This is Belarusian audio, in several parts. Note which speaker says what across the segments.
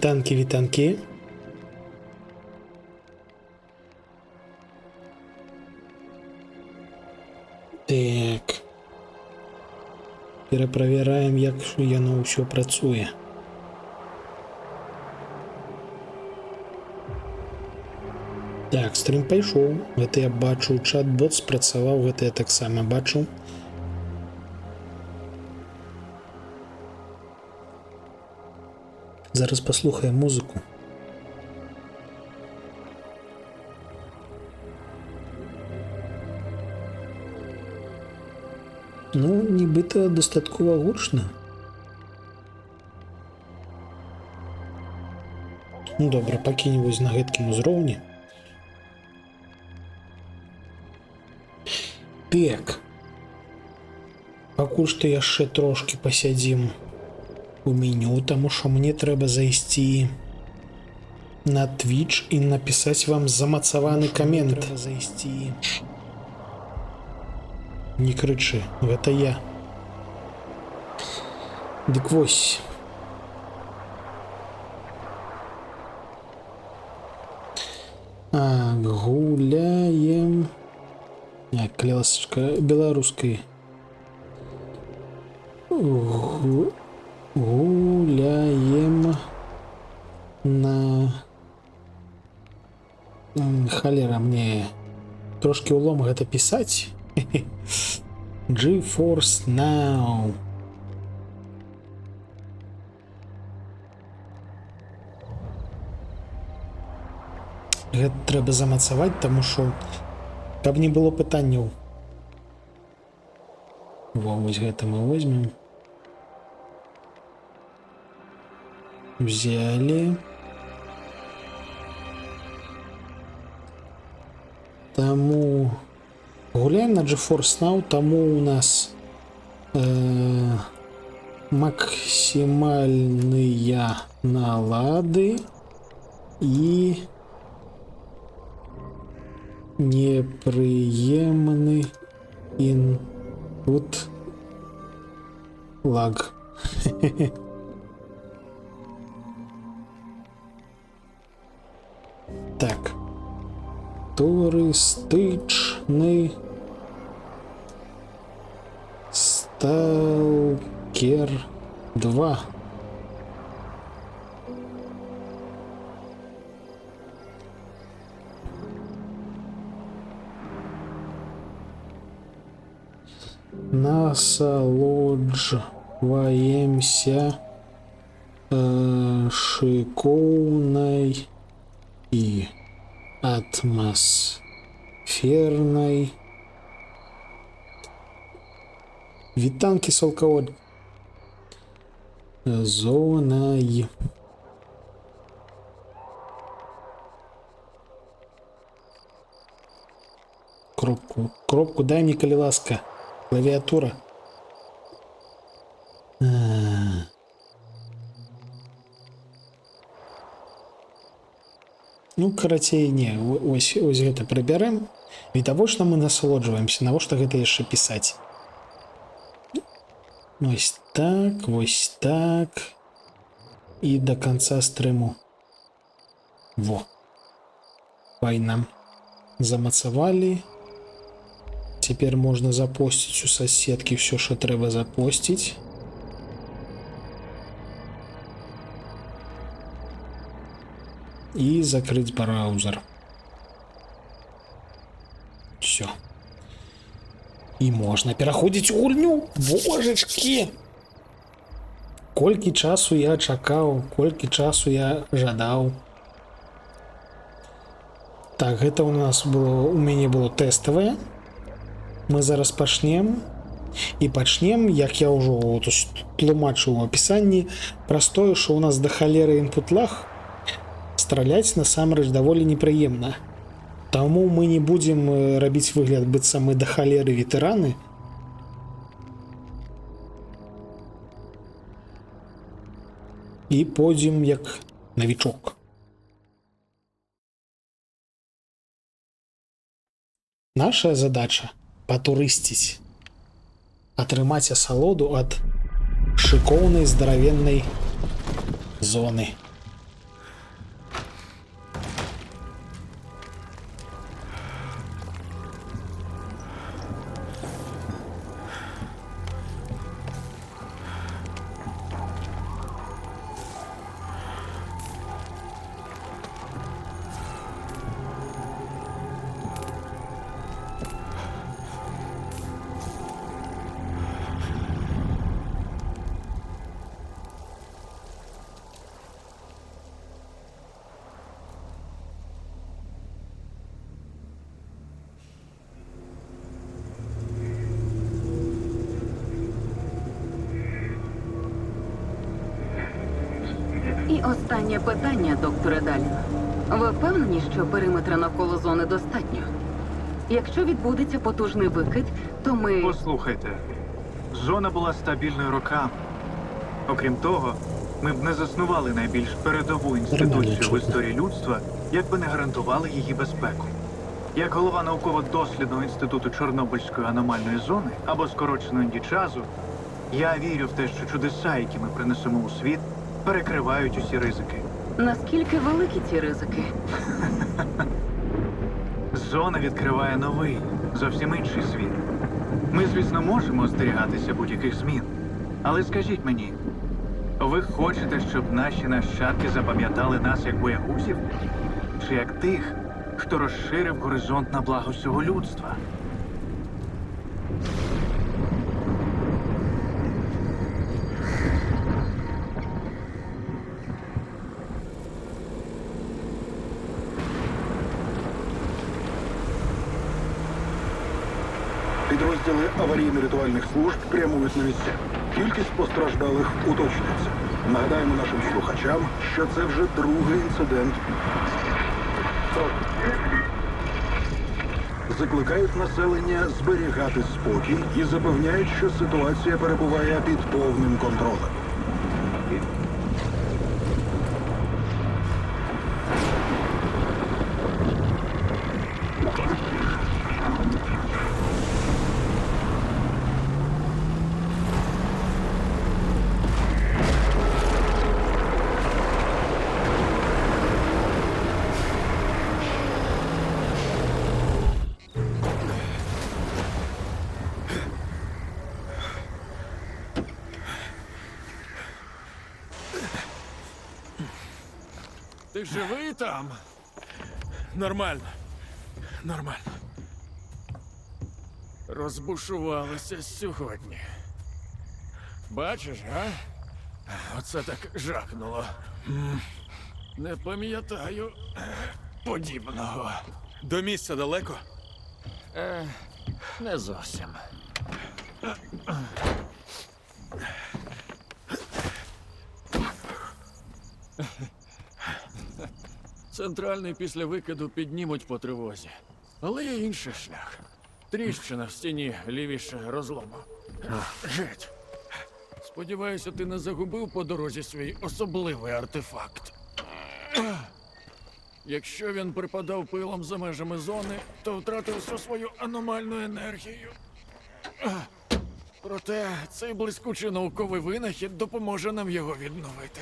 Speaker 1: Танки, вітанки. Так. Перепровяраем, як яно ўсё працуе. Так, стрим пайшоў. Гэта я бачу, чат-бот спрацаваў, гэта я таксама бачу. Зараз паслухаем музыку. Ну, нібыта дастаткова гучна. Ну добра, пакінем вось на гэткім узроўні. Так. Пакуль што яшчэ трошкі пасядзім у меню, таму што мне трэба зайсці на Twitch і напісаць вам замацаваны камент. Не крычы, гэта я. Дык вось. Гуляем. Класачка беларускай. Гуляем на... Халера, мне трошки улом гэта пісаць. GeForce Now. Гэта трэба замацаваць, таму што каб не было пытанняў. Вось гэта мы возьмем. Взяли. Таму гуляем на GeForce Now, таму у нас максімальныя налады і непрыемны input lag. Так. Турыстычны Stalker 2. Насалоджваемся шыкоўнай і атмасфернай вітанкі салкавод зонай. Кропку дай мне, калі ласка. Клавіатура. Ну, карацей, не, ось гэта прыбярэм. Відавочна мы насалоджваемся, навошта гэта яшчэ пісаць. Вось так. І да канца стрыму. Во. Файна. Замацавалі. Цяпер можна запосціць у соседкі ўсё, што трэба запосціць. І закрыць браузер. Все. І можна пераходзіць у гульню. Божачкі! Колькі часу я чакаў, колькі часу я жадаў. Так, гэта у нас было, у мяне было тэставае. Мы зараз пачнем. І пачнем, як я ўжо тлумачыў у апісанні, праз тое, што у нас да халеры input lag, страляць насамрэч даволі непрыемна. Таму мы не будзем рабіць выгляд, быццам мы да халеры ветэраны. І пойдзем як навічок. Наша задача патурысціць, атрымаць асалоду ад шыкоўнай здаравеннай зоны.
Speaker 2: І останнє питання, докторе Далін. Ви впевнені, що периметра навколо зони достатньо? Якщо відбудеться потужний викид, то ми...
Speaker 3: Послухайте, зона була стабільною роками. Окрім того, ми б не заснували найбільш передову інституцію в історії людства, якби не гарантували її безпеку. Як голова науково-дослідного інституту Чорнобильської аномальної зони, або скорочено індічазу, я вірю в те, що чудеса, які ми принесемо у світ, перекривають усі ризики.
Speaker 2: Наскільки великі ці ризики?
Speaker 3: Зона відкриває новий, зовсім інший світ. Ми, звісно, можемо остерігатися будь-яких змін. Але скажіть мені, ви хочете, щоб наші нащадки запам'ятали нас як боягузів? Чи як тих, хто розширив горизонт на благо всього людства?
Speaker 4: Підрозділи аварійно-рятувальних служб прямують на місця. Кількість постраждалих уточнюється. Нагадаємо нашим слухачам, що це вже другий інцидент. Закликають населення зберігати спокій і запевняють, що ситуація перебуває під повним контролем.
Speaker 5: Ти живий там? Нормально. Нормально. Розбушувалися сьогодні. Бачиш, га? Оце так жахнуло. Не пам'ятаю подібного.
Speaker 6: До місця далеко?
Speaker 5: Не зовсім. Центральний після викиду піднімуть по тривозі. Але є інший шлях. Тріщина в стіні лівіше розлому. Геть. Сподіваюся, ти не загубив по дорозі свій особливий артефакт. Якщо він припадав пилом за межами зони, то втратив всю свою аномальну енергію. Проте цей блискучий науковий винахід допоможе нам його відновити.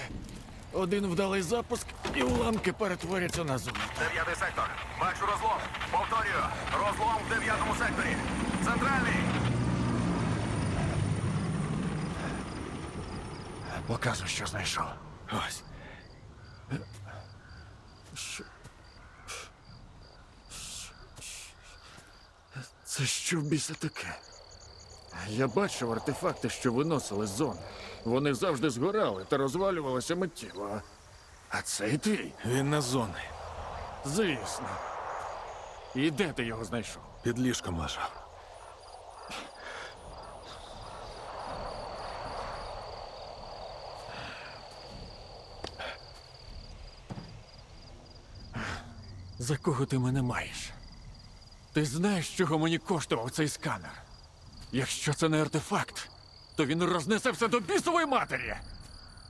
Speaker 5: Один вдалий запуск, і уламки перетворяться на зону.
Speaker 7: 9-й сектор. Бачу розлом. Повторюю. Розлом в 9-му секторі. Центральний.
Speaker 5: Показуй, що знайшов.
Speaker 6: Ось.
Speaker 5: Це що в біса таке? Я бачив артефакти, що виносили з зони. Вони завжди згорали та розвалювалися миттєво. А цей твій?
Speaker 6: Він на зони.
Speaker 5: Звісно. І де ти його знайшов?
Speaker 6: Під ліжком лежав.
Speaker 5: За кого ти мене маєш? Ти знаєш, чого мені коштував цей сканер? Якщо це не артефакт, то він рознесе все до бісової матері.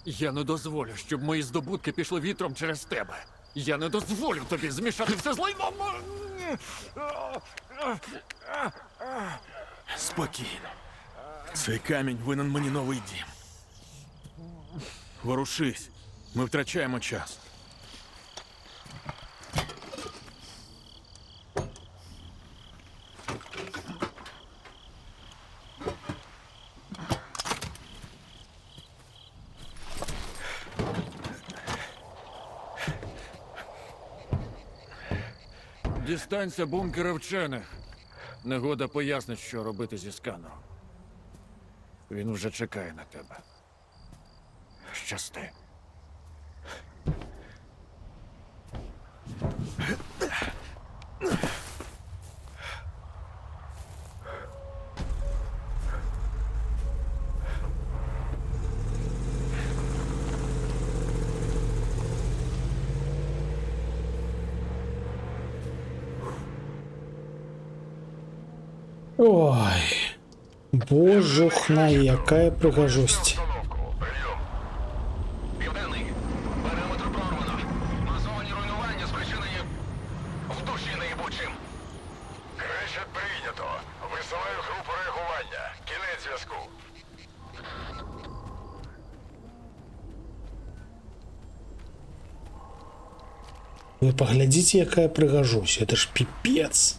Speaker 5: Я не дозволю, щоб мої здобутки пішли вітром через тебе. Я не дозволю тобі змішати все з лайном.
Speaker 6: Спокійно. Цей камінь винен мені новий дім. Ворушись. Ми втрачаємо час.
Speaker 5: Дістанься бункера вчених. Негода пояснить, що робити зі сканером. Він вже чекає на тебе. Щасти.
Speaker 1: Ой. Божухна, якая пригожость.
Speaker 7: Прийом. Південний. Периметр прорвано. Масовані руйнування спричинені в душі найбучим. Кречет прийнято. Висилаю групу реагування. Кінець зв'язку.
Speaker 1: Вы поглядите, якая пригожусь. Это ж пипец.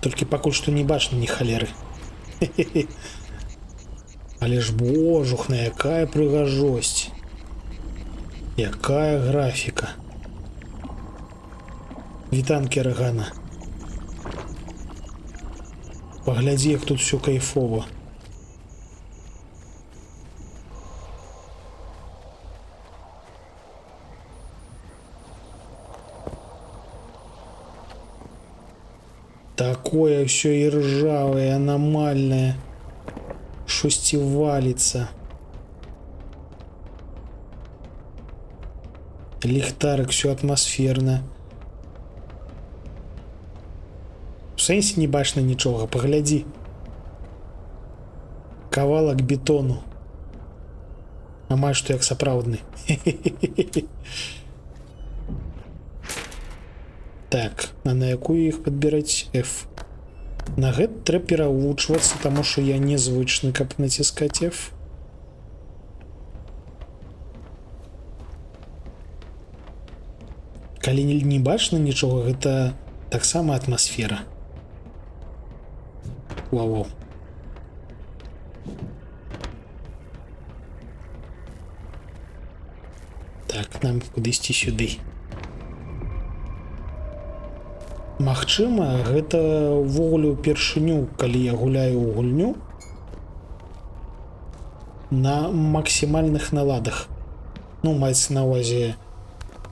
Speaker 1: Только пакуль что не бачно, ні халеры. Але ж божухна, якая пригожость. Якая графіка. Вітанки Рагана. Поглядzi, як тут все кайфово. Такое все и ржавое, аномальное. Шости валится. Ліхтарик, все атмосферно. В сенсі не бачно нічого, погляди. Кавалок бетону. А май, что як сапраўдны. Так, а на якую іх падбіраць? F. На гэта трэба перавучвацца, таму што я незвычны, каб націскаць F. Калі не бачна нічога, гэта таксама атмасфера. Вау-вау. Так, нам кудысьці сюды. Магчыма, гэта ўвогуле ўпершыню, калі я гуляю ў гульню на максімальных наладах. Ну, маецца на ўвазе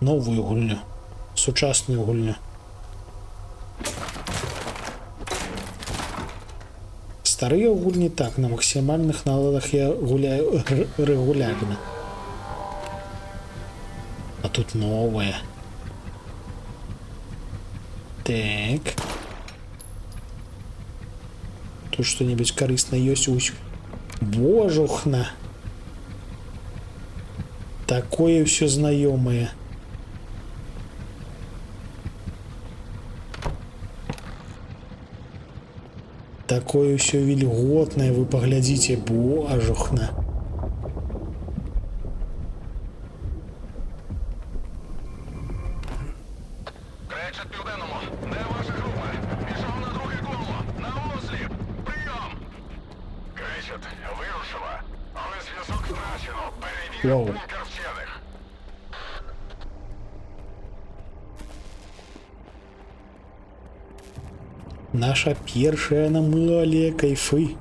Speaker 1: новую гульню, сучасную гульню. Старыя гульні так, на максімальных наладах я гуляю рэгулярна. А тут новая. Так. Тут что-нибудь корыстное есть? Божухна. Такое все знакомое. Такое все вильготное. Вы поглядите. Божухна. Вау. Наша першая аномалія, кайфы.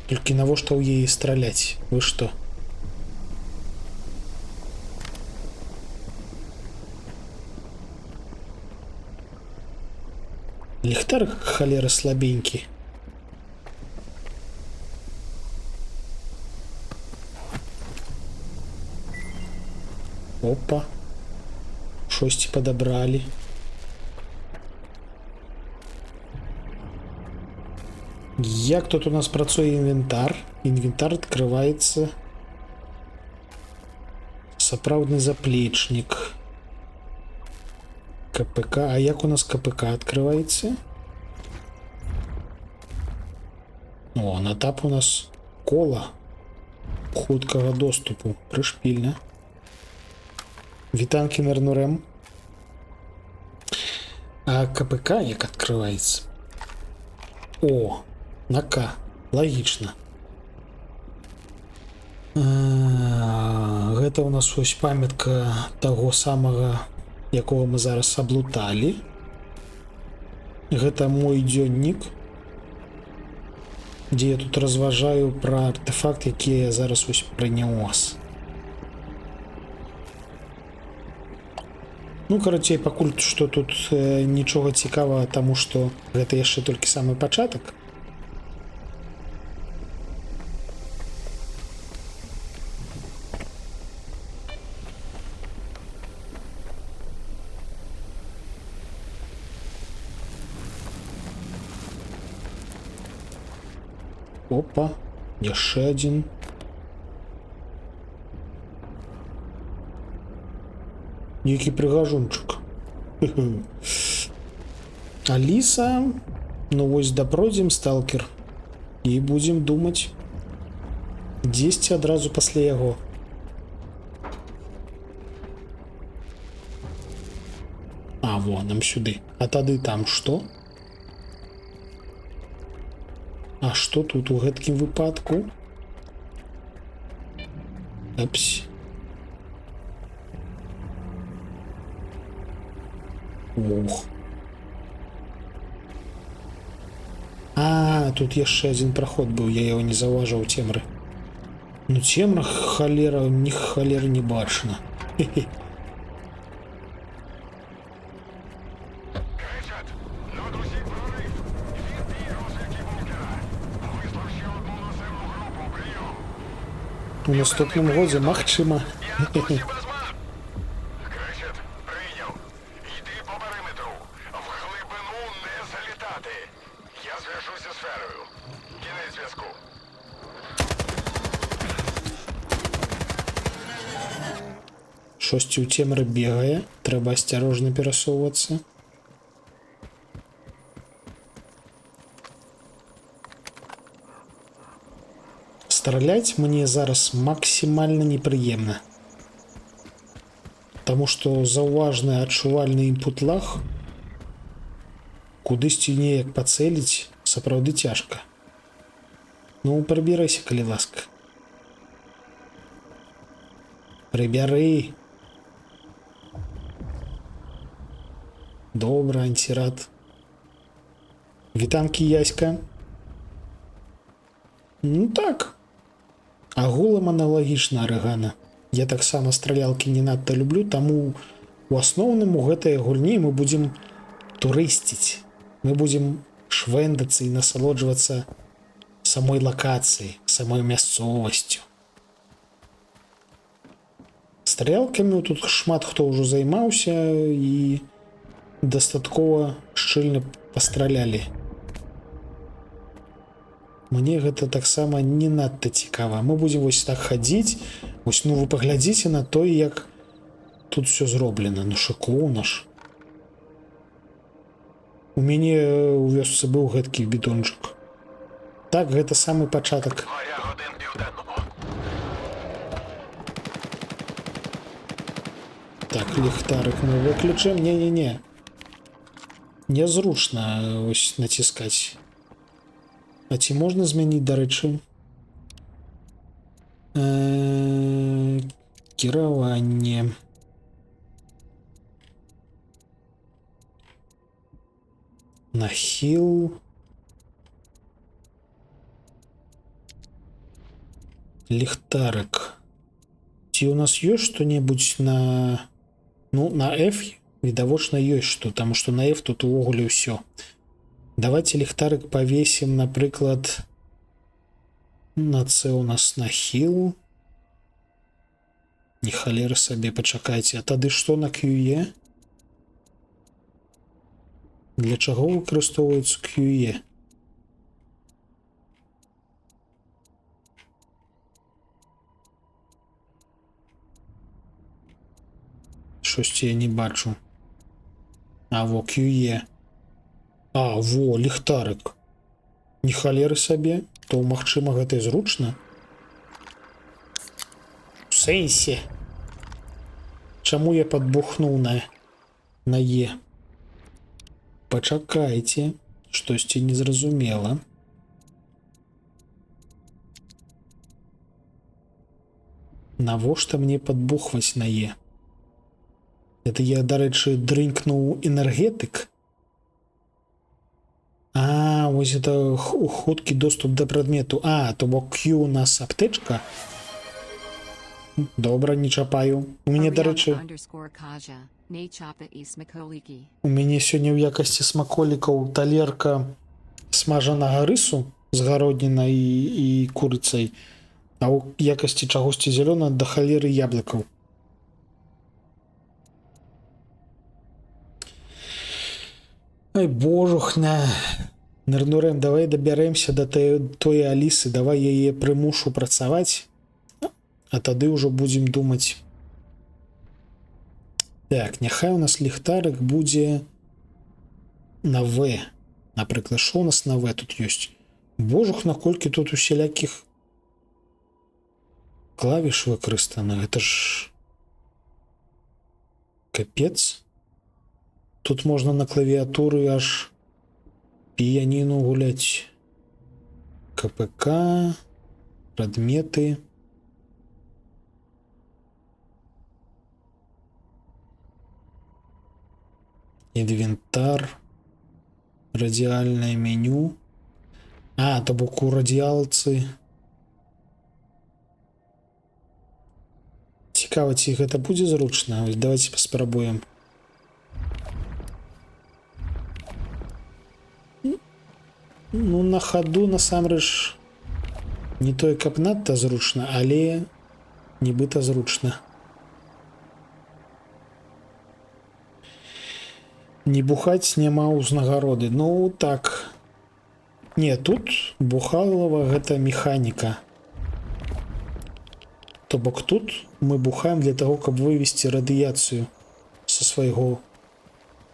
Speaker 1: Толькі навошта ў яе страляць? Вы што? Ліхтар халера слабенькі. Опа. Шості подобрали. Як тут у нас працуе інвентар? Інвентар открывается. Сапраўдны заплечник. КПК. А як у нас КПК открывается? О, на тап у нас кола хуткага доступу. Прышпільна. Вітанки Нернурем. А КПК як открывается? О, на К. Логично. Гэта у нас ось памятка таго самага, якого мы зараз аблуталі. Гэта мой дзённік, дзе я тут разважаю пра артефакт, які я зараз ось прынёс. Ну, карацей, пакуль што тут нічога цікавага, таму што гэта яшчэ толькі самы пачатак. Опа, яшчэ адзін. Нейкі прыгажунчык. Аліса, ну вось допройдзем сталкер і будзем думаць дзесьці адразу пасля яго. А, во, нам сюды. А тады там што? А што тут у гэткім выпадку? Эпс. Ух. А, тут яшчэ адзін праход быў, я яго не заўважыў у цемры. Ну цемра, халера, ні халеры не бачна. Хе-хе. У наступным годзе магчыма.
Speaker 7: Кречет, прийняв. Йди по периметру. В глибину не залітати. Я зв'яжуся з сферою. Кінець зв'язку.
Speaker 1: Шосці ў цемры бегае, трэба асцярожна перасоўвацца. Страляць мне зараз максімальна непрыемна. Таму што заўважны адчувальны імпут лаг кудысьці неяк пацэліць сапраўды цяжка. Ну, прыбірайся, калі ласка. Прыбяры. Добра, антирад. Вітанкі, Яська. Ну так. Агулам аналагічна арыгана. Я таксама стралялкі не надта люблю, таму у асноўным у гэтай гульні мы будзем турысціць. Мы будзем швэндацца і насалоджвацца самой лакацыяй, самой мясцовасцю. Стрэлкамі тут шмат хто ўжо займаўся і дастаткова шчыльна пастралялі. Мне гэта таксама не надта цікава. Мы будзем вось так хадзіць. Вось, ну вы паглядзіце на то, як тут все зроблена. Ну шыкоўна ж. У мяне ў вёсцы быў гэткі бетончык. Так, гэта самы пачатак.
Speaker 7: 2 годин південному.
Speaker 1: Так, ліхтарик мы выключым. Не-не-не. Нязручна ось націскаць. А ці можна змяніць, дарэчы? Кіраванне. Нахіл. Ліхтарик. Ці у нас ёсць што-небудзь на... Ну, на F відавочна ёсць што, таму што на F тут увогуле ўсё. Давайте ліхтарик повесим, наприклад, на це у нас нахил. Ні халери собі, почекайте. А тады що на QE? Для чого використовується QE? Щось я не бачу. А, во, QE. А, во, ліхтарик. Не халеры сабе, то магчыма гэта і зручна. У сэнсе. Чаму я падбухнуў на Е? Пачакайце, штосьці незразумела. Навошта мне падбухваць на Е? Это я, дарэчы, дрынкнуў энергетык. А, вось это хуткі доступ да прадмету. А, то бок Q у нас аптэчка. Добра, не чапаю. У мяне, дарэчы, у мяне сёння ў якасці смаколікаў талерка смажанага рысу з гароднінай і курыцай, а ў якасці чагосьці зялёна да халеры яблыкаў. Ай, божухня. Нырнурем, давай дабяремся да той Алісы, давай яе прымушу працаваць, а тады ўжо будзем думаць. Так, няхай у нас ліхтарык будзе на В. Напрыклад, што у нас на В тут ёсць? Божух, наколькі тут усялякіх клавіш выкарыстана, гэта ж капец. Тут можна на клавіатуры аж піяніну гуляць. КПК, прадметы. Інвентар, радіальнае меню. А, то бок у радіалцы. Цікава, ці гэта будзе зручна? Ось давайте паспрабуем. Ну, на хаду, насамрэч, не тое, каб надта зручна, але нібыта зручна. Не бухаць няма ўзнагароды. Ну, так. Не, тут бухалова гэта механіка. То бок тут мы бухаем для таго, каб вывесці радыяцыю са свайго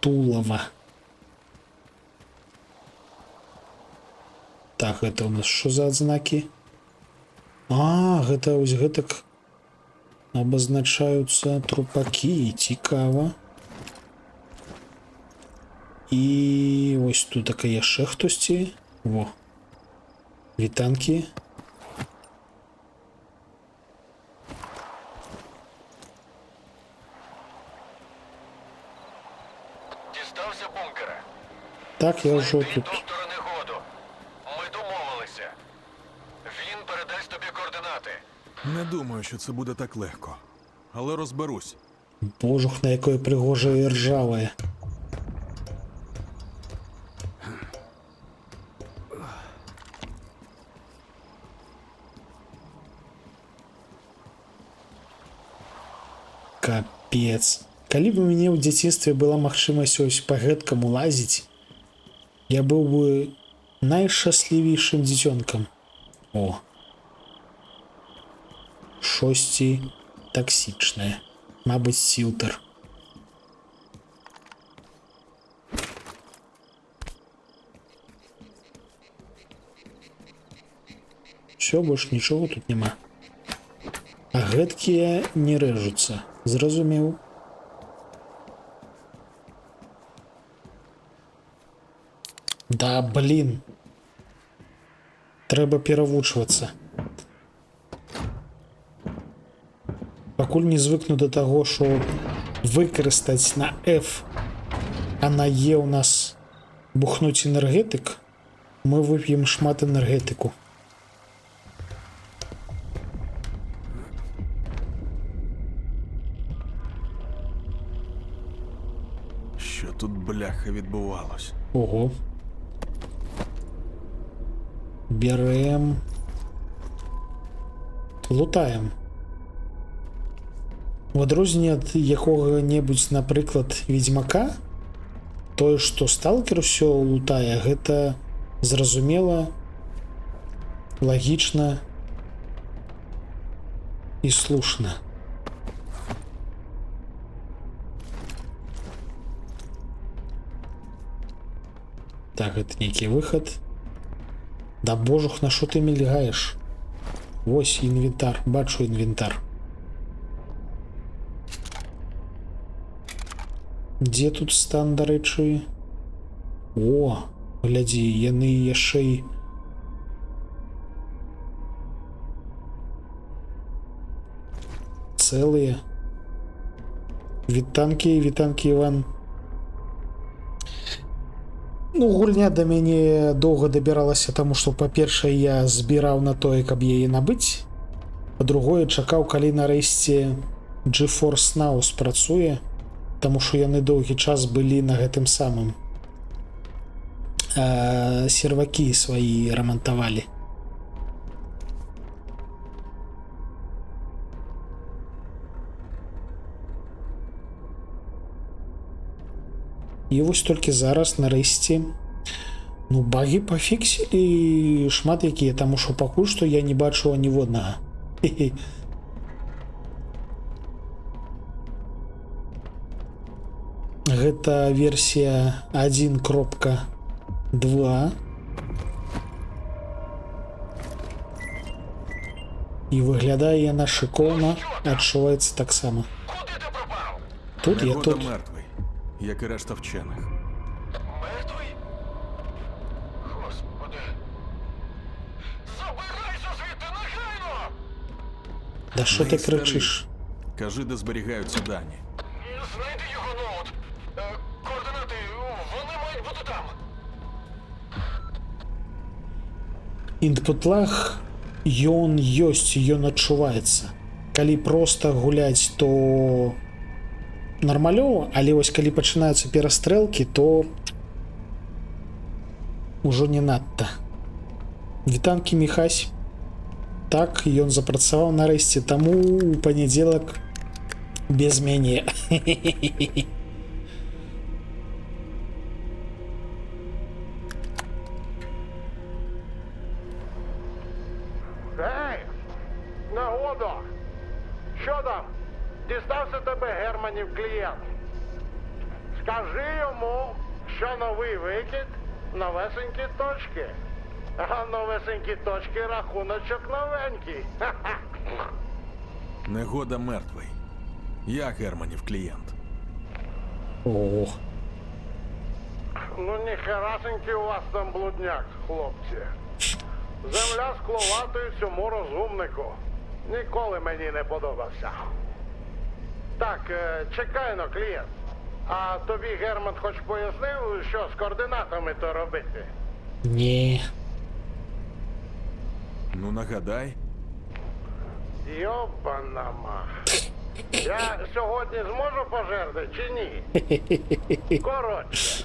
Speaker 1: тулава. Так, гэта у нас што за адзнакі? А, гэта вось гэтак абазначаюцца трупакі. Цікава. І вось тут така яшчэ хтосьці. Во. Вітанкі.
Speaker 7: Дістався бункера.
Speaker 1: Так, я ўжо
Speaker 7: Знайди
Speaker 1: тут.
Speaker 7: доктора Негоду. Ми домовилися. Він передасть тобі координати.
Speaker 6: Не думаю, що це буде так легко. Але розберусь.
Speaker 1: Божух, на якое пригожае і ржавае. Капец. Калі б у мяне ў дзяцінстве была магчымасць ось па гэткаму лазіць, я быў бы найшчаслівейшым дзіцёнкам. О. Шосці таксічнае. Мабыць, сілтер. Всё, больш нічога тут няма. А гэткія не рэжуцца. Зразумеў. Да, блин. Трэба перавучвацца. Пакуль не звыкну да таго, што выкарыстаць на F, а на E у нас бухнуць энергетык, мы вып'ем шмат энергетыку.
Speaker 6: Що тут, бляха, відбувалось?
Speaker 1: Ого. Берем. Лутаем. У адрозненне ад якога-небудзь, напрыклад, ведзьмака, тое, што сталкер усё лутае, гэта зразумела, лагічна і слушна. Так, гэта нейкі выхад. Да божух, на што ты мільгаеш? Вось інвентар, бачу інвентар. Дзе тут стан, дарэчы? О, глядзі, яны яшчэ і... цэлыя. Вітанкі, Іван. Ну, гульня да мяне доўга дабіралася, таму што, па-першае, я збіраў на тое, каб яе набыць. Па-другое, чакаў, калі нарэшце GeForce Now спрацуе, таму што яны доўгі час былі на гэтым самым. Сервакі свае рамантавалі. І вось толькі зараз, нарэшце, Ну, баги пафіксілі шмат якія, таму што пакуль што я не бачу аніводнага. Хе-хе. Гэта версія 1.2. І выглядае яна шыкоўна, адчуваецца таксама.
Speaker 7: Куди ти пропав?
Speaker 1: Тут я
Speaker 6: Негода
Speaker 1: тут.
Speaker 6: мертвий, як і решта вчених.
Speaker 7: Мертвий? Господи. Забирайся звідти негайно!
Speaker 1: Да що
Speaker 6: Мій
Speaker 1: ти
Speaker 6: старий.
Speaker 1: кричиш?
Speaker 6: Кажи, де зберігаються дані.
Speaker 7: Знайди його ноут. Координати, вони мають бути там.
Speaker 1: Інпут-лаг, ён ёсць, ён адчуваецца. Калі проста гуляць, то нармалёва, але вось калі пачынаюцца перастрэлкі, то ужо не надта. Вітанкі, Міхась. Так, ён запрацаваў нарэшце, таму у панядзелак без мяне.
Speaker 8: Гей! Нагодо! Що там? Дістався тебе Германів клієнт. Скажи йому, що новий викид новесенькі точки. А новесенькі точки рахуночок новенький. Ха-ха.
Speaker 6: Негода мертвий. Я Германів клієнт.
Speaker 1: Ох.
Speaker 8: Ну ніхерасенький у вас там блудняк, хлопці. Земля скловатою цьому розумнику. Ніколи мені не подобався. Так, чекай-но, клієнт. А тобі Герман хоч пояснив, що з координатами то робити?
Speaker 1: Ні.
Speaker 6: Ну нагадай.
Speaker 8: Йобана ма. Я сьогодні зможу пожерти чи ні? Коротше,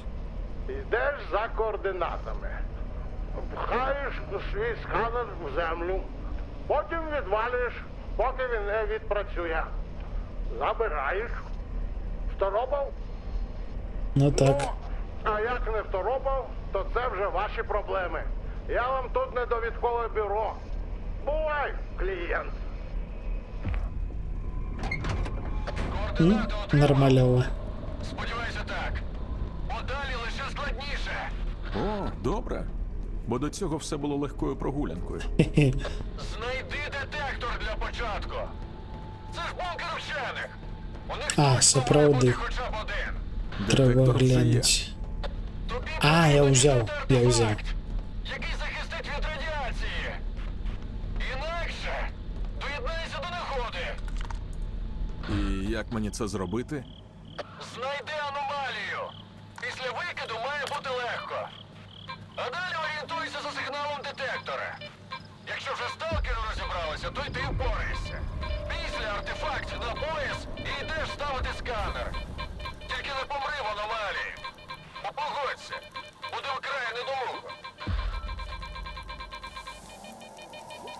Speaker 8: йдеш за координатами. Пхаєш свій сканер в землю, потім відвалюєш, поки він не відпрацює. Забираєш. Второпав?
Speaker 1: Ну так.
Speaker 8: Ну, а як не второпав, то це вже ваші проблеми. Я вам тут не довідкове бюро. Бувай, клієнт.
Speaker 7: Координати отримав?
Speaker 1: Нормальово.
Speaker 7: Сподіваюся так. Подалі лише складніше.
Speaker 6: О, добре. Бо до цього все було легкою прогулянкою.
Speaker 7: Знайди детектор для початку. Це ж бункер вчених. У них
Speaker 1: А,
Speaker 7: точно
Speaker 1: це
Speaker 7: має
Speaker 1: правди.
Speaker 7: бути хоча б один.
Speaker 1: Треба
Speaker 6: Детектор вже є.
Speaker 1: глянуть.
Speaker 7: Тобі
Speaker 1: А, я
Speaker 7: потрібен
Speaker 1: взяв,
Speaker 7: артефакт,
Speaker 1: я взяв.
Speaker 7: який захистить від радіації. Інакше доєднайся до негоди.
Speaker 6: І як мені це зробити?
Speaker 7: Знайди аномалію. Після викиду має бути легко. А далі орієнтуйся за сигналом детектора. Якщо вже сталкери розібралися, то й ти впораєшся. Після артефакт на пояс і йдеш ставити сканер. Тільки не помри в аномалії. Бо погодься, буде вкрай недолуго.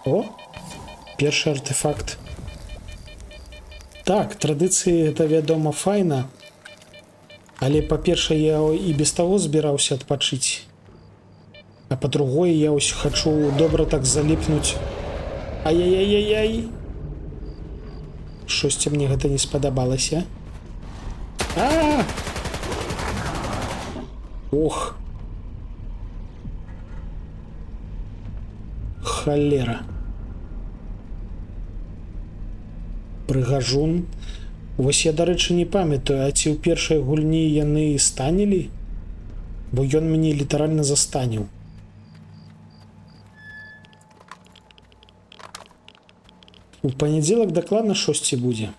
Speaker 1: О, першы артефакт. Так, традыцыі гэта вядома файна. Але па-першае, я і без таго збіраўся адпачыць. А па-другое, я ось хачу добра так заліпнуць. Ай-яй-яй-яй-яй. Штосьці мне гэта не спадабалася. А! Ох. Холера. Прыгажун. Вось я, дарэчы, не памятаю, а ці ў першай гульні яны станілі? Бо ён мяне літаральна застаніў. У панядзелак дакладна шосьці будзе.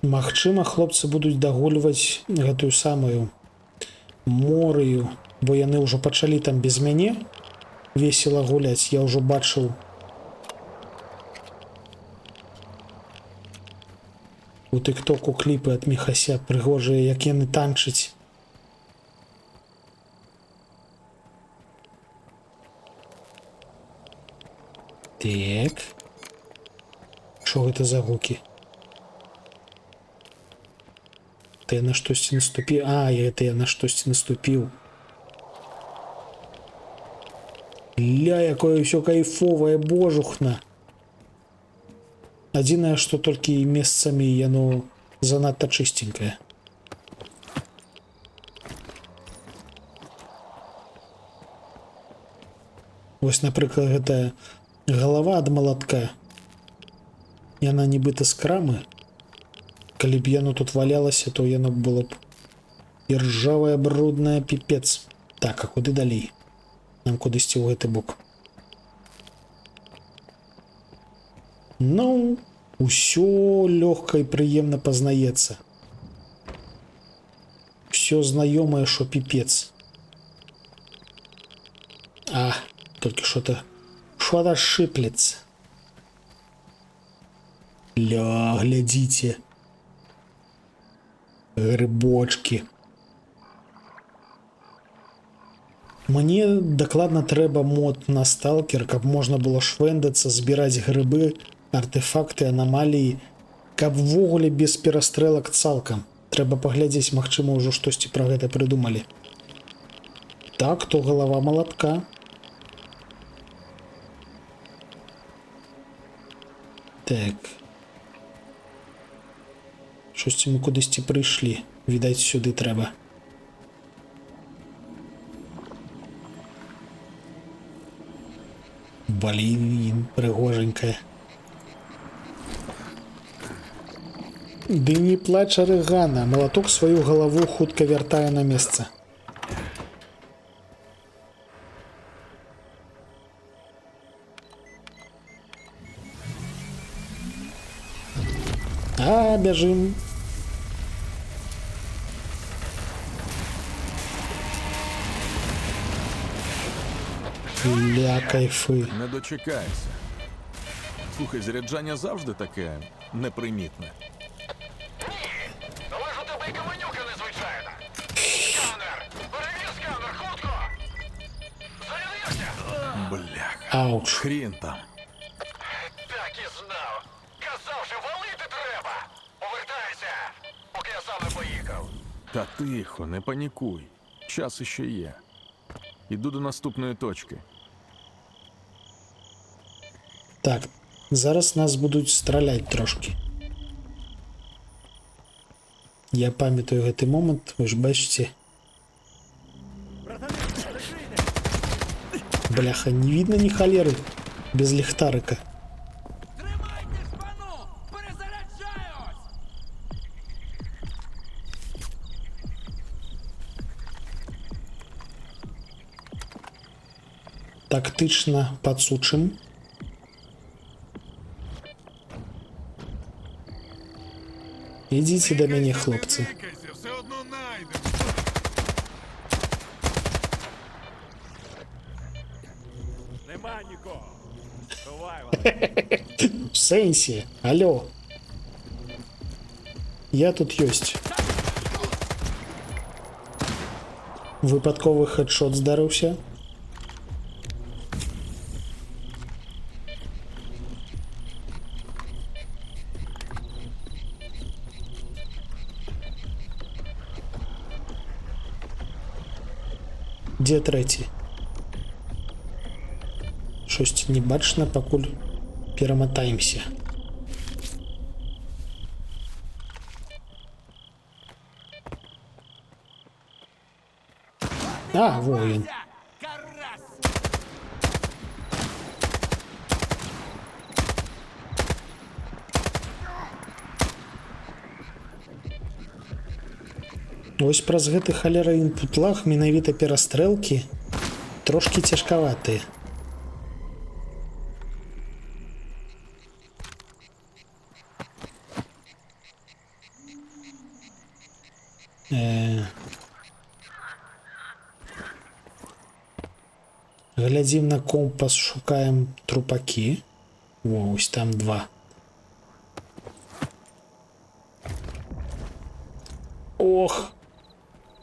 Speaker 1: Магчыма, хлопцы будуць дагульваць гэтую самую морыю, бо яны ўжо пачалі там без мяне весела гуляць, я ўжо бачыў у тыктоку кліпы ад Міхася прыгожыя, як яны танчаць. Так. Што гэта за гукі? Это я на штосьці наступил. А, это я на штосьці наступил. Ля, якое все кайфовое, божухна. Адзінае, што толькі месцамі яно занадта чыстенькае. Вось, напрыклад, гэтая галава ад малатка. Яна нібыта з крамы. Калі б яно тут валялася, то яно было б іржавая, брудная, піпец. Так, а куды далей? Нам кудысьці ў гэты бок. Ну, усё лёгка і прыемна пазнаецца. Всё знаёмае, што піпец. А, толькі што-то шыплецца. Ля, глядзіце. Грыбочки. Мне дакладна трэба мод на сталкер, каб можна было швэндацца, збіраць грыбы, артефакты, анамаліі, каб ввогуле без перастрэлак цалкам. Трэба паглядзець, магчыма, ўжо штосьці пра гэта прыдумалі. Так, то галава малатка. Так. Штосьці мы кудысьці прыйшлі. Відаць, сюды трэба. Блін, прыгоженькая. Ды не плач, Арыгана. Малаток сваю галаву хутка вяртае на месца. А, бяжым. Ля, кайфи.
Speaker 6: Не дочекайся. Слухай, заряджання завжди таке непримітне.
Speaker 7: Але ж у тебе й каменюка незвичайна. Сканер! Перевір сканер, хутко! Зарядився!
Speaker 6: Бляха.
Speaker 1: Ауч.
Speaker 6: Хрін там.
Speaker 7: Так і знав. Казав же, валити треба! Повертайся, поки я сам не поїхав.
Speaker 6: Та тихо, не панікуй. Час іще є. Іду до наступної точки.
Speaker 1: Так, зараз нас будуть страляти трошки. Я пам'ятаю гэты момент, ви ж бачите. Бляха, не видно ни холеры без ліхтарика.
Speaker 5: Тримайте шпану! Перезаряджаюсь!
Speaker 1: Тактично подсучим. Ідіть до мене, хлопці.
Speaker 5: Все одно найдемо. Нема нікого. Ховай вас.
Speaker 1: В сенсі, алло. Я тут ёсць. Випадковий хедшот здарився. Де третій? Щось не бачно, пакуль перемотаємося. А, во він. Вось праз гэты халера інпут-лаг менавіта перастрэлкі трошкі цяжкаватыя. Глядзім на компас, шукаем трупакі. Во, ось там два. Ох!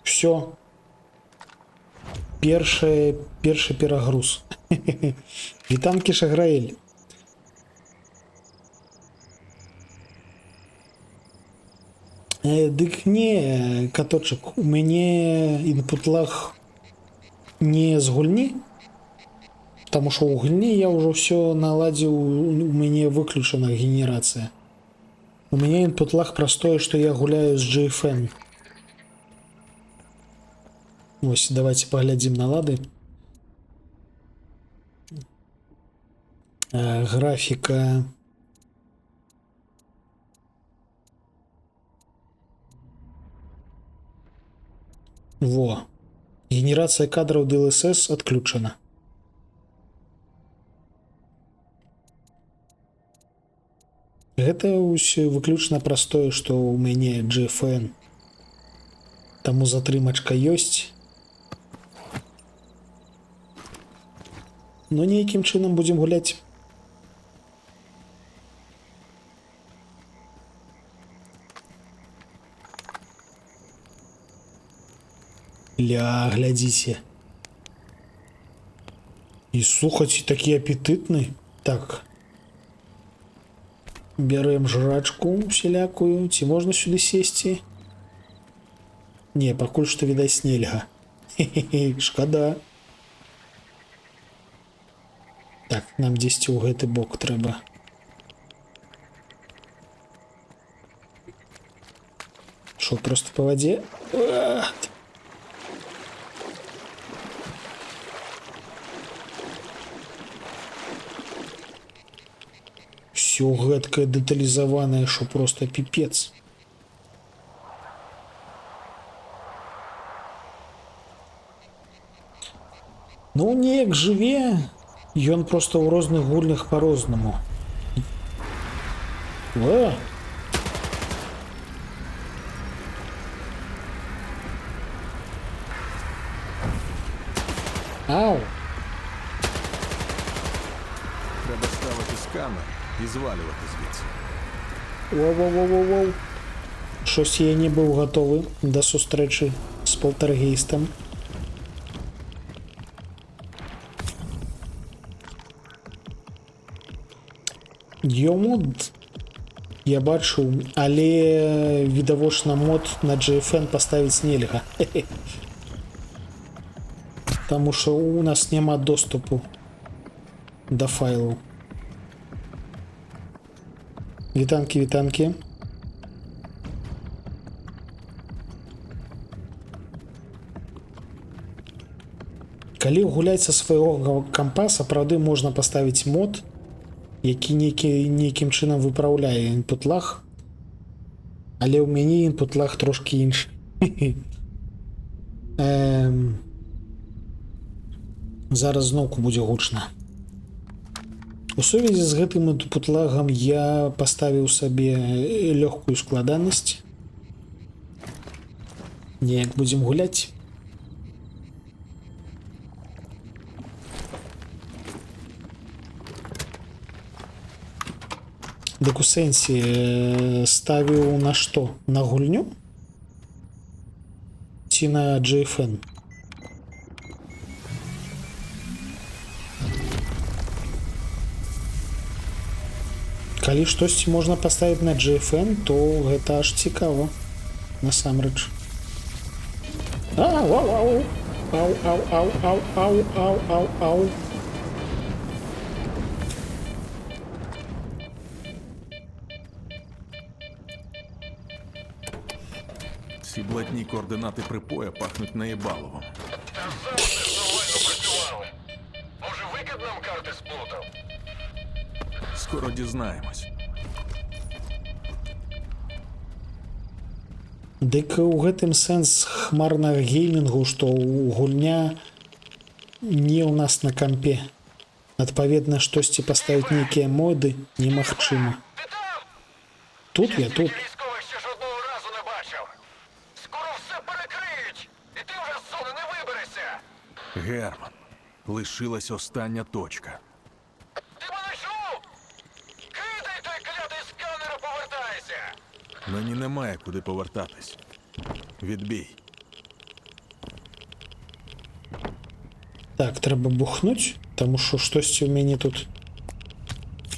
Speaker 1: Все. Першы перагруз. Вітанкі, Шаграэль. Дык не, каточек, у мяне інпут-лаг не з гульні, таму што ў гульні я ўжо ўсё наладзіў, у мяне выключана генерацыя. У мяне інпут-лаг простое, што я гуляю з GFN. Ось, давайте паглядзім налады. Графіка. Во. Генерацыя кадраў DLSS адключана. Гэта ўсё выключна простое, што ў мяне GFN. Таму затрымачка ёсць. Но нейкім чынам будзем гуляць. Ля, глядзіце. І слухаць, такі апетытны. Так. Бярэм жрачку усялякую. Ці можна сюды сесці? Не, пакуль што, відаць, нельга. Хе-хе-хе, шкада. Так, нам дзесьці ў гэты бок трэба. Шо, просто па вадзе? Всё гэткае дэталізаванае, што просто піпец. Ну, неяк жыве. Ён просто ў розных гульнях по-рознаму. О! Ау!
Speaker 6: Треба ставити сканер і звалювати звідси.
Speaker 1: Воу-воу-воу-воу. Щось я не був готовий до зустрічі з полтергейстом. Йомод я бачу, але відавочна мод на GFN поставить нельга. Тому що у нас нема доступу до файлу. Вітанки, вітанки. Калі гуляць са свайго кампа, сапраўды можна паставіць мод, які нейкім чынам выпраўляе інпут-лаг, але ў мяне інпут-лаг трошкі іншы. Зараз зноўку будзе гучна. У сувязі з гэтым інпут-лагам я паставіў сабе лёгкую складанасць. Неяк будзем гуляць. Дык у сэнсе ставіў на што? На гульню? Ці на GFN? Калі штосьці можна паставіць на GFN, то гэта аж цікава. Насамрэч. Ау, ау, ау. Ау, ау, ау, ау, ау, ау, ау, ау.
Speaker 6: Ці блатні координати припоя пахнуть наєбаловом.
Speaker 7: Та завжди ж нормально працювали. Може, викид нам карти сплутав?
Speaker 6: Скоро дізнаємось.
Speaker 1: Дык у гэтым сэнс хмарнага геймінгу, што гульня не ў нас на кампе. Адпаведна, штосьці паставіць нейкія моды немагчыма.
Speaker 7: Ти там?
Speaker 1: Тут я тут.
Speaker 7: Військових ще жодного разу не бачив. Скоро все перекриють, і ти вже з зони не виберешся.
Speaker 6: Герман, лишилась остання точка.
Speaker 7: Ти мене чув? Кидай той клятий сканер і повертайся.
Speaker 6: Мені немає куди повертатись. Відбій.
Speaker 1: Так, трэба бухнуць, таму што штосьці ў мяне тут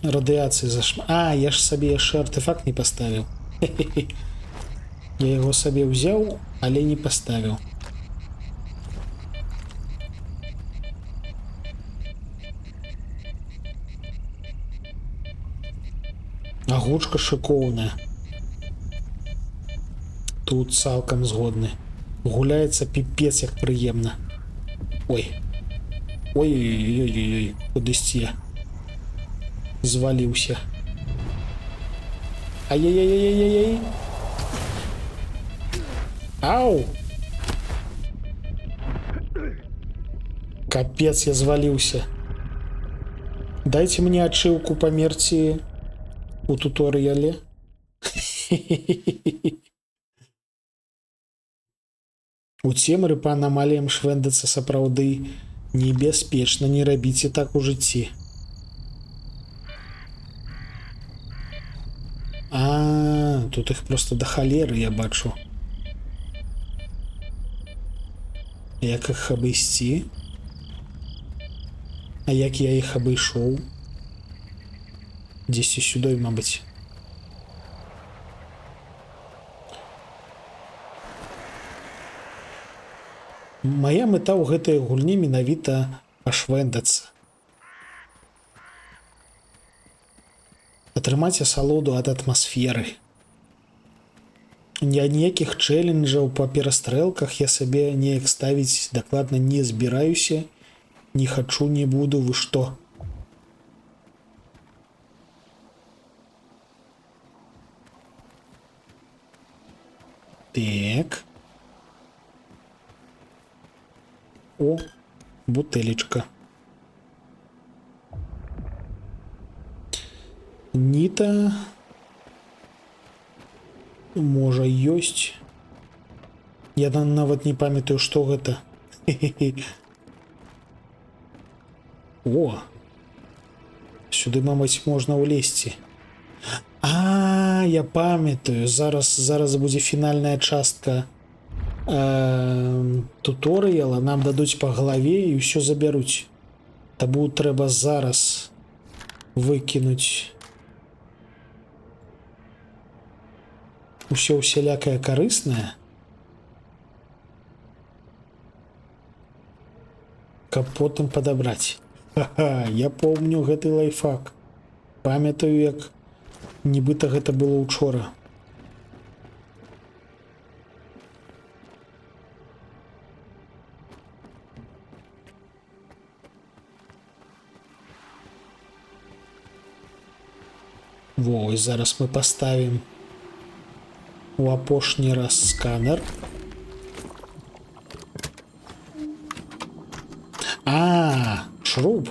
Speaker 1: радыяцыі зашма... А, я ж сабе яшчэ артефакт не паставіў. Я яго сабе ўзяў, але не паставіў. Агучка шыкоўная. Тут цалкам згодны. Гуляецца піпец як прыемна. Ой. Ой-ой-ой-ой, кудысьці я зваліўся. Ай-яй-яй-яй-яй-яй. Ау! Капец, я зваліўся. Дайце мне ачыўку памерці у туторыяле. У цемры па анамаліям швэндацца сапраўды небяспечна, не рабіце так у жыцці. Тут іх просто да халеры, я бачу. Як іх абысці? А як я іх абышоў? Дзесьці сюды, мабыць. Мая мэта ў гэтай гульні менавіта пашвэндацца. Атрымаць асалоду ад атмасферы. Ніякіх чэлленджаў па перастрэлках я сабе неяк ставіць дакладна не збіраюся. Не хачу, не буду, вы што? Так. О, бутэлечка. Ніта. Можа, ёсць. Я нават не памятаю, што гэта. О! Сюды, мабыць, можна ўлезці. Я памятаю. Зараз будзе фінальная частка туторыяла. Нам дадуць па галаве і ўсё забяруць. Таму трэба зараз выкінуць усё ўсялякае карыснае, каб потым падабраць. Я помню гэты лайфхак. Памятаю, як нібыта гэта было учора. Во, і зараз мы паставім у апошні раз сканер. Шруб.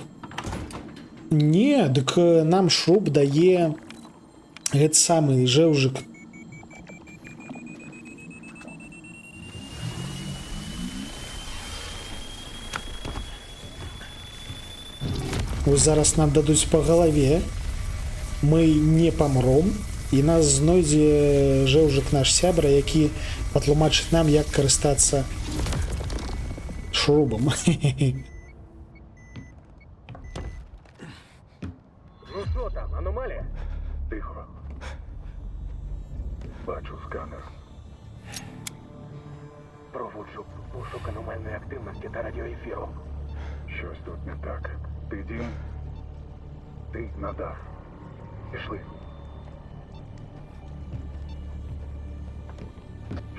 Speaker 1: Не, дык нам шруб дае гэты самы жэўжык. Вось зараз нам дадуць па галаве. Мы не памром, і нас знойдзе жэўжык наш сябра, які патлумачыць нам, як карыстацца шрубам.
Speaker 4: Ну що там, аномалія? Тихо. Бачу сканер. Проводжу пошук аномальної активності та радіоефіру. Щось тут не так. Ти Дім? Ти надав. Пішли.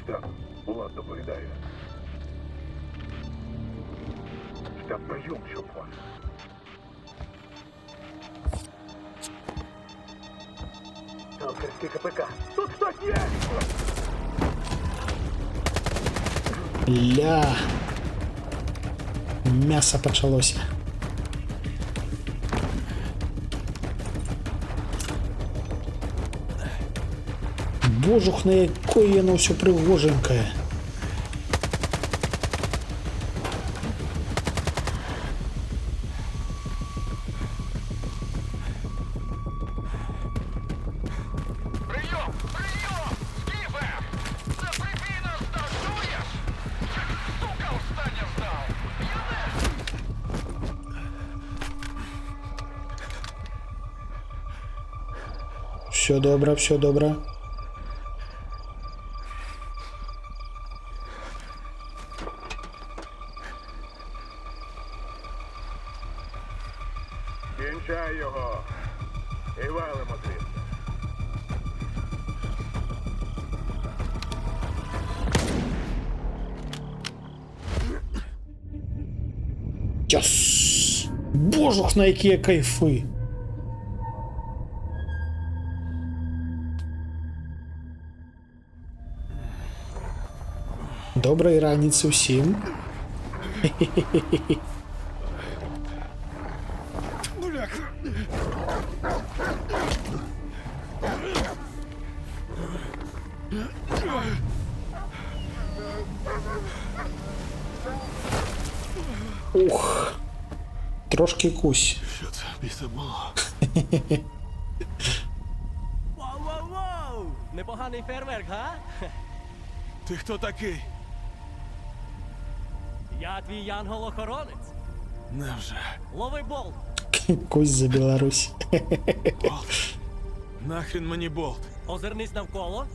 Speaker 4: Штаб, Влад доповідає. Штаб, прийом, щоб вас. Сталкерський КПК. Тут хтось є!
Speaker 1: Ля. Мясо пачалося. Божух, на якое яно ўсё прыгожанькае.
Speaker 7: Прийом! Прийом! Скіфе! Заприпій нас так, чуєш? Сука, останнє вдав!
Speaker 1: Все добре, все добре.
Speaker 7: Зустрічай його. І валимо звідси.
Speaker 1: Яс! Божух, на які кайфи! Доброї раніці всім. Ух. Трошки кусь.
Speaker 6: Що це біса було?
Speaker 9: Воу-воу-воу! Непоганий фейерверк, га?
Speaker 6: Ти хто такий?
Speaker 9: Я твій янгол-охоронець.
Speaker 6: Невже?
Speaker 9: Лови болт.
Speaker 1: Кусь за Білорусь.
Speaker 6: Болт. Нахрін мені болт.
Speaker 9: Озирнись навколо.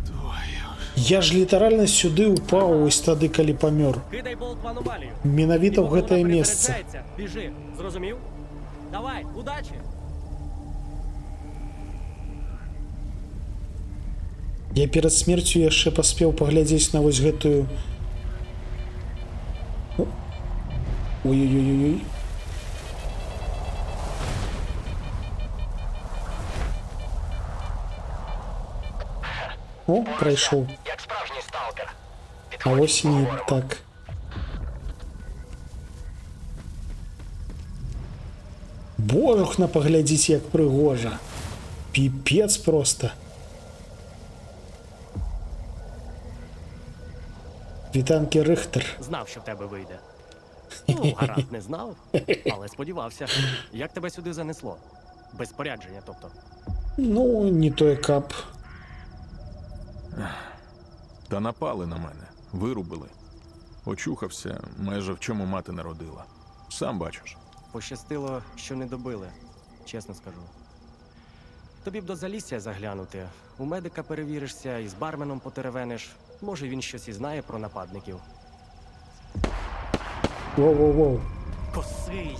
Speaker 6: Твою ж.
Speaker 1: Я ж літерально сюди упав ось тоді, коли помер.
Speaker 9: Кидай болт в аномалію.
Speaker 1: Менавіта
Speaker 9: І
Speaker 1: в
Speaker 9: поки
Speaker 1: гэта
Speaker 9: вона
Speaker 1: месце.
Speaker 9: перезаряджається, біжи. Зрозумів? Давай, удачі!
Speaker 1: Я перад смерцю яшчэ паспеў паглядзець на вось гэтую... Ой-ой-ой-ой. О, прайшоў.
Speaker 7: Як справжній сталкер.
Speaker 1: А ось і ні, так. Божухна, паглядзіць, як прыгожа. Піпец просто. Вітанки Рихтер.
Speaker 9: Знав, що в тебе вийде. Ну, гаразд, не знав, але сподівався. Як тебе сюди занесло? Без спорядження, тобто.
Speaker 1: Ну, не той кап.
Speaker 6: Та напали на мене, вирубили. Очухався, майже в чому мати народила. Сам бачиш.
Speaker 9: Пощастило, що не добили, чесно скажу. Тобі б до Залісся заглянути. У медика перевіришся і з барменом потеревениш. Може, він щось і знає про нападників.
Speaker 1: Воу-воу-воу.
Speaker 9: Косий!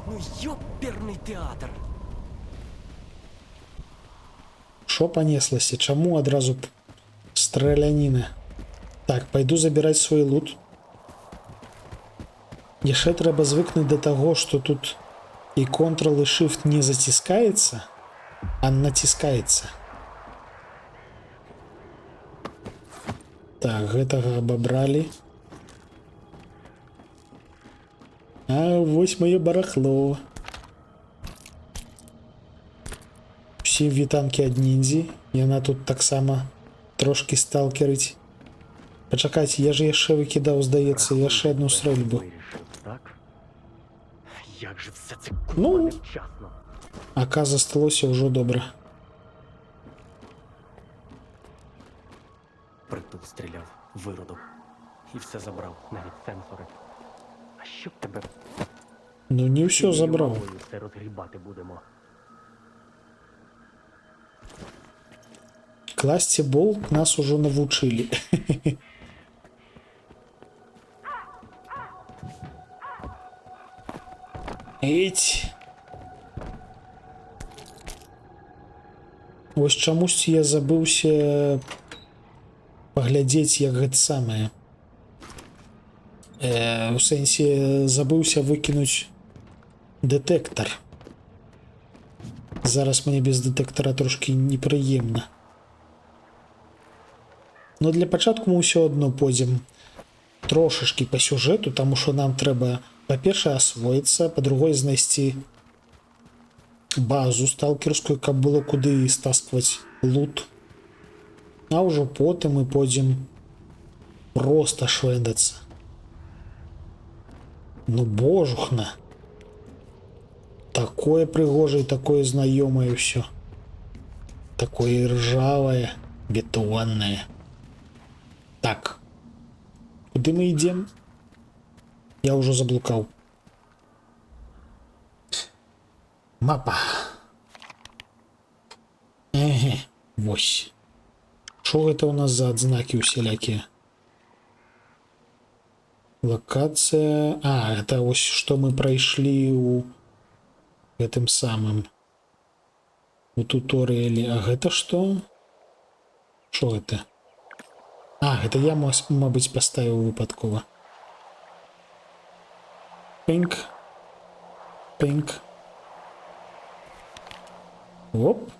Speaker 9: Ну йоперний театр!
Speaker 1: Що понеслося? Чому одразу стріляніна? Так, пойду забирать свой лут. Яшчэ трэба звыкнуць до того, что тут и Ctrl и Shift не затискается, а натискается. Так, гэтага абабралі. А вось моё барахло. Усім вітанкі ад ніндзі. Яна тут таксама трошки сталкерыць. Пачакайце, я ж яшчэ выкідаў, здаецца, яшчэ одну стрэльбу.
Speaker 9: Вирішив, так? Як же все це
Speaker 1: Ну.
Speaker 9: курва невчасно.
Speaker 1: Ака засталося ўжо добра.
Speaker 9: Притул стріляв, виродок. І все забрав, навіть сенсори. А щоб тебе...
Speaker 1: Ну не ўсё забраў.
Speaker 9: Малою все розгрібати будемо.
Speaker 1: Класці болт нас ужо навучылі. Эть. Вось чамусьці я забыўся паглядзець, як гэта самае. У сэнсе забыўся выкінуць дэтэктар. Зараз мне без дэтэктара трошки непрыемна. Но для пачатку мы ўсё адно пойдзем трошашки по сюжэту, таму што нам трэба, па-першае, асвоіцца, па-другое, знайсці базу сталкерскую, каб было куды стаскваць лут. А ўжо потым мы пойдзем просто швендацца. Ну божухна. Такое прыгожае, такое знаёмае ўсё. Такое ржавае, бетоннае. Так. Куды мы ідзем? Я ўжо заблукаў. Мапа. Эге, вось. Што гэта ў нас за адзнакі усялякія? Локация... А, это вот что мы прошли у... Этим самым. У туториале. А это что? Что это? А, это я, мабуть, поставил выпадково. Пинк. Пинк. Оп.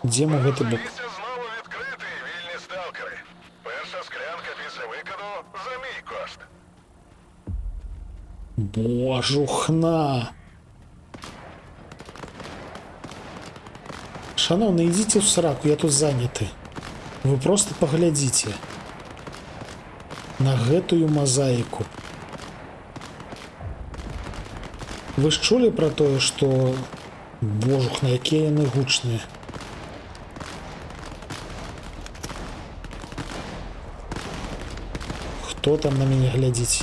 Speaker 1: Де ми гэты бок?
Speaker 7: Місце знову відкритий, вільні сталкери. Перша склянка після викиду за мій кошт.
Speaker 1: Божухна. Шановні, ідіть в сраку, я тут зайнятий. Ви просто поглядите на гэтую мозаику. Вы ж чули про то, что... Божухна, якія яны гучныя. Хто там на мяне глядзіць?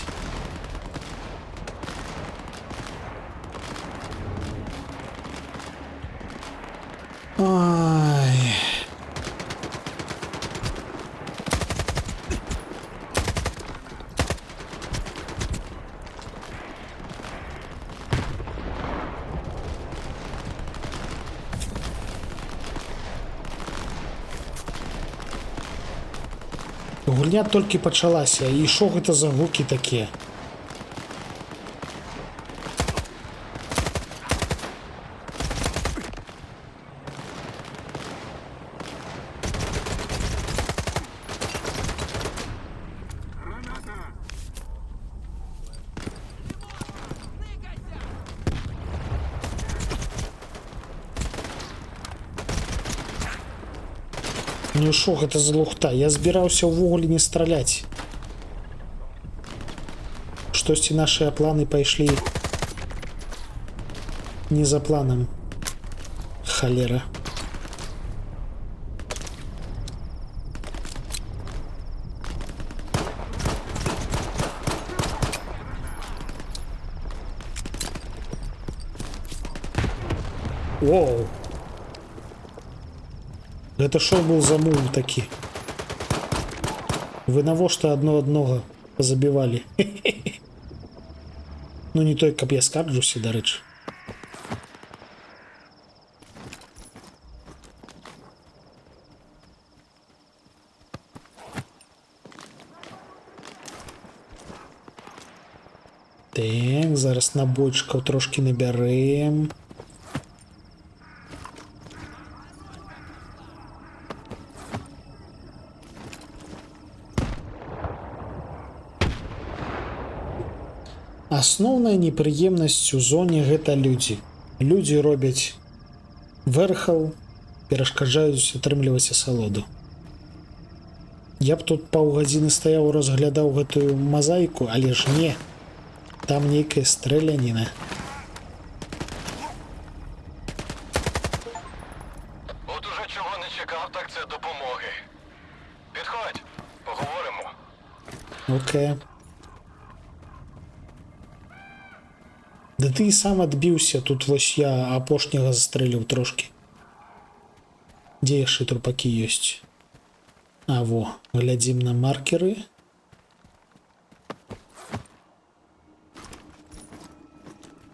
Speaker 1: Ай... Гульня толькі пачалася, і што гэта за гукі такія? Ну і што гэта за лухта? Я збіраўся ўвогуле не страляць. Штосьці нашыя планы пайшлі не за планам. Халера. Воу. Гэта што быў за мув такі? Вы навошта адно аднога позабівалі? Ну не той, каб я скарджуся, дарэчы. Так, зараз набойчыкаў трошки набярэм. Асноўная непрыемнасць у зоне гэта людзі. Людзі робяць верхаў, перашкаджаюць атрымліваць асалоду. Я б тут паўгадзіны стаяў, разглядаў гэтую мозаіку, але ж не. Там нейкая стрэляніна.
Speaker 7: От уже чого не чекав, так це допомоги. Підходь, поговоримо.
Speaker 1: Окей. Да ты і сам адбіўся, тут вось я апошняга застрэліў трошки. Дзе яшчэ трупакі ёсць? А во, глядзім на маркеры.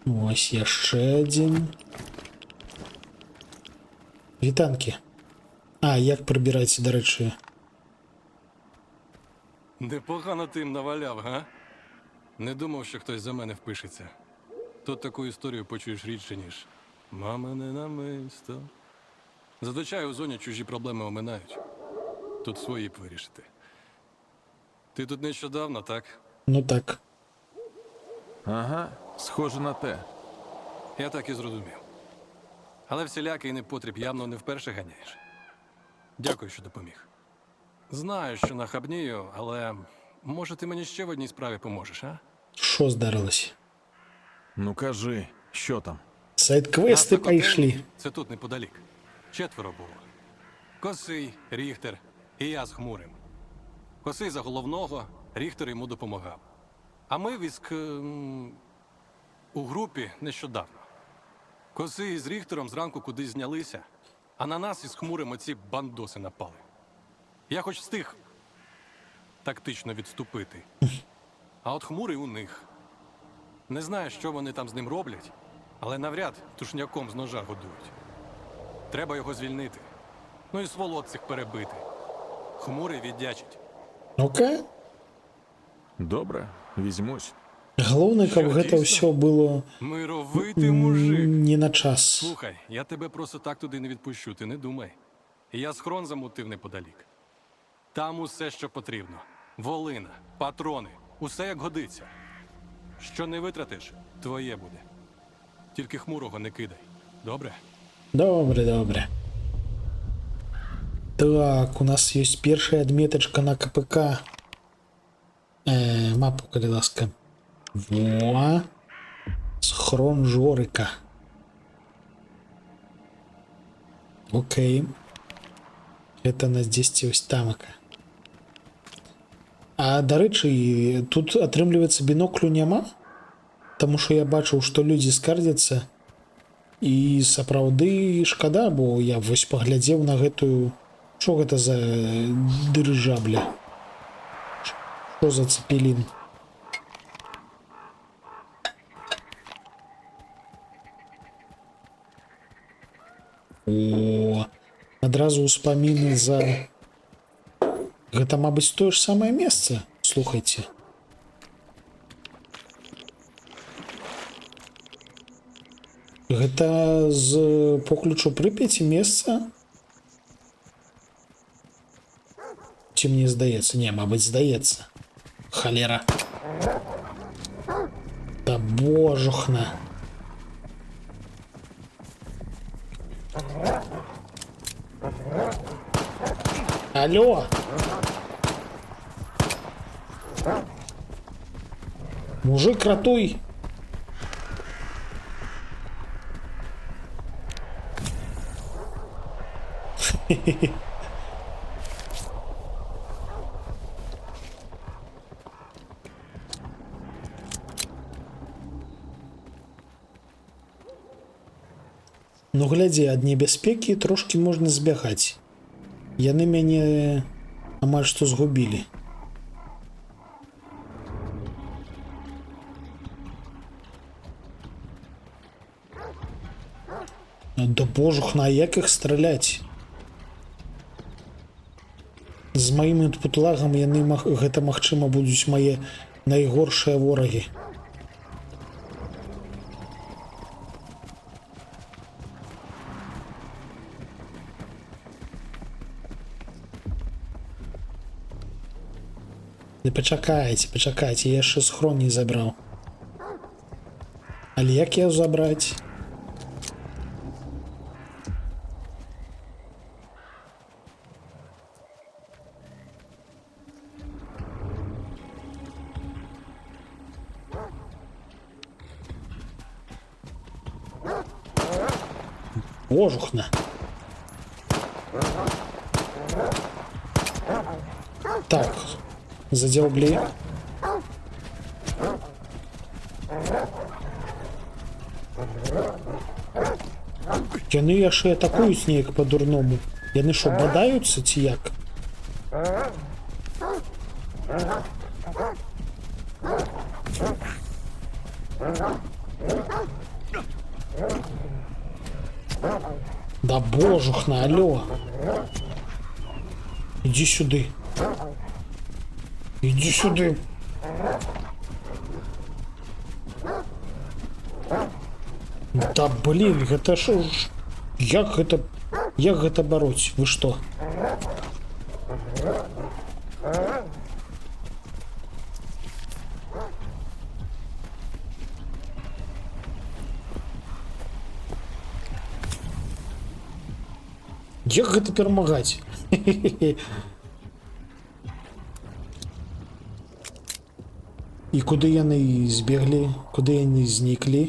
Speaker 1: Вось яшчэ адзін. Вітанкі. А, як прыбіраць, дарэчы?
Speaker 10: Непогано ти їм наваляв, га? Не думав, що хтось за мене впишеться. Тут таку історію почуєш рідше, ніж «Мамине намисто». Зазвичай у зоні чужі проблеми оминають. Тут свої б вирішити. Ти тут нещодавно, так?
Speaker 1: Ну так.
Speaker 6: Ага, схоже на те.
Speaker 10: Я так і зрозумів. Але всілякий непотріб явно не вперше ганяєш. Дякую, що допоміг. Знаю, що нахабнію, але може ти мені ще в одній справі поможеш, а?
Speaker 1: Що здарилось?
Speaker 6: Ну кажи, що там?
Speaker 1: Сайт-квести
Speaker 10: Нас на котельні,
Speaker 1: пайшлі.
Speaker 10: Це тут неподалік. 4 було. Косий, Ріхтер і я з Хмурим. Косий за головного, Ріхтер йому допомагав. А ми у групі нещодавно. Косий з Ріхтером зранку кудись знялися, а на нас із Хмурим оці бандоси напали. Я хоч встиг тактично відступити. а от хмурий у них. Не знаю, що вони там з ним роблять, але навряд тушняком з ножа годують. Треба його звільнити. Ну і сволот цих перебити. Хмурий віддячить.
Speaker 1: Окей.
Speaker 6: Добре, візьмусь.
Speaker 1: Головне, каб
Speaker 10: Що,
Speaker 1: гэта
Speaker 10: дійсно?
Speaker 1: ўсё было
Speaker 10: Мировитий мужик.
Speaker 1: не на час.
Speaker 10: Слухай, я тебе просто так туди не відпущу, ти не думай. Я схрон замутив неподалік. Там усе, що потрібно. Волина, патрони, усе як годиться. Що не витратиш, твоє буде. Тільки хмурого не кидай. Добре?
Speaker 1: Добре, добре. Так, у нас есть першая адметочка на КПК. Мапу, калі ласка. Во. Схрон Жорика. Окей. Это у нас 10 ось тамака. А, дарэчы, тут атрымліваецца біноклю няма? Таму што я бачыў, што людзі скардзяцца. І сапраўды шкада, бо я вось паглядзеў на гэтую... Што гэта за дырыжабля? Што за цепелін? О, адразу ўспаміны за... Гэта, мабыць, тое ж самае месца. Слухайце. Гэта з поключу Прыпяці месца? Ці мне здаецца? Не, мабыць, здаецца. Халера. Да божухна. Алло! Мужик, ратуй! Ну, глядзі, ад небяспекі трошкі можна збягаць. Яны мяне амаль што згубілі. Да божухна, а як іх страляць? З маім інпутлагам яны, гэта, магчыма, будуць мае найгоршыя ворагі. Да пачакайце, пачакайце, я яшчэ схрон не забраў. Але як яго забраць? Божухна. Так, задзяўблі. Яны яшчэ атакуюць неяк па-дурному. Яны што, бадаюцца ці як? Да божухна, алло. Иди сюда. Иди сюда. Да блин, гэта шо ж... Як гэта бароць? Вы што? Як гэта перамагаць? І куды яны збеглі? Куды яны зніклі?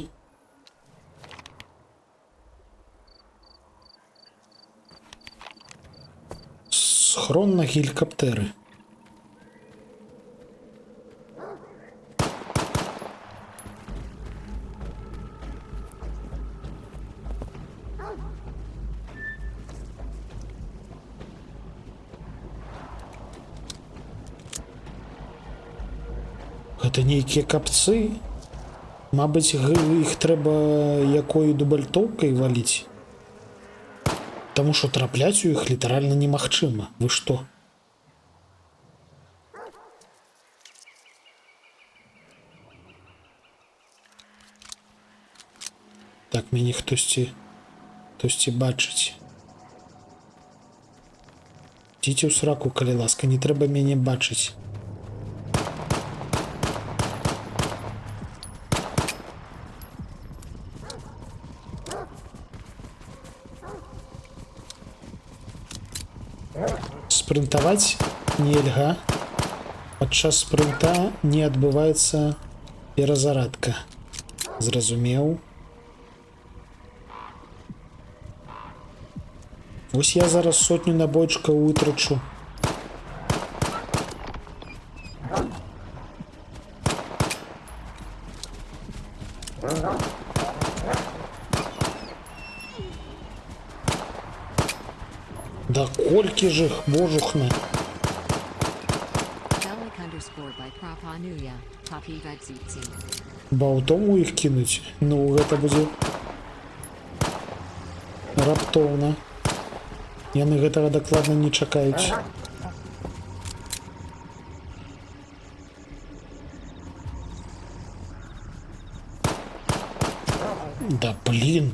Speaker 1: Схрон на гелікаптэры. Гэта нейкія капцы. Мабыць, іх трэба якой дубальтоўкай валіць. Таму што трапляць у іх літаральна немагчыма. Вы што? Так, мяне хтосьці бачыць. Ідзіце ў сраку, калі ласка, не трэба мяне бачыць. Спрынтаваць нельга. Падчас спрынта не адбываецца перазарадка. Зразумеў. Вось я зараз 100 набойчыкаў вытрачу. Да колькі ж іх, божухна. Баўтом у іх кінуць? Ну, гэта будзе раптоўна. Яны гэтага дакладна не чакаюць. Да блин.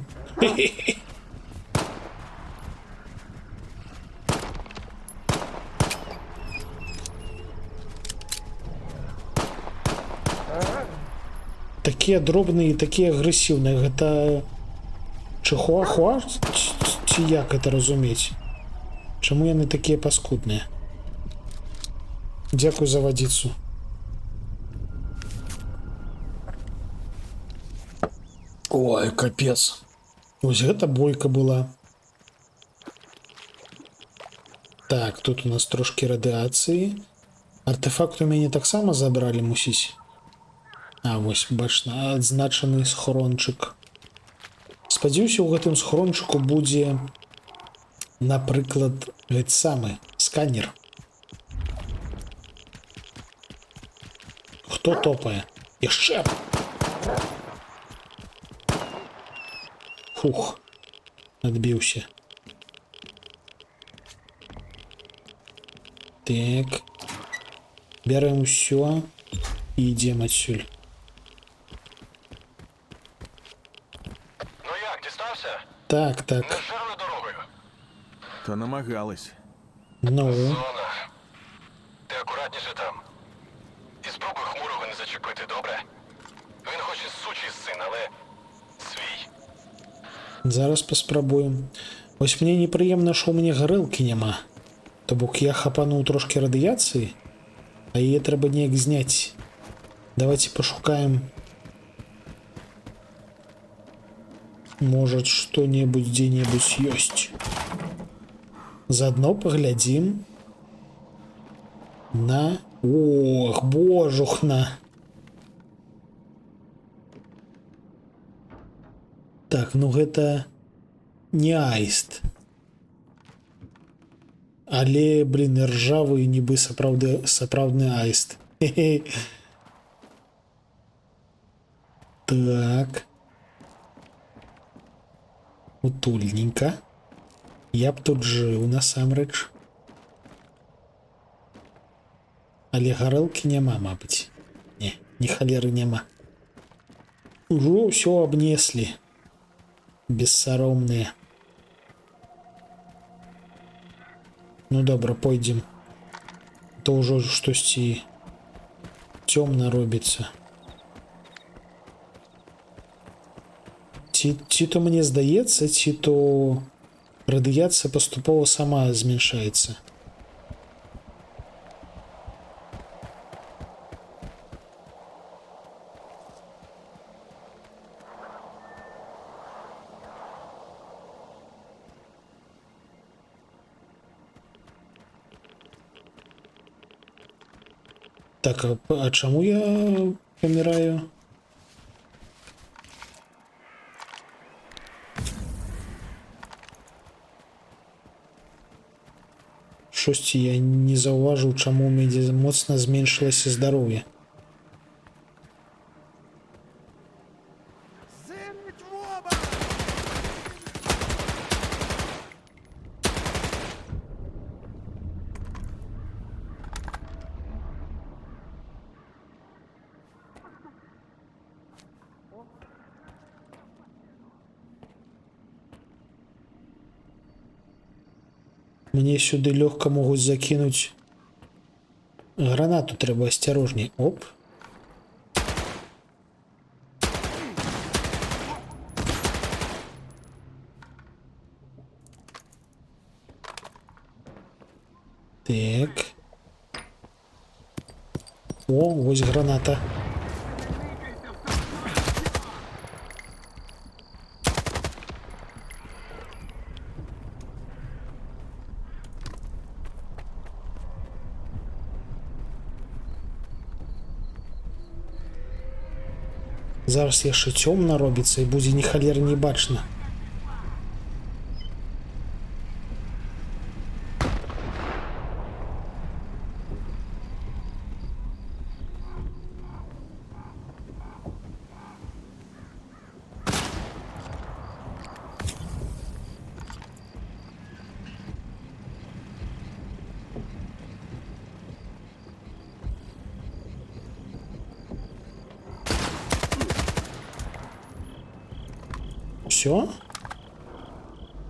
Speaker 1: Такія дробныя і такія агрэсіўныя. Гэта чихуахуа? Ці як гэта разумець? Чаму яны такія паскудныя? Дзякуй за вадзіцу. Ой, капец. Вось гэта бойка была. Так, тут у нас трошки радыацыі. Артефакт у мяне таксама забралі, мусіць. А, вось, бачна, адзначаны схрончык. Спадзяюся, у гэтым схрончыку будзе, напрыклад, гэты самы сканер. Хто топае? Яшчэ! Фух, адбіўся. Так. Бярем усё і ідзем адсюль.
Speaker 7: Ну як, дістався?
Speaker 1: Так, так.
Speaker 7: Не жирли дорогою?
Speaker 6: Та намагались.
Speaker 1: Ну,
Speaker 7: Зона. Ти акуратніше там. І спробуй хмурого не зачепити, добре? Він хоч і сучий син, але свій.
Speaker 1: зараз паспрабуем. Вось мне непрыемна, што ў мяне гарэлкі няма. То бок я хапануў трошки радыяцыі, а яе трэба неяк зняць. Давайте пошукаем. Может, что-нибудь где-нибудь есть. Заодно поглядим на... Ох, божухна. Так, ну гэта не аист. Але, блин, ржавый, нібы сапраўдны аист. Хе-хе. Так. Утульненько. Я б тут жыў, насамрэч. Але гарэлкі няма, мабыць. Не, ні халеры няма. Ужо ўсё абнеслі. Бессаромныя. Ну добра, пойдзем. То ўжо штосьці цёмна робіцца. Ці то мне здаецца, ці то радыяцыя паступова сама зменшаецца. Так, а чаму я паміраю? Штосьці я не заўважыў, чаму ў мяне моцна зменшылася здароўе. Мне сюды легко могут закинуть гранату, треба осторожней. Оп. Так. О, ось граната. Зараз яшчэ цёмна робіцца і будзе ні халеры не бачна. Все?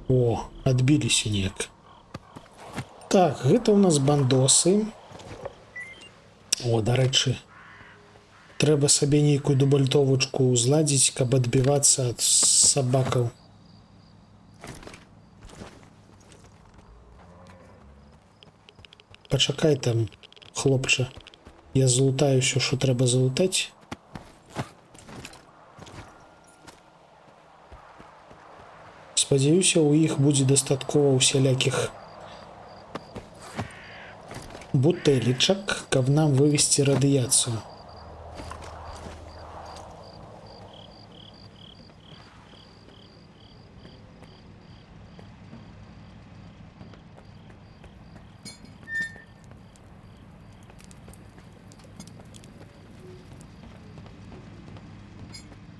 Speaker 1: О, адбіліся неяк. Так, гэта у нас бандосы. О, дарэчы. Трэба сабе нейкую дубальтовачку зладзіць, каб адбівацца ад сабакаў. Пачакай там, хлопча. Я залутаю ўсё, што трэба залутаць. Спадзяюся, у іх будзе дастаткова усялякіх бутэлечак, каб нам вывесці радыяцыю.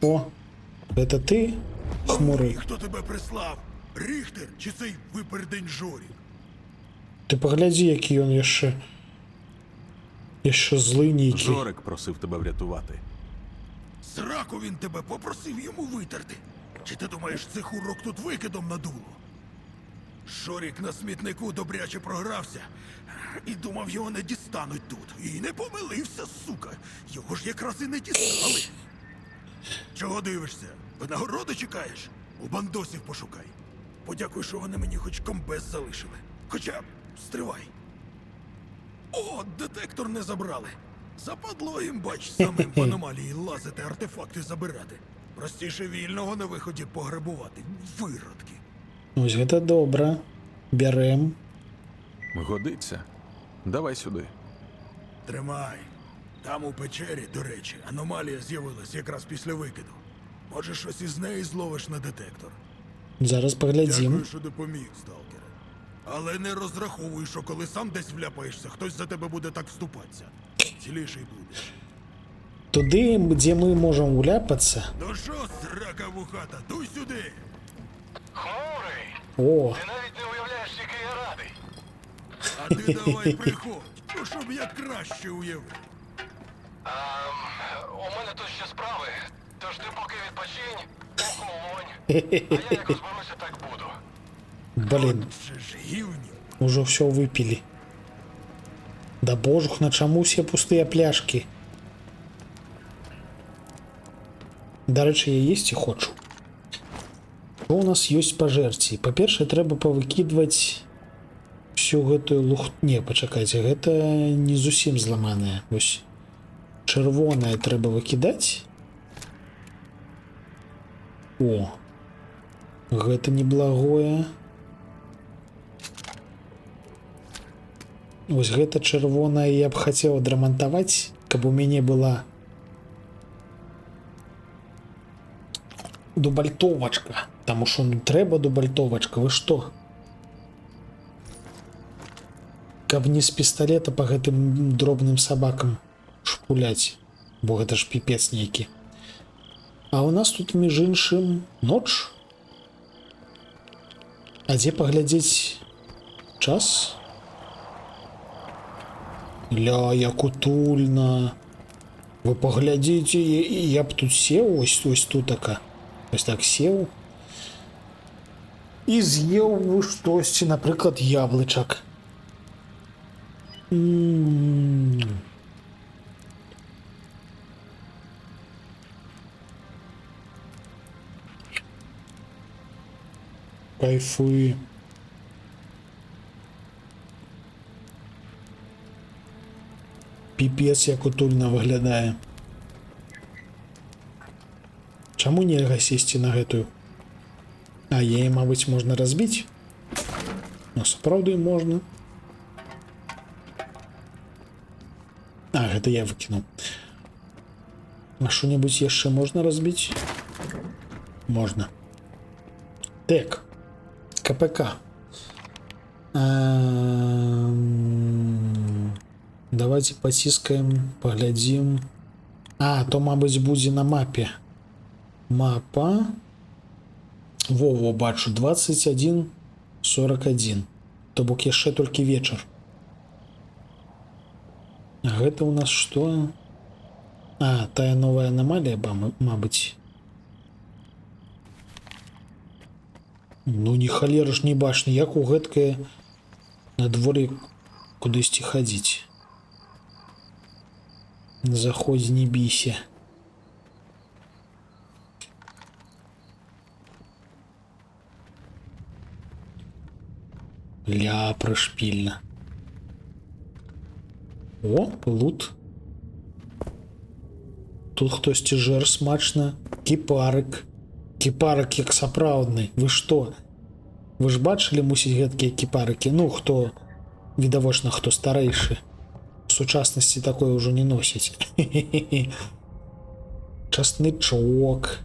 Speaker 1: О, это ты, хмурий?
Speaker 4: Хто тебе прислав? Ріхтер чи цей випердень Жорік?
Speaker 1: Ти поглядzi, який він ще злий нейкий.
Speaker 6: Жорик просив тебе врятувати.
Speaker 4: Сраку він тебе попросив йому витерти. Чи ти думаєш, цих урок тут викидом надуло? Жорік на смітнику добряче програвся. І думав, його не дістануть тут. І не помилився, сука. Його ж якраз і не дістали. Чого дивишся? Винагороди чекаєш? У бандосів пошукай. Подякуй, що вони мені хоч комбез залишили. Хоча б стривай. О, детектор не забрали. Западло їм, бач, самим в аномалії лазити, артефакти забирати. Простіше вільного на виході пограбувати. Виродки.
Speaker 1: Ось гэта добре. Берем.
Speaker 6: Годиться. Давай сюди.
Speaker 4: Тримай. Там у печері, до речі, аномалія з'явилась якраз після викиду. Може, щось із неї зловиш на детектор.
Speaker 1: Зараз поглядім.
Speaker 4: Дякую, що допоміг, сталкере. Але не розраховуй, що коли сам десь вляпаєшся, хтось за тебе буде так вступатися. Ціліший будеш.
Speaker 1: Туди, де ми можемо вляпатися.
Speaker 4: Ну що, срака вухата, дуй сюди!
Speaker 7: Хмурий!
Speaker 1: О,
Speaker 7: Ти навіть не уявляєш, який я радий.
Speaker 4: А ти давай приходь, ну щоб я краще уявив.
Speaker 7: У мене тут ще справи, тож ти поки відпочинь, охолонь. А я як розберуся, так буду.
Speaker 1: блін,
Speaker 4: Це ж гівні.
Speaker 1: уже все випили. Да божух, на чому всі пустые пляшки? До речі, я їсти хочу. Що у нас ёсць па жэрці? Па-першае, трэба павыкідваць всю гэтую лух... Не, пачакайце, гэта не зусім зламаная. Вось чырвонае трэба выкідаць. О, гэта неблагое. Вось гэта чырвонае я б хацеў адрамантаваць, каб у мяне была дубальтовачка. Таму што ну трэба дубальтовачка, вы што? Каб не з пісталета па гэтым дробным сабакам шпуляць, бо гэта ж піпец нейкі. А у нас тут, між іншым, ноч. А дзе паглядзець час? Ля, як утульна. Вы паглядзіце, і я б тут сеў, ось тутака. Ось так сеў. І з'їв би штось, наприклад, яблучок. Кайфуй. Піпець, як утульна виглядає. Чаму нельга сісці на гэтую? А, яе, мабыць, можна разбіць? Ну, сапраўды можна. А, гэта я выкінуў. А што-небудзь яшчэ можна разбіць? Можна. Так. КПК. Давайте паціскаем, паглядзім. А, то, мабыць, будзе на мапе. Мапа. Во, бачу, 21:41. То бок яшчэ толькі вечар. А гэта у нас што? А, тая новая аномалія, мабыць. Ну, ні халера ж не бачна, як у гэткае надвор'е кудысьці хадзіць. Заходзь, не бійся. Ля, прышпільна. О, лут. Тут хтосьці жэр смачна. Кіпарык. Кіпарык як сапраўдны. Вы што? Вы ж бачылі, мусіць, гэткія кіпарыкі? Ну, хто, відавочна, хто старэйшы. В сучаснасці такое ўжо не носіць. Часнычок.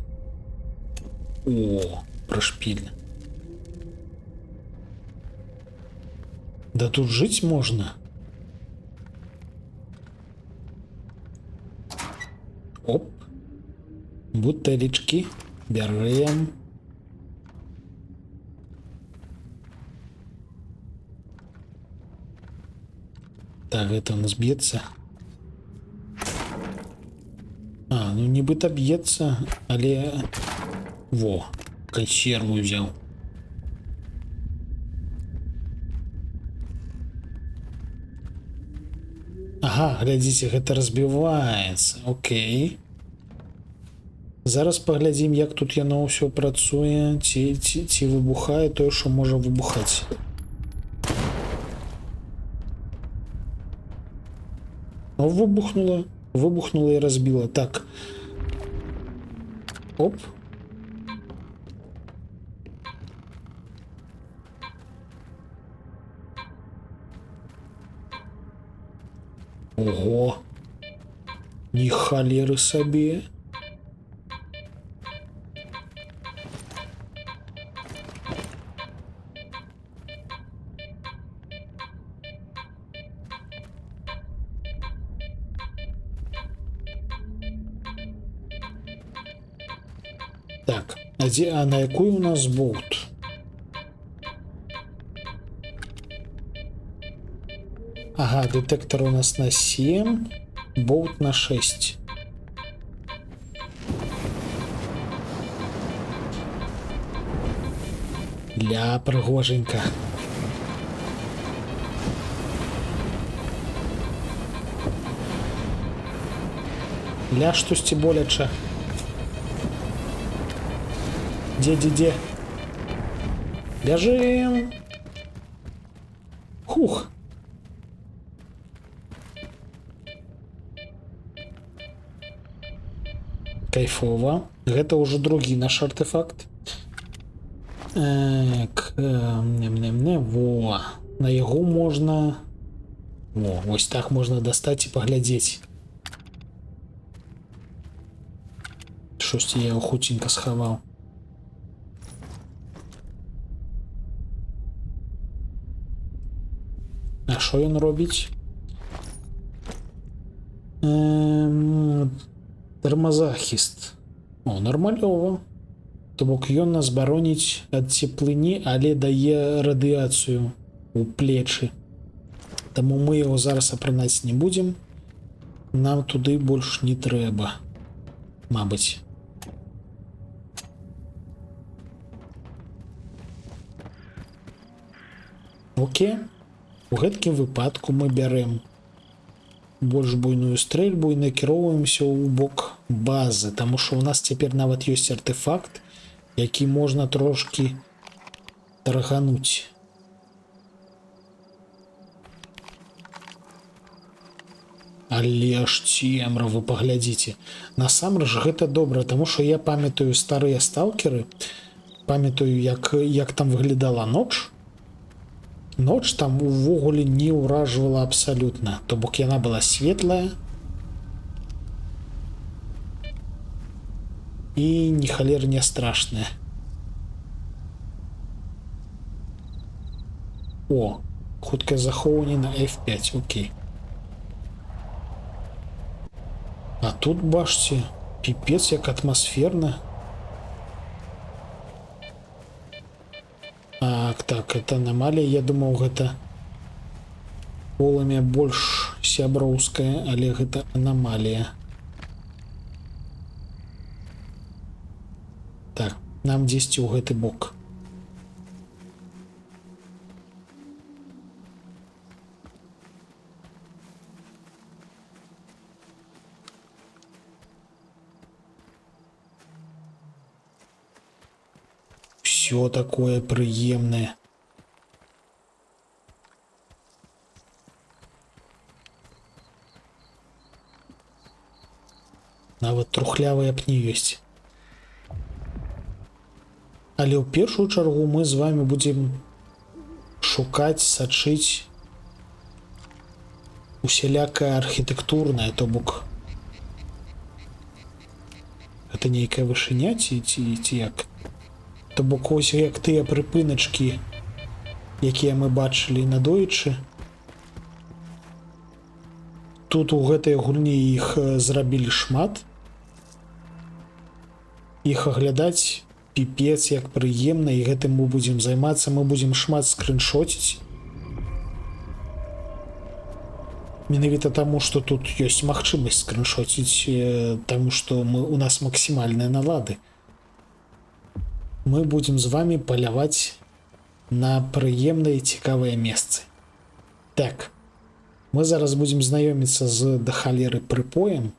Speaker 1: О, прышпільна. Да тут жыць можна. Оп. Бутэлечкі. Бярэм. Так, гэта у нас б'ецца. А, ну нібыта б'ецца, але... Во, кансерву взяў. Ага, глядзіце, гэта разбіваецца. Окей. Зараз паглядзім, як тут яно ўсё працуе, ці выбухае тое, што можа выбухаць. О, выбухнула. Выбухнула і разбіла. Так. Оп. Ого. Ні халеры сабе. Так, а на якую у нас болт? Ага, детектор у нас на 7, болт на 6. Ля, прыгоженька. Ля, штосьці боляча. Где? Бежим. Хух. Кайфово. Гэта ўжо другі наш артефакт. Во. На яго можна... Во, вось так можна дастаць і паглядзець. Штосьці я яго хуценька схаваў. А що ён робіць? Тэрмазахіст. О, нармалёва. То бок ён нас бароніць ад цеплыні, але дае радыяцыю у плечы. Таму мы яго зараз апранаць не будзем. Нам туды больш не трэба. Мабыць. Окей. У гэткім выпадку мы бярем больш буйную стрэльбу і накіроўваемся ў бок базы, таму што ў нас цяпер нават ёсць артефакт, які можна трошкі таргануць. Але ж цемра, вы паглядзіце. Насамрэч гэта добра, таму што я памятаю старыя сталкеры, памятаю, як там выглядала ноч. Ноч там увогуле не ўражвала абсалютна. То бок яна была светлая і ні халер не страшная. О, хуткае захоўванне на F5, окей. А тут, бачце, піпец як атмасферна. Так, это аномалія. Я думаў, гэта полымя больш сяброўскае, але гэта аномалія. Так, нам дзесьці ў гэты бок. Все такое прыемнае. Нават трухлявыя пні ёсць. Але ў першую чаргу мы з вами будзем шукаць, сачыць усялякае архітэктурнае, то бок гэта нейкая вышыня ці як? То бок ось як тыя прыпыначкі, якія мы бачылі надоечы. Тут у гэтай гульні іх зрабілі шмат. Іх аглядаць піпец як прыемна, і гэтым мы будзем займацца, мы будзем шмат скрыншоціць. Менавіта таму, што тут ёсць магчымасць скрыншоціць, таму што у нас максімальныя налады. Мы будзем з вами паляваць на прыемныя і цікавыя месцы. Так, мы зараз будзем знаёміцца з да халеры прыпоем.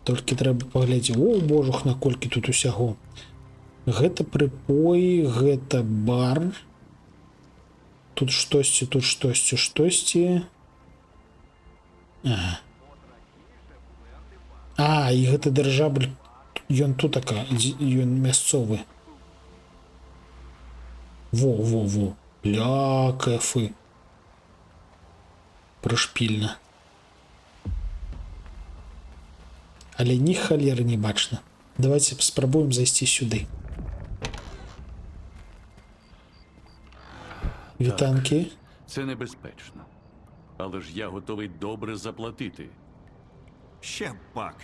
Speaker 1: Толькі трэба паглядзець, о, божух, наколькі тут усяго. Гэта прыпой, гэта бар. Тут штосьці, штосьці. Ага. А, і гэты дырыжабль, ён тут ён мясцовы. Во. Ля, кэфы. Прышпільна. Але ні халеры не бачна. Давайте спрабуем зайсці сюды. Вітанкі.
Speaker 11: Це небезпечно. Але ж я готовий добре заплатити.
Speaker 12: Ще пак.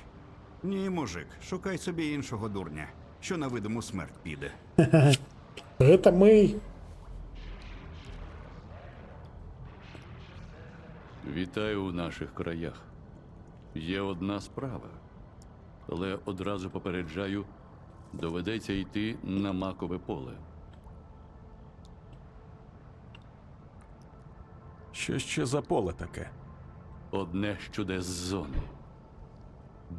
Speaker 12: Ні, мужик, шукай собі іншого дурня, що на видиму смерть піде.
Speaker 1: Гэта мы.
Speaker 11: Вітаю у наших краях. Є одна справа. Але одразу попереджаю, доведеться йти на макове поле.
Speaker 6: Що ще за поле таке?
Speaker 11: Одне з чудес зони.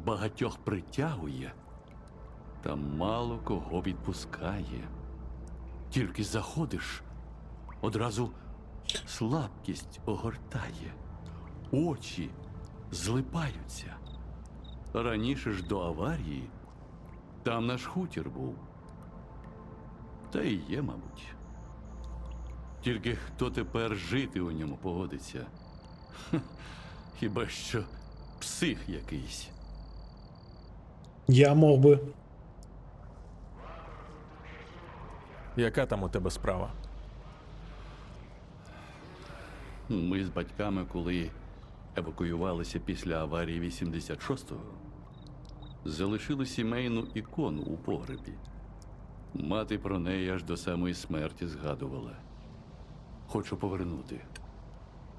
Speaker 11: Багатьох притягує, та мало кого відпускає. Тільки заходиш, одразу слабкість огортає. Очі злипаються. Раніше ж до аварії там наш хутір був. Та й є, мабуть. Тільки хто тепер жити у ньому погодиться? Хіба що псих якийсь.
Speaker 1: Я мог би.
Speaker 6: Яка там у тебе справа?
Speaker 11: Ми з батьками, коли евакуювалися після аварії 86-го, залишили сімейну ікону у погребі. Мати про неї аж до самої смерті згадувала. Хочу повернути.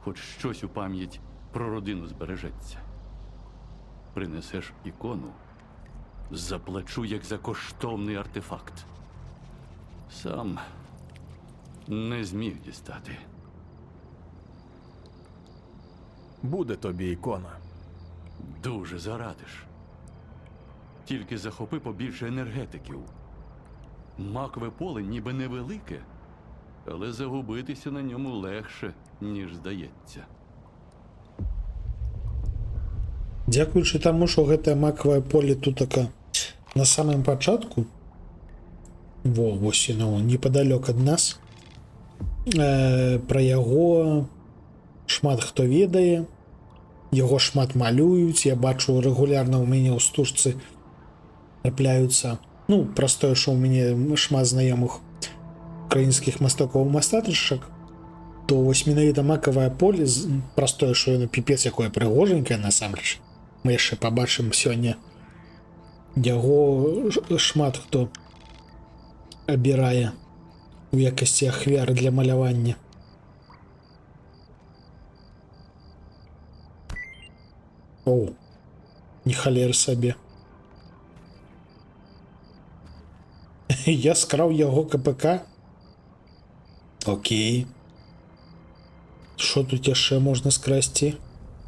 Speaker 11: Хоч щось у пам'ять про родину збережеться. Принесеш ікону, заплачу як за коштовний артефакт. Сам не зміг дістати.
Speaker 6: Буде тобі ікона.
Speaker 11: Дуже зарадиш. Тільки захопи побільше енергетиків. Макове поле ніби невелике, але загубитися на ньому легше, ніж здається.
Speaker 1: Дякуючи тому, що гэта маковое поле тутака на самым пачатку, вось яно непадалёк ад нас, пра яго шмат хто ведае, яго шмат малююць, я бачу рэгулярна ў мяне ў стужцы трапляюцца, ну, праз тое, што ў мяне шмат знаёмых украінскіх мастакоў і мастачак, то вось менавіта макавае поле, праз тое, што яно піпец якое прыгожанькае насамрэч, мы яшчэ пабачым сёння, яго шмат хто абірае у якасці ахвяры для малявання. Оу, не халер сабе. Я скраў яго КПК. Окей. Што тут яшчэ можна скрасці?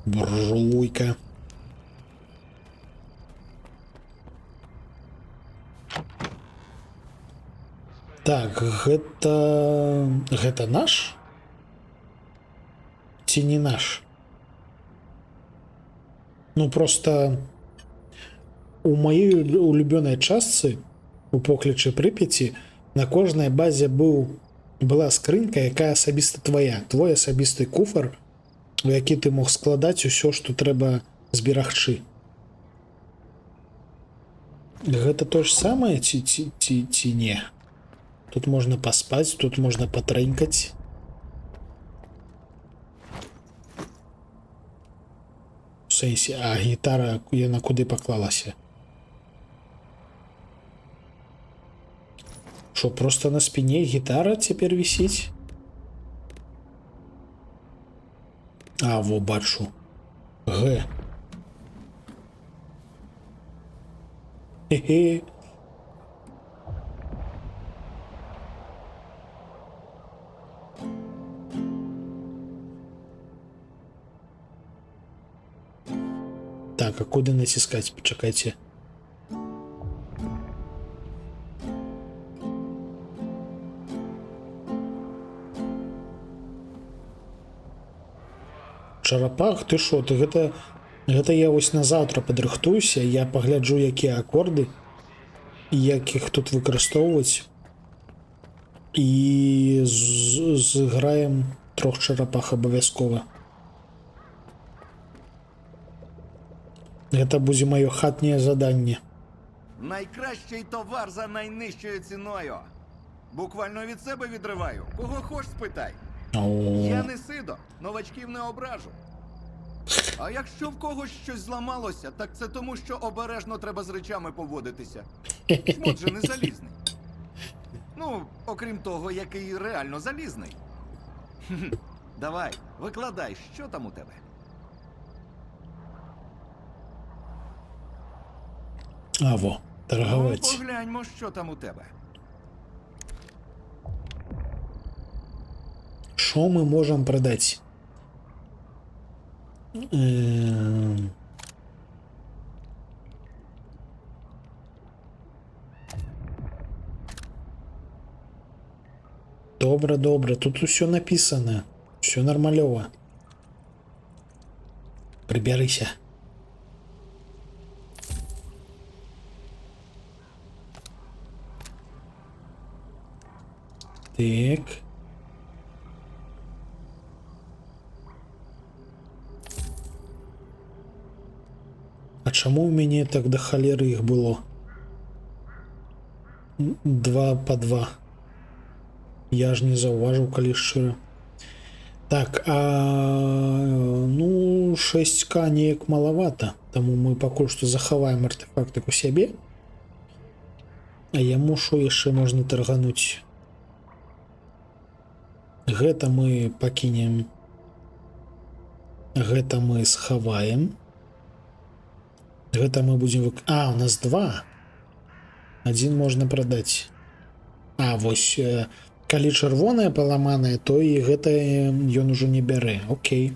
Speaker 1: Буржуйка. Так, гэта наш? Ці не наш? Ну, просто у маёй улюбёнай частцы у поклічы Прыпяці на кожнай базе была скрынка, якая асабіста твоя, твой асабісты куфар, у які ты мог складаць усё, што трэба зберагчы. Гэта то ж самае ці не? Тут можна паспаць, тут можна патрэнькаць. У сэнсе, а гітара яна куды паклалася? Що, просто на спине гитара теперь висит? А, во, бачу. Г. Хе-хе. Так, а куда натискать? Почекайте. Чарапах, ты шо, ты гэта я вось на заўтра падрыхтуюся, я пагляджу, якія акорды і як іх тут выкарыстоўваць, і зграем 3 чарапах абавязкова. Гэта будзе маё хатняе заданне.
Speaker 12: Найкращий товар за найнижчою ціною. Буквально від себе відриваю. Кого хоч спитай. Я не Сидор, новачків не ображу. А якщо в когось щось зламалося, так це тому, що обережно треба з речами поводитися. Шмот же не залізний. Ну, окрім того, який реально залізний. Давай, викладай, що там у тебе?
Speaker 1: А, во, торговать.
Speaker 12: Ну, погляньмо, що там у тебе.
Speaker 1: Що ми можемо продати? Добре, добре. Тут усе написано. Все нормальово. Приберися. Так. А чому у мяне так до халеры іх было? 2 по 2. Я ж не заўважыў, калі шчыра. Так, а ну 6К неяк малавата, таму мы пакуль што захаваем артефактык у сябе. А яму што яшчэ можна таргануць? Гэта мы пакінем. Гэта мы схаваем. Гэта мы будем... А, у нас 2. Один можно продать. А, вось, калі чырвонае паламанае, то і гэта ён ужо не бярэ. Окей.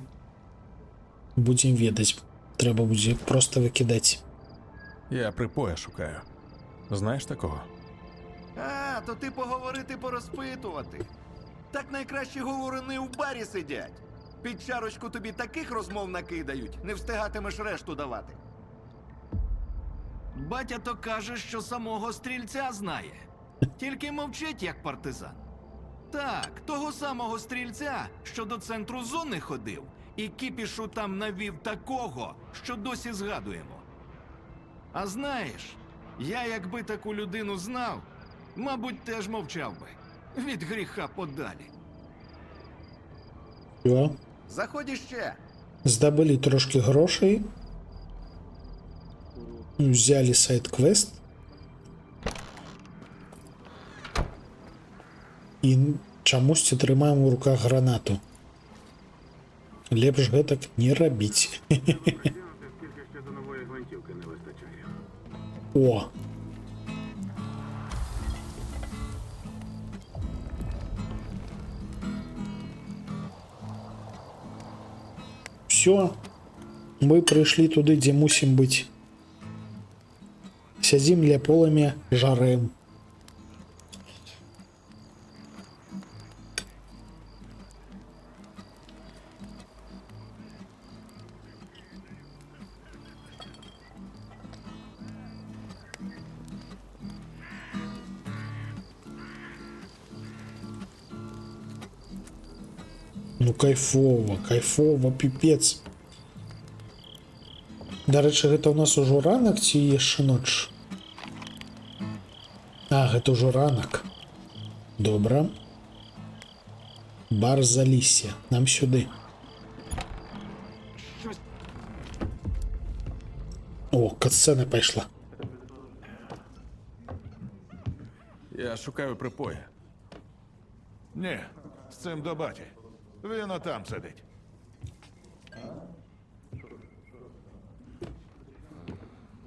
Speaker 1: Будзем ведаць. Трэба будзе проста выкідаць.
Speaker 6: Я припоя шукаю. Знаєш такого?
Speaker 12: А, то ти поговорити, порозпитувати. Так найкращі говорини в барі сидять. Під чарочку тобі таких розмов накидають, не встигатимеш решту давати. Батя то каже, що самого стрільця знає. Тільки мовчить, як партизан. Так, того самого стрільця, що до центру зони ходив, і кіпішу там навів такого, що досі згадуємо. А знаєш, я якби таку людину знав, мабуть, теж мовчав би. Від гріха подалі.
Speaker 1: Все.
Speaker 12: Заходь іще.
Speaker 1: Здабылі трошки грошей. Взяли сайт-квест. І чамусьці трымаем у руках гранату. Лепш гэтак не рабіць. О! Все, мы прыйшлі туды, дзе мусім быць. Сядзім ля полымя, жарэм. Ну кайфово, кайфово, піпец. Дарэчы, гэта ў нас ужо ранак ці яшчэ ноч? А, гэта ўжо ранак. Добра. Бар Залісся. Нам сюды. О, катсцена пайшла.
Speaker 6: Я шукаю припоя.
Speaker 4: Ні, з цим до баті. Він отам сидить.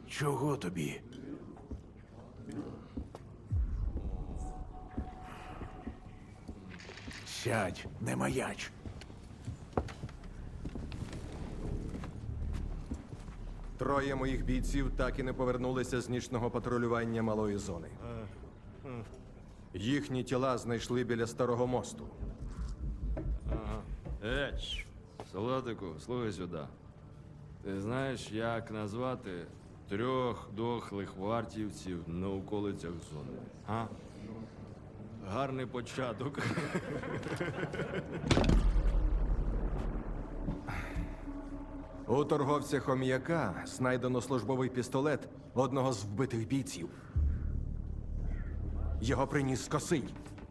Speaker 13: Чого тобі? Сядь, не маяч.
Speaker 14: Троє моїх бійців так і не повернулися з нічного патрулювання малої зони. Їхні тіла знайшли біля старого мосту.
Speaker 15: Еч, солдатику, слухай сюди. Ти знаєш, як назвати 3 дохлих вартівців на околицях зони? А? Гарний початок.
Speaker 14: У торговця Хом'яка знайдено службовий пістолет одного з вбитих бійців. Його приніс Косий.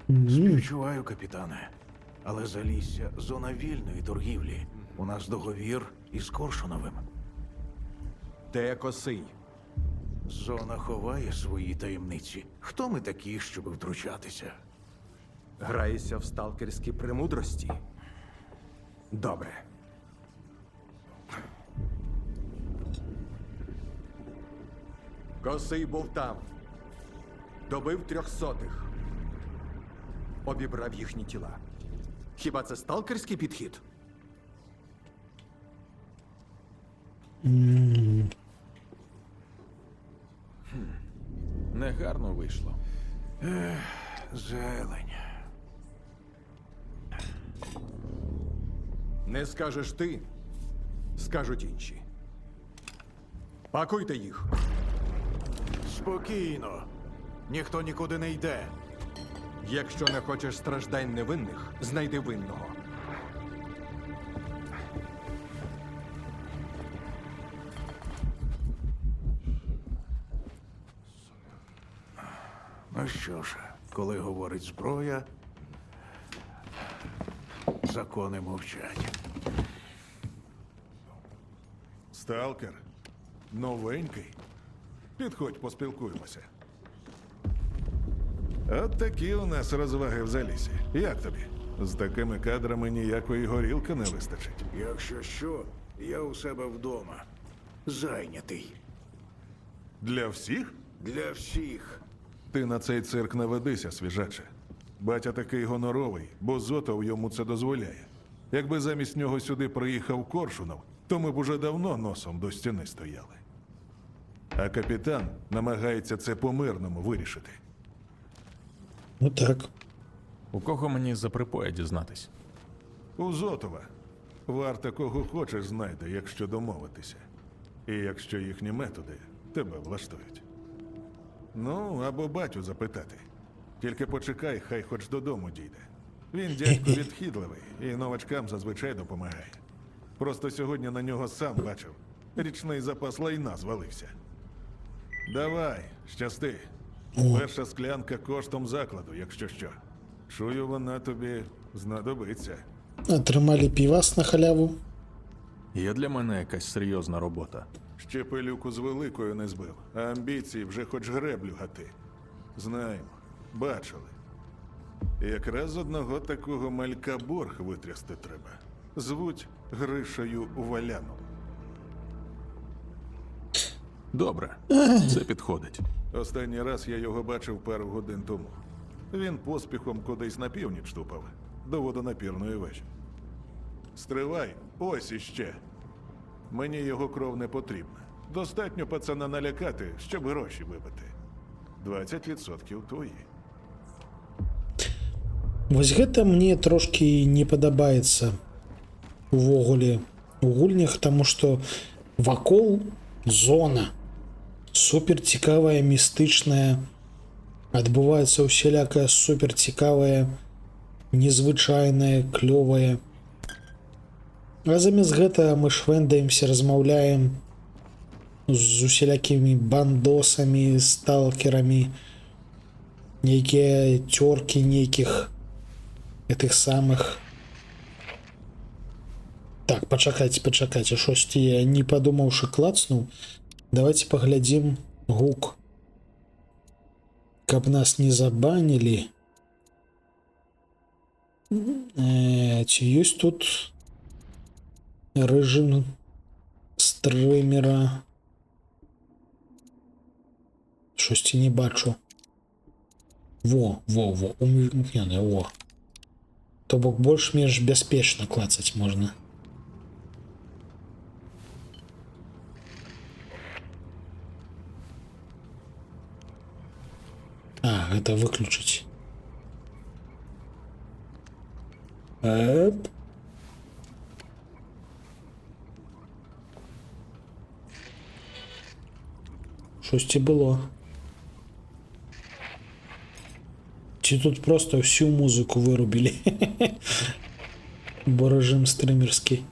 Speaker 13: Співчуваю, капітане. Але Залісся – зона вільної торгівлі. У нас договір із Коршуновим.
Speaker 14: Де Косий?
Speaker 13: Зона ховає свої таємниці. Хто ми такі, щоб втручатися?
Speaker 14: Граєшся в сталкерські премудрості? Добре. Косий був там. Добив 300-х. Обібрав їхні тіла. Хіба це сталкерський підхід?
Speaker 6: Негарно вийшло.
Speaker 13: Зелень.
Speaker 14: Не скажеш ти, скажуть інші. Пакуйте їх.
Speaker 13: Спокійно. Ніхто нікуди не йде.
Speaker 14: Якщо не хочеш страждань невинних, знайди винного.
Speaker 13: Ну що ж, коли говорить зброя, закони мовчать.
Speaker 4: Сталкер? Новенький? Підходь, поспілкуємося. От такі у нас розваги в Залісі. Як тобі? З такими кадрами ніякої горілки не вистачить.
Speaker 13: Якщо що, я у себе вдома. Зайнятий.
Speaker 4: Для всіх?
Speaker 13: Для всіх.
Speaker 16: ти на цей цирк не ведися, свіжаче. Батя такий гоноровий, бо Зотов йому це дозволяє. Якби замість нього сюди приїхав Коршунов, то ми б уже давно носом до стіни стояли. А капітан намагається це по-мирному вирішити.
Speaker 1: Ну так.
Speaker 6: У кого мені за припоя дізнатись?
Speaker 16: У Зотова. Варта кого хочеш знайде, якщо домовитися. І якщо їхні методи тебе влаштують. Ну, або батю запитати. Тільки почекай, хай хоч додому дійде. Він дядько відхідливий і новачкам зазвичай допомагає. Просто сьогодні на нього сам бачив. Річний запас лайна звалився. Давай, щасти. Перша склянка коштом закладу, якщо що. Чую, вона тобі знадобиться.
Speaker 1: Отримали півас на халяву.
Speaker 6: Є для мене якась серйозна робота.
Speaker 16: Ще пилюку з великою не збив, а амбіції вже хоч греблю гати. Знаємо, бачили. Якраз одного такого малька борг витрясти треба. Звуть Гришею Валяном.
Speaker 6: Добре, це підходить.
Speaker 16: Останній раз я його бачив пару годин тому. Він поспіхом кудись на північ тупав, до водонапірної вежі. Стривай, ось іще. Мені його кров не потрібна. Достатньо пацана налякати, щоб гроші вибити. 20% твої.
Speaker 1: Вось гэта мне трошки не падабаецца увогуле у гульнях, таму што вакол зона супер цікавая, містычная, адбываецца ўсялякае супер цікавае, незвычайнае, клёвае. А замест гэтага мы швэндаемся, размаўляем з усялякімі бандосамі, сталкерамі, нейкія цёркі нейкіх гэтых самых. Так, пачакайце, шосьці я не падумаўшы клацнуў. Давайте паглядзім гук. Каб нас не забанілі. Ці ёсць тут рэжым стрымера? Шосьці не бачу. Во, умкнёны, во. То бок больш-менш бяспечна клацаць можна. А, гэта выключыць. Эп. Шосьці было. Ці тут просто всю музыку вырубілі. Бо рэжым стрымерскі.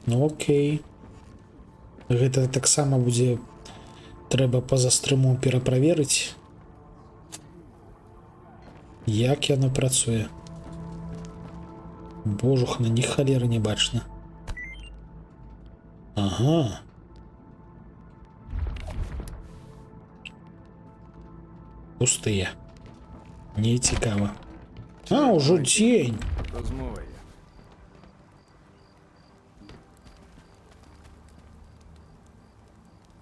Speaker 1: Ну окей. Гэта таксама будзе трэба па-за стрыму пераправерыць. Як яно працуе. Божухна, ні халеры не бачна. Ага. Пустые. Не цікаво. А, уже день.
Speaker 15: Розмовляє.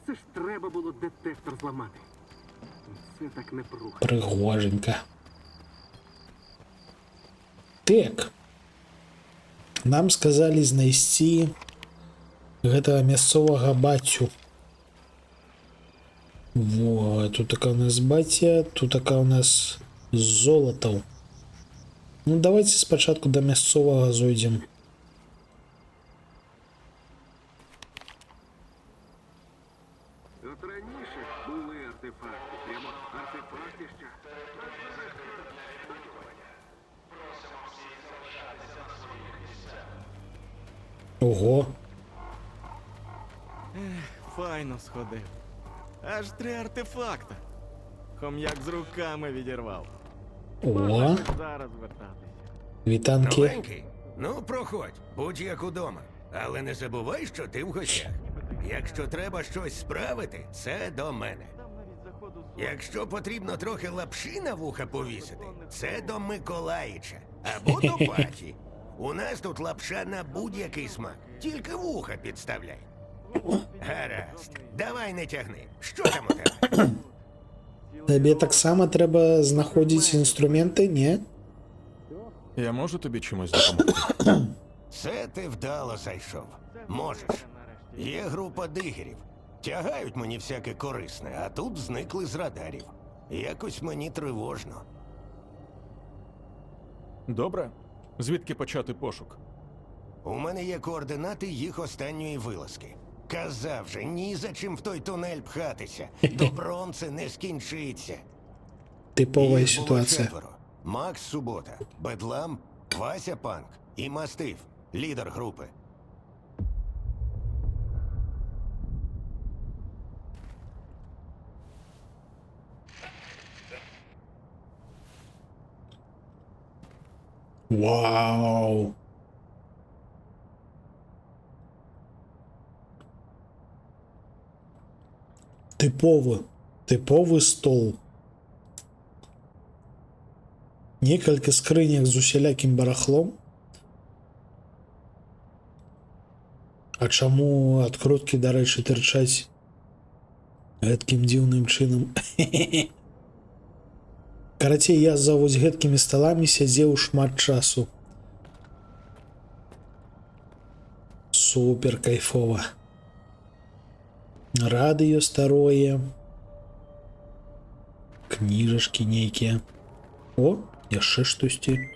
Speaker 17: Це ж треба було детектор зламати. Це так не прухає.
Speaker 1: Пригоженько. Так. Нам сказали знайсці гэтага мясцовага бацю. Во, тут така у нас батя, тут така у нас Золотаў. Ну, давайте спачатку до мясцовага зойдзем.
Speaker 17: От раніше були артефакти, прямо артефактища.
Speaker 1: Ого.
Speaker 9: Файно сходив. Аж 3 артефакта. Хом'як з руками відірвав.
Speaker 1: О.
Speaker 9: Зараз вертатися.
Speaker 1: Вітанки.
Speaker 18: Новенький? Ну, проходь, будь як удома. Але не забувай, що ти в гостях. Якщо треба щось справити, це до мене. Якщо потрібно трохи лапши на вуха повісити, це до Миколаїча. Або до Паті. У нас тут лапша на будь-який смак. Тільки вуха підставляй. Гаразд. Давай не тягни. Що там у тебе?
Speaker 1: Тобі так само треба знаходити інструменти, ні?
Speaker 6: Я можу тобі чимось допомогти?
Speaker 18: Це ти вдало зайшов. Можеш. Є група дигерів. Тягають мені всяке корисне, а тут зникли з радарів. Якось мені тривожно.
Speaker 6: Добре. Звідки почати пошук?
Speaker 18: У мене є координати їх останньої вилазки. Казав же, ні за чим в той тунель пхатися. Добром це не скінчиться.
Speaker 1: Типова
Speaker 18: Їх було
Speaker 1: ситуація.
Speaker 18: 4. Макс Субота, Бедлам, Вася Панк і Мастиф, лідер групи.
Speaker 1: Вау! Типовий стол. Некалькі скриньок з усяляким барахлом. А чаму адкруткі, до речі, тырчаць гэткім дзіўным чынам? Карацей, я за вось гэткімі сталамі сядзеў шмат часу. Супер кайфова. Радыё старое. Кніжачкі нейкія. О, яшчэ штосьці.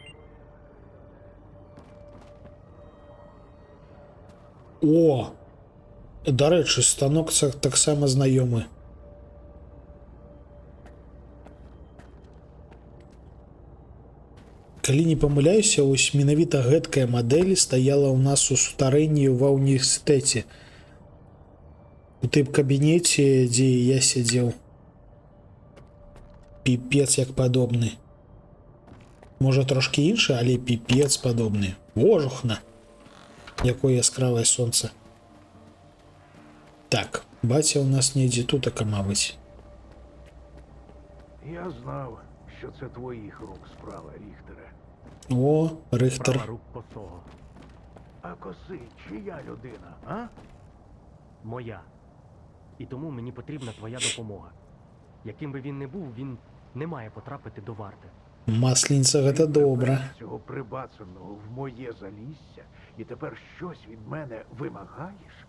Speaker 1: О! Дарэчы, станок таксама знаёмы. Калі не памыляюся, ось менавіта гэткая мадэль стаяла ў нас у сутарэнні ва ўніверсітэце. У тым кабінеце, дзе я сядзеў. Піпец як падобны. Можа трошки іншы, але піпец падобны. Вожухна! Якое яскравае сонца. Так, баця у нас недзе тутака, мабыць.
Speaker 13: Я знав, що це твоїх рук справа, Ріхтере.
Speaker 1: О, Рихтер.
Speaker 13: Справа рук Косого. А Коси чия людина, а?
Speaker 9: Моя. І тому мені потрібна твоя допомога. Яким би він не був, він не має потрапити до варти.
Speaker 1: Маслінця, гэта добра.
Speaker 13: Цього прибацаного в моє залісся, і тепер щось від мене вимагаєш?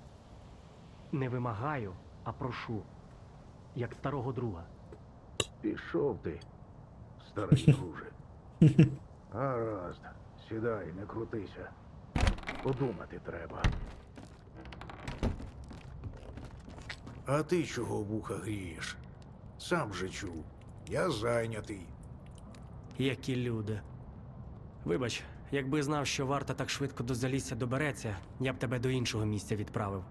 Speaker 9: Не вимагаю, а прошу. Як старого друга.
Speaker 13: Пішов ти, старий друже. Гаразд, сідай, не крутися. Подумати треба. А ти чого вуха грієш? Сам же чув. Я зайнятий.
Speaker 9: Які люди. Вибач, якби знав, що варта так швидко до залісся добереться, я б тебе до іншого місця відправив.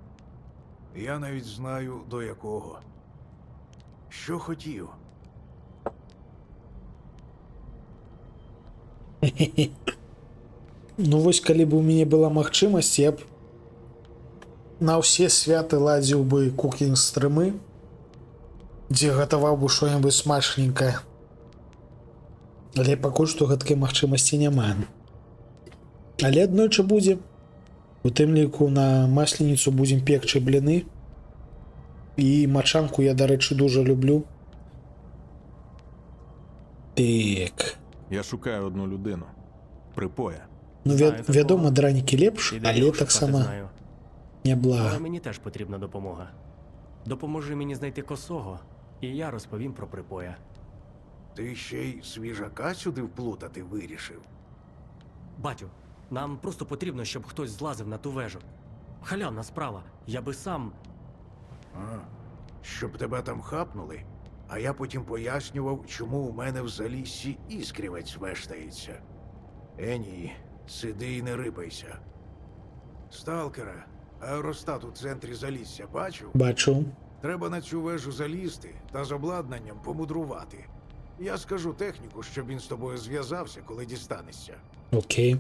Speaker 13: Я навіть знаю, до якого. Що хотів?
Speaker 1: Ну вось, калі б у мяне была магчымасць, я б на ўсе святы ладзіў бы кукінг-стрымы, дзе гатаваў бы што-небудзь смачненькае. Але пакуль што гэткай магчымасці няма. Але аднойчы будзе. У тым ліку на масленіцу будзем пекчы бліны. І мачанку я, дарэчы, дужа люблю. Так.
Speaker 6: Я шукаю одну людину. Припоя.
Speaker 1: Ну, вядома, дранікі лепш, але таксама няблага.
Speaker 9: Але мені теж потрібна допомога. Допоможи мені знайти Косого, і я розповім про Припоя.
Speaker 13: Ти ще й свіжака сюди вплутати вирішив?
Speaker 9: Батю, нам просто потрібно, щоб хтось злазив на ту вежу. Халявна справа, я би сам...
Speaker 13: А, щоб тебе там хапнули, а я потім пояснював, чому у мене в заліссі іскрівець вештається. Ні, сиди і не рипайся. Сталкера, аеростат у центрі залісся бачив?
Speaker 1: Бачу.
Speaker 13: Треба на цю вежу залізти та з обладнанням помудрувати. Я скажу техніку, щоб він з тобою зв'язався, коли дістанешся.
Speaker 1: Окей.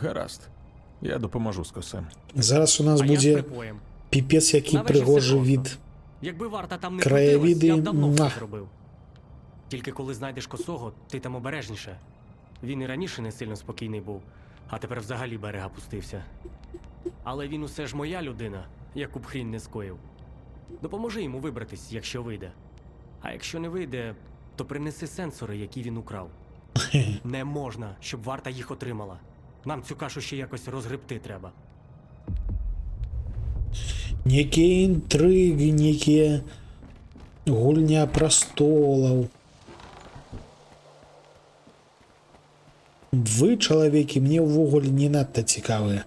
Speaker 6: Гаразд. Я допоможу з Косем.
Speaker 1: Зараз у нас буде піпець, який пригожий від
Speaker 9: Якби варта там не
Speaker 1: краєвіди.
Speaker 9: крутилась, я б давно все зробив. Тільки коли знайдеш Косого, ти там обережніше. Він і раніше не сильно спокійний був, а тепер взагалі берега пустився. Але він усе ж моя людина, яку б хрінь не скоїв. Допоможи йому вибратись, якщо вийде. А якщо не вийде, то принеси сенсори, які він украв. Не можна, щоб варта їх отримала. Нам цю кашу ще якось розгребти треба.
Speaker 1: Некие интриги, некие гульня престолов. Вы, чоловіки, мне ўвогуле не надто цікавыя.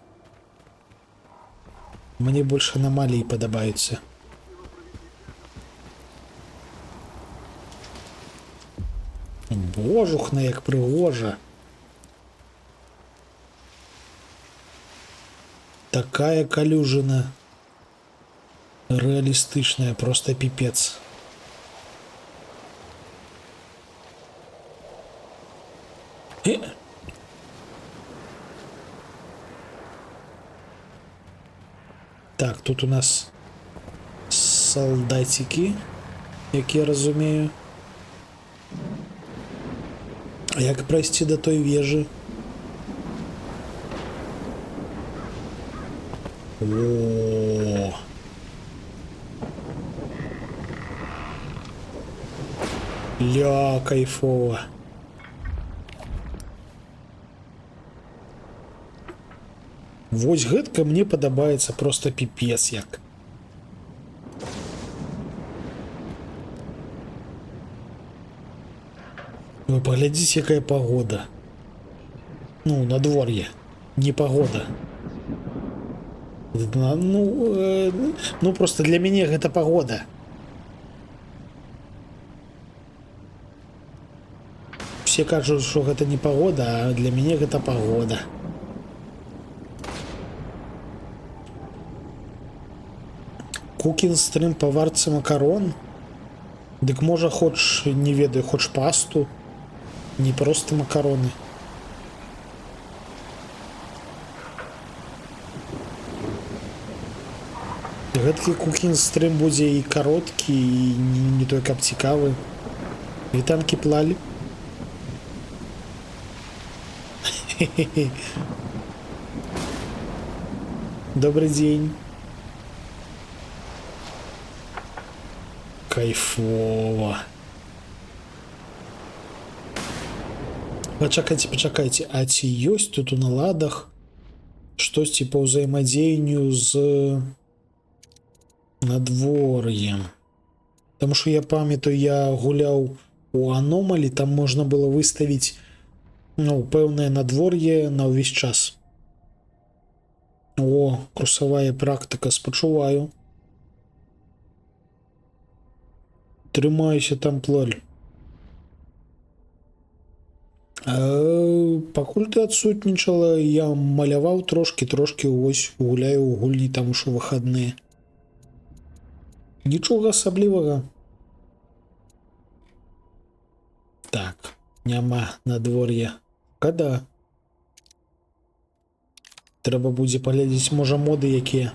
Speaker 1: Мне больше аномалии подобаются. Божухна, як пригожа. Такая калюжина. Реалистичная, просто пипец. Так, тут у нас солдатики, як я розумію. А як пройти до той вежи? О. Ля, кайфово. Вось гэтка мне падабаецца просто пипец як. Вы поглядите, какая погода. Ну, надворье. Не погода. Ну, просто для меня это погода. Все кажут, что это не погода, а для меня это погода. Кукін стрим по варцы макарон. Дык можа хочешь, не ведаю, хочешь пасту. Не просто макароны. Гэткі кукін стрим будзе і кароткі, і не той каб цікавы. Вітанкі плалі. Добрый день. Кайфово. Пачакайце, а ці ёсць тут у наладах штосьці па ўзаемадзеянню з надвор'ем? Таму што я памятаю, я гуляў у аномалі, там можна было выставіць, ну, пэўнае надвор'е на ўвесь час. О, курсавая практыка, спачуваю. Трымаюся там, плаль. Пакуль ты адсутнічала, я маляваў трошки ось гуляю у гульні, там ужо выхадныя. Нічога асаблівага. Так, няма надвор'я. Када? Трэба будзе паглядзець, можа, моды якія.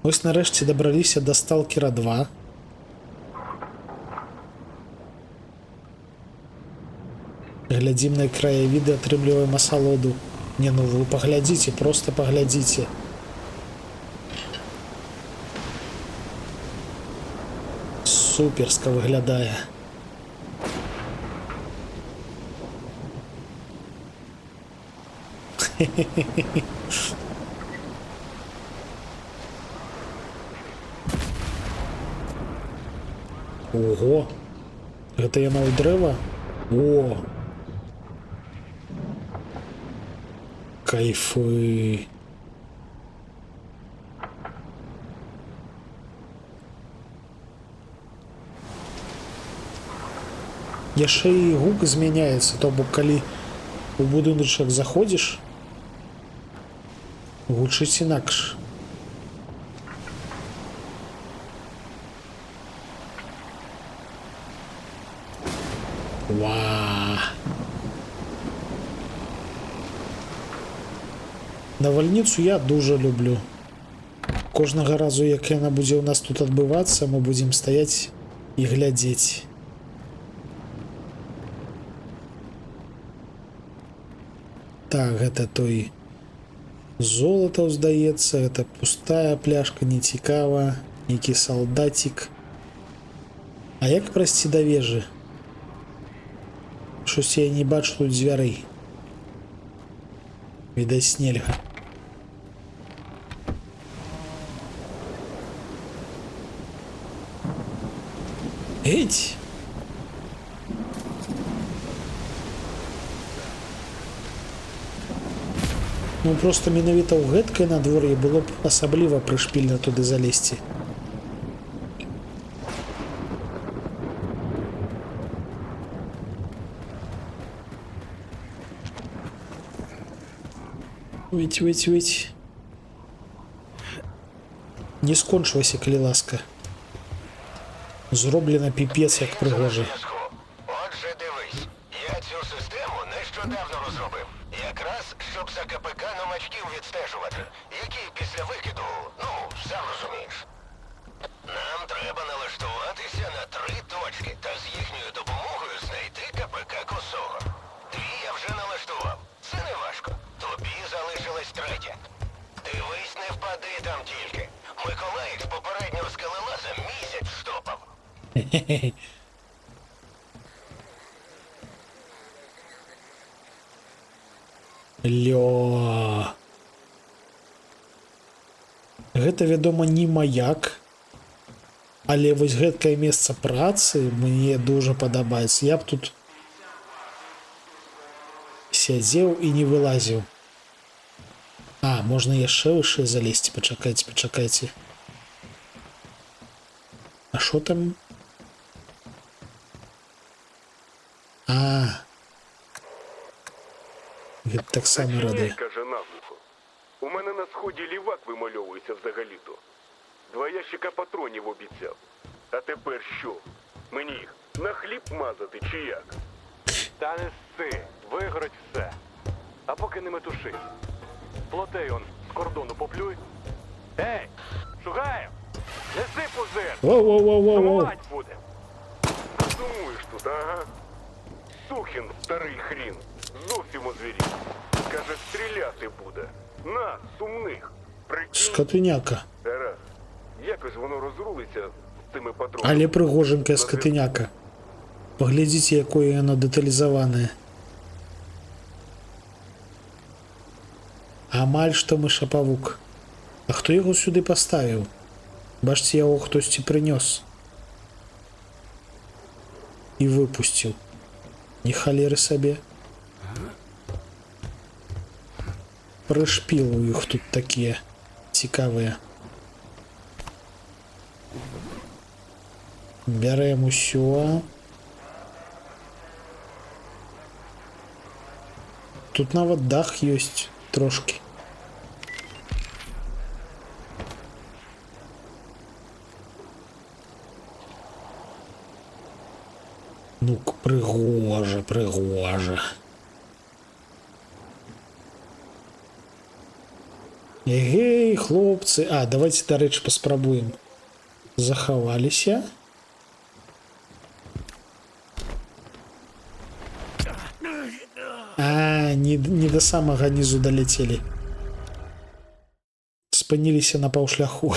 Speaker 1: Ось нарэшце дабраліся да Сталкера 2. Глядзім на краявіды, атрымліваем асалоду. Не, ну вы паглядзіце, просто паглядзіце. Суперска выглядае. Ого! Гэта яна ў дрэва? О! Кайфы. Яшчэ і гук змяняецца, то бок калі у будыначак заходзіш, гучыць інакш. Ва! Навальніцу я дуже люблю. Кожнага разу, як яна будзе ў нас тут адбывацца, мы будзем стаяць і глядзець. Так, гэта той золата, здаецца, гэта пустая пляшка, нецікава, нейкі салдатик. А як прайсці да вежы? Щось я не бачу тут дзвярэй. Відаць, нельга. Геть! Ну просто менавіта ў гэткае надвор'е было б асабліва прышпільна туды залезці. Выйдь. Не скончвайся, калі ласка. Зроблена піпец, як пригожа.
Speaker 7: Отже, дивись, я цю систему нещодавно розробив. Якраз, щоб за КПК новачків відстежувати, які після викиду, ну, сам розумієш. Нам треба налаштуватися на 3 точки та з їхньою допомогою знайти КПК Косого. 2 я вже налаштував. Це не важко. Тобі залишилась 3. Дивись, не впади там тільки. Миколаїв з попереднього скелелаза місяць штопав.
Speaker 1: Лё. Гэта, вядома, не маяк. Але вось гэткае месца працы мне дуже падабаецца. Я б тут сядзеў і не вылазіў. А, можна яшчэ вышэй залезці. Пачакайце. А що там? Гэта таксама радує.
Speaker 19: Каже навухо. У мене на сході лівак вимальовується взагалі-то. 2 ящика патронів обіцяв. А тепер що? Мені їх на хліб мазати чи як?
Speaker 20: Та не сси, вигорить все. А поки не метушись. Плотей он з кордону поплюй. Ей, Шугаєв, неси пузир.
Speaker 1: Воу.
Speaker 20: Сумувати буде.
Speaker 19: Сумуєш тут, ага. Сухін, старий хрін, зовсім озвірів. Каже, стріляти буде. Нас, сумних. Прикинь.
Speaker 1: Скотиняка.
Speaker 19: Раз. Якось воно розрулиться з цими патронами.
Speaker 1: Але пригоженькая скотиняка. Паглядзіце, якое яно дэталізаванае. Амаль што мышапавук. А хто яго сюды паставіў? Бачце, яго хтосьці прынёс. І выпусціў. Не халеры сабе. Прышпілы ў іх тут такія цікавыя. Бярэм усё. Тут нават дах ёсць трошки. Ну, пригожа. Эгей, хлопцы. А, давайте, до речі, паспрабуем. Захаваліся. Не до самого низу долетели. Спыніліся на паўшляху.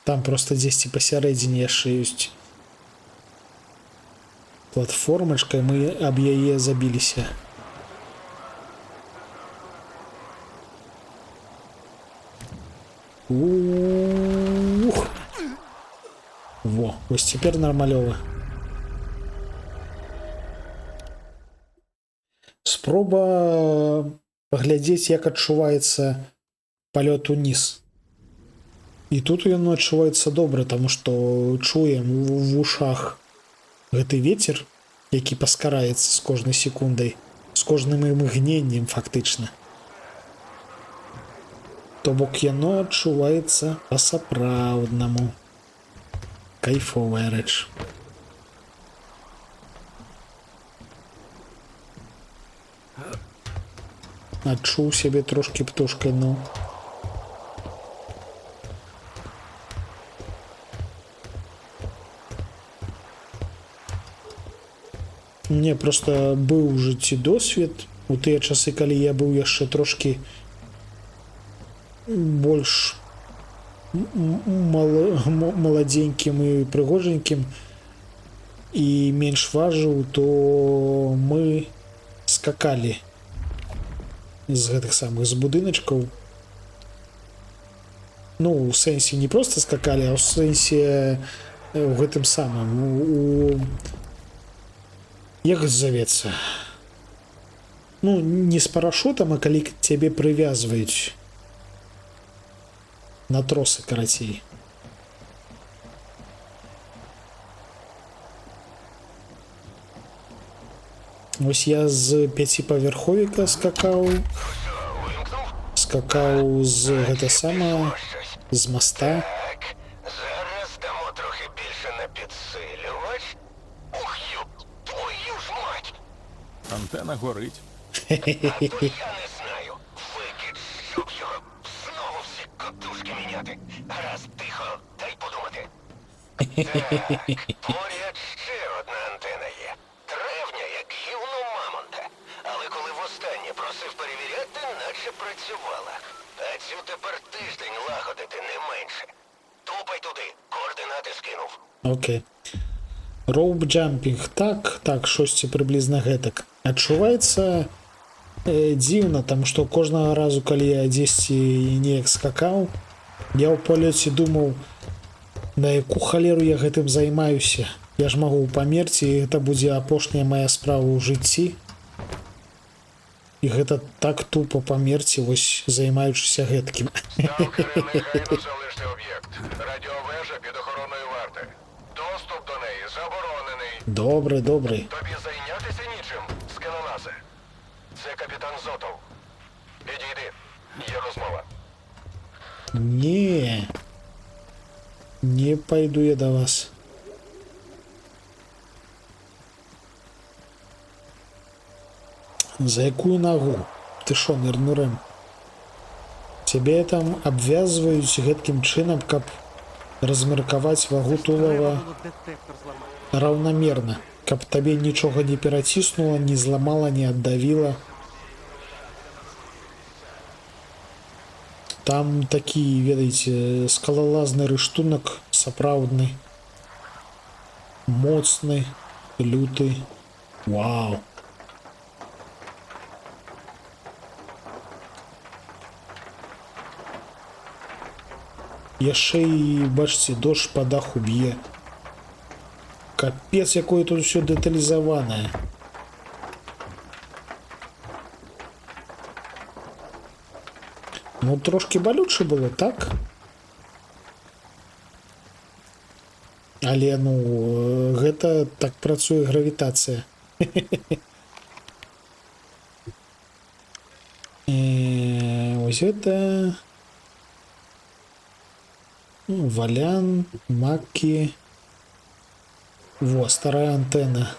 Speaker 1: Там просто дзесьці пасярэдзіне яшчэ ёсць платформачка, мы аб яе забіліся. Ух. Во, вось цяпер нармалёва. Спроба паглядзець, як адчуваецца палёт уніз. І тут ён адчуваецца добра, таму што чуем у вушах гэты вецер, які паскараецца з кожнай секундай, з кожным імгненнем фактычна. То бок яно адчуваецца па-сапраўднаму. Кайфовая рэч. Адчуў сябе трошки птушкай, ну. Мне просто быў у жыцці досвед у тыя часы, калі я быў яшчэ трошкі больш маладзенькім і прыгоженькім і менш важыў, то мы скакалі з гэтых самых з будыначкаў. Ну, у сэнсе не проста скакалі, а ў сэнсе у гэтым самым у... як завецца? Ну, не з парашутам, а калі цябе прывязваюць на тросы, карацей. Вось я з 5павярховіка скакаў з гэта сама, з моста.
Speaker 7: Зараз дамо трохи більше на підсилювач. Ух, ёб твою ж мать!
Speaker 6: Антена горить.
Speaker 7: А то я не знаю. Викид, щоб його знову всі котушки міняти. Гаразд, тихо, дай подумати. Так, поряд ще одна антена є. Древня, як гівно мамонта. Але коли востаннє просив перевіряти, наче працювала. А цю тепер тиждень лагодити не менше. Тупай туди, координати скинув.
Speaker 1: Окей. Роуп джампінг. Так, щось приблизно гэтак. Адчуваецца дзіўна, таму што кожнага разу, калі я дзесьці неяк скакаў, я ў палёце думаў, на якую халеру я гэтым займаюся. Я ж магу памерці, і гэта будзе апошняя мая справа ў жыцці. І гэта так тупо памерці, вось займаючыся гэткім.
Speaker 7: Сталкери, негайно залиште об'єкт. Радіовежа під охороною варти. Доступ до неї заборонений.
Speaker 1: Добре.
Speaker 7: Тобі зайнятися нічим, скелонасе. Це капітан Зотов. Підійди, є розмова.
Speaker 1: Не пойду я до вас. За якую ногу? Ты шо, нырнурем? Цябе там абвязваюць гэткім чынам, каб размеркаваць вагу тулава раўнамерна, каб табе нічога не пераціснула, не зламала, не аддавіла. Там такі, ведаеце, скалалазны рыштунак сапраўдны, моцны, люты. Вау! Яшчэ і, бачыце, дождж па даху б'е. Капец, якое тут усё дэталізаванае. Ну, трошки балюча было, так? Але, ну, гэта так працуе гравітацыя. Ось гэта... Валян, Маккі. Во, старая антенна.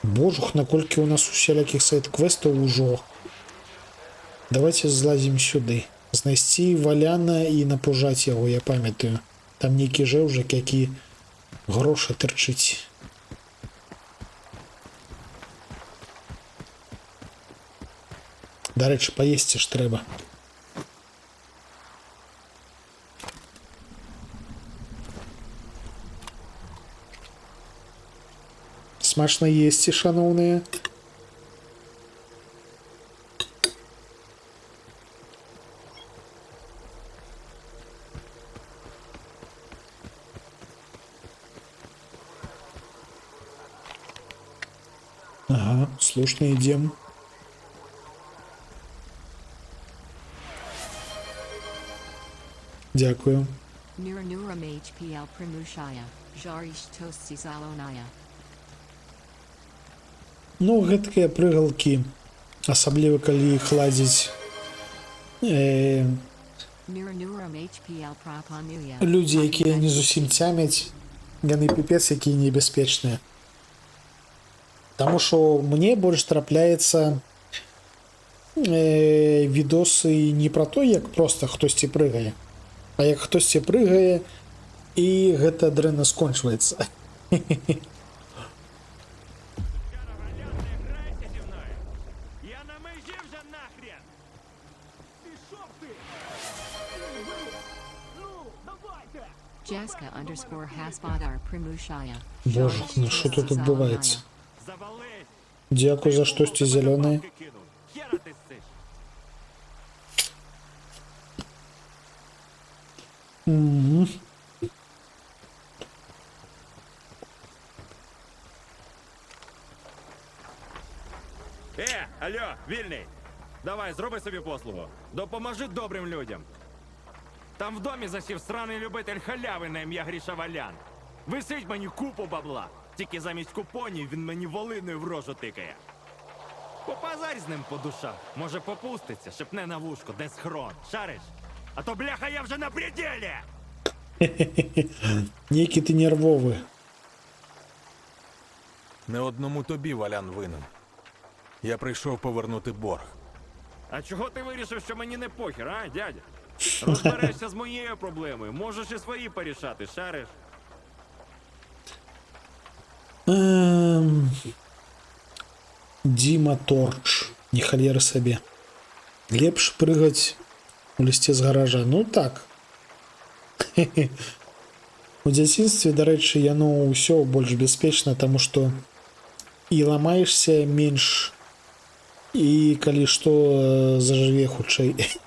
Speaker 1: Божух, наколькі у нас усялякіх сайт-квестаў ужо. Давайте злазім сюды. Знайсці Валяна і напужаць яго, я памятаю. Там нейкі жэўжык, які грошы тырчыць. Дарэчы, паесці ж трэба. Смачна есці, шаноўныя. Ага, слушно идем. Дякую.
Speaker 21: Мирнурам HPL примушая, жаріш тосці залоная.
Speaker 1: Ну, гэткія прыгалкі, асабліва калі іх ладзіць людзі, якія не зусім цямяць, яны піпец, якія небяспечныя. Таму што мне больш трапляецца відосы не пра то, як проста хтосьці прыгае, а як хтосьці прыгае і гэта дрэнна скончваецца.
Speaker 21: Jeska_Haspodar Primushaya.
Speaker 1: Боже, ну що тут відбувається? Дякую за щось зелене. Мгм.
Speaker 20: Алло, вільний! Давай, зроби собі послугу. Допоможи добрим людям. Там в домі засів сраний любитель халяви на ім'я Гріша Валян. Висить мені купу бабла. Тільки замість купонів він мені волиною в рожу тикає. Попазарь з ним по душах. Може попуститься, шепне на вушко, де схрон. Шариш? А то, бляха, я вже на пределі!
Speaker 1: Який ти нервовий.
Speaker 6: Не одному тобі Валян винен. Я прийшов повернути борг.
Speaker 20: А чого ти вирішив, що мені не похер, а, дядя? Розберешся з моєю проблемою, можеш і свої порішати, шариш?
Speaker 1: Дима Торч. Не холера собі. Лепш прыгать у лісті з гаража. Ну так. У дзяцінстве, до речі, яно ўсё больш бяспечна, таму што і ламаешся менш, і калі што зажыве хутчэй.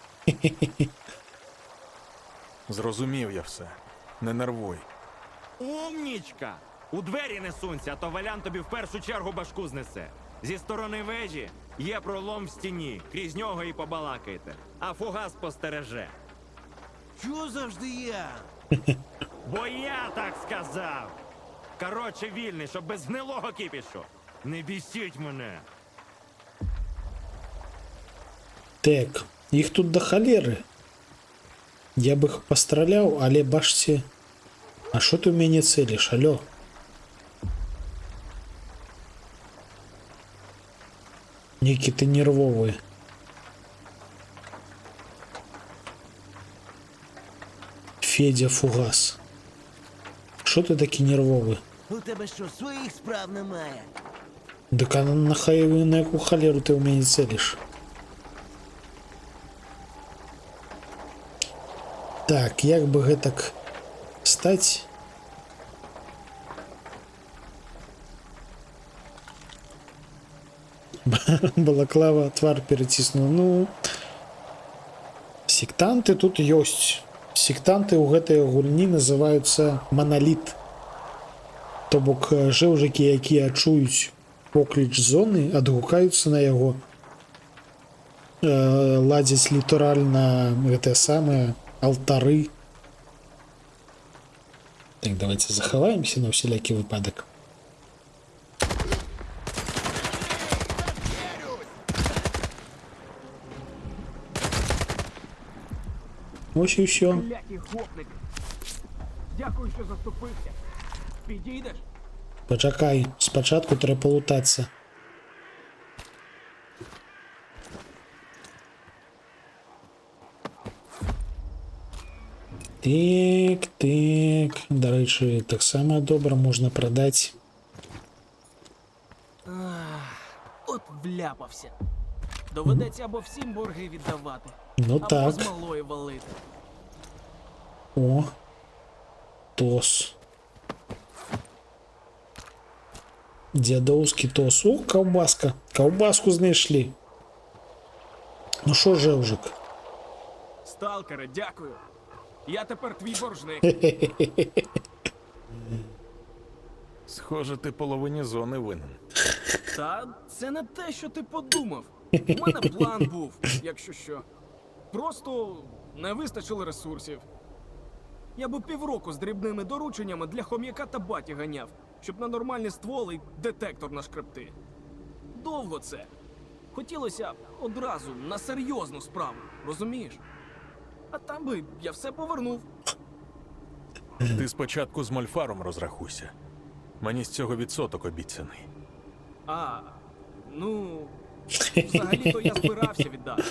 Speaker 6: Зрозумів я все. Не нервуй.
Speaker 20: Умнічка! У двері не сунься, а то Валян тобі в першу чергу башку знесе. Зі сторони вежі є пролом в стіні, крізь нього і побалакайте. А фугас постереже.
Speaker 18: Чого завжди я?
Speaker 20: Бо я так сказав! Коротше, вільний, щоб без гнилого кіпішу. Не бісіть мене.
Speaker 1: Так, їх тут до холери. Я б їх постріляв, але бачите... А що ти в мене целиш, алло? Який ти нервовий. Федя Фугас. Що ти такий нервовий?
Speaker 18: У тебе що, своїх справ немає?
Speaker 1: Так а на яку холеру ти в мене целиш? Так, як би гэтак стать? Балаклава твар переціснув. Ну, сектанты тут ёсць. Сектанты ў гэтай гульні называюцца Монолит. То бок жэўжыкі, якія чуюць покліч зоны, адгукаюцца на яго, ладзяць літаральна гэтыя самыя алтары. Так, давайте захаваемся на вселякі выпадак. Ось і все.
Speaker 17: Клятий гопник. Дякую, що заступився. Підійдеш?
Speaker 1: Почекай, спочатку треба полутатися. Так, так. До речі, так само добре можна продати.
Speaker 17: От вляпався. Доведеться або всім борги віддавати,
Speaker 1: Ну
Speaker 17: або
Speaker 1: так.
Speaker 17: з малої валити.
Speaker 1: О, тос. Дядовський тос. О, ковбаска. Ковбаску знайшли. Ну що, Жевжик?
Speaker 17: Сталкере, дякую. Я тепер твій боржник.
Speaker 6: Схоже, ти половині зони винен.
Speaker 17: Та це не те, що ти подумав. У мене план був, якщо що. Просто не вистачило ресурсів. Я би півроку з дрібними дорученнями для хом'яка та баті ганяв, щоб на нормальний ствол і детектор нашкребти. Довго це. Хотілося одразу на серйозну справу, розумієш? А там би я все повернув.
Speaker 6: Ти спочатку з Мольфаром розрахуйся. Мені з цього відсоток обіцяний.
Speaker 17: А, ну, взагалі-то я збирався віддати.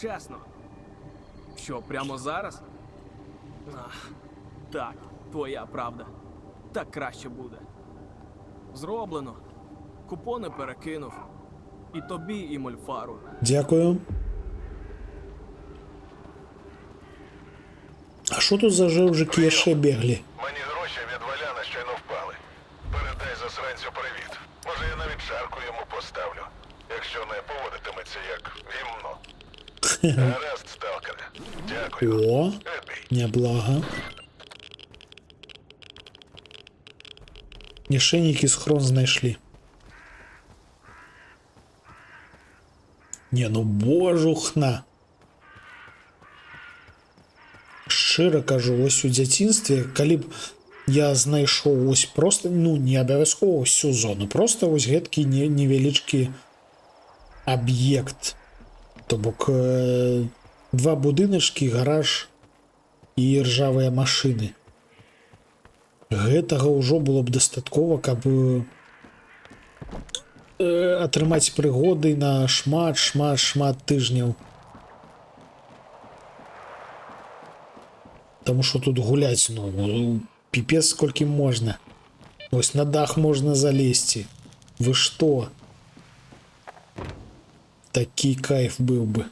Speaker 17: Чесно. Що, прямо зараз? Ах, так, твоя правда. Так краще буде. Зроблено. Купони перекинув. І тобі, і Мольфару.
Speaker 1: Дякую. А що тут за жевжики яшчэ беглі?
Speaker 7: Мені гроші від Валяна щойно впали. Передай засранцю привіт. Може, я навіть чарку йому поставлю, якщо не поводитиметься як гімно. Гаразд, сталкере. Дякую.
Speaker 1: О, неблага. Яшчэ нейкі схрон знайшлі. Не, ну божухна. Шчыра кажу, ось у дзяцінстве, калі б я знайшоў ось просто, ну не абавязкова всю зону, просто ось гэткі невялічкі аб'ект. То бок два будыначкі, гараж і ржавыя машыны. Гэтага ўжо было б дастаткова, каб атрымаць прыгоды на шмат тыжняў. Таму што тут гуляць, ну, піпец сколькі можна. Вось на дах можна залезці. Вы што? Такі кайф быў бы.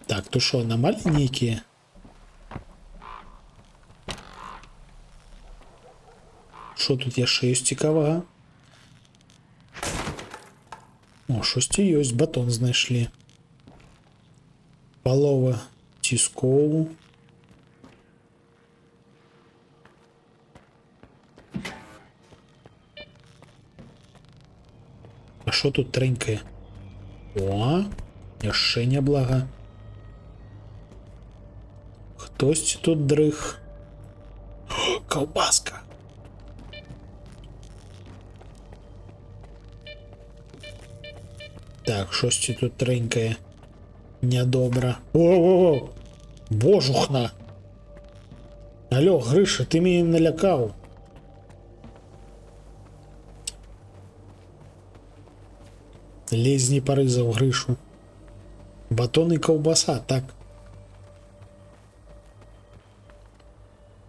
Speaker 1: Так, то што, анамаліі нейкія? Що тут яшчэ ёсць цікавага? О, шосьці ёсць, батон знайшлі. Палова ціскоў. А що тут трэнькае? О, яшчэ няблага. Хтосьці тут дрых. О, каўбаска. Так, шосьці тут трэнькае. Нядобра. О-о-о! Божухна! Алло, Грыша, ты мяне налякаў. Ледзь не парызаў Грышу. Батон і каўбаса, так.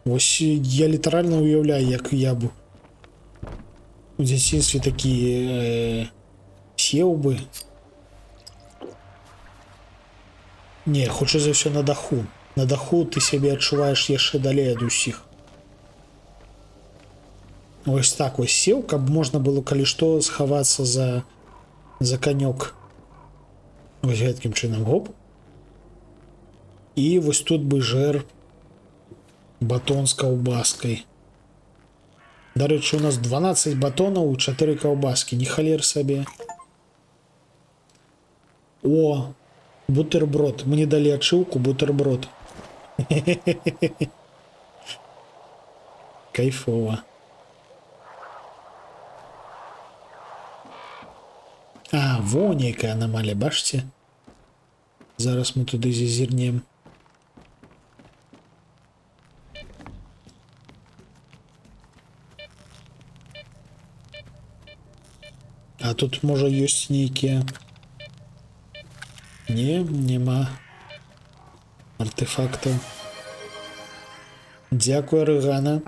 Speaker 1: Вось я літаральна уяўляю, як я б у дзяцінстве такі сеў бы. Не, хутчэй за ўсё на даху. На даху ты сябе адчуваеш яшчэ далей ад усіх. Вось так вось сеў, каб можна было, калі што, схавацца за канёк. Вось гэткім чынам, гоп. І вось тут бы жэр батон з каўбаскай. Дарэчы, у нас 12 батонаў, 4 каўбаскі. Не халер сабе. О, бутерброд. Мне далі ачыўку бутерброд. Кайфова. А, во нейкая анамалія, бачыце? Зараз мы туды зазірнем. А тут, можа, ёсць нейкія... Не, нема артефактаў. Дзякуй, Арыгана.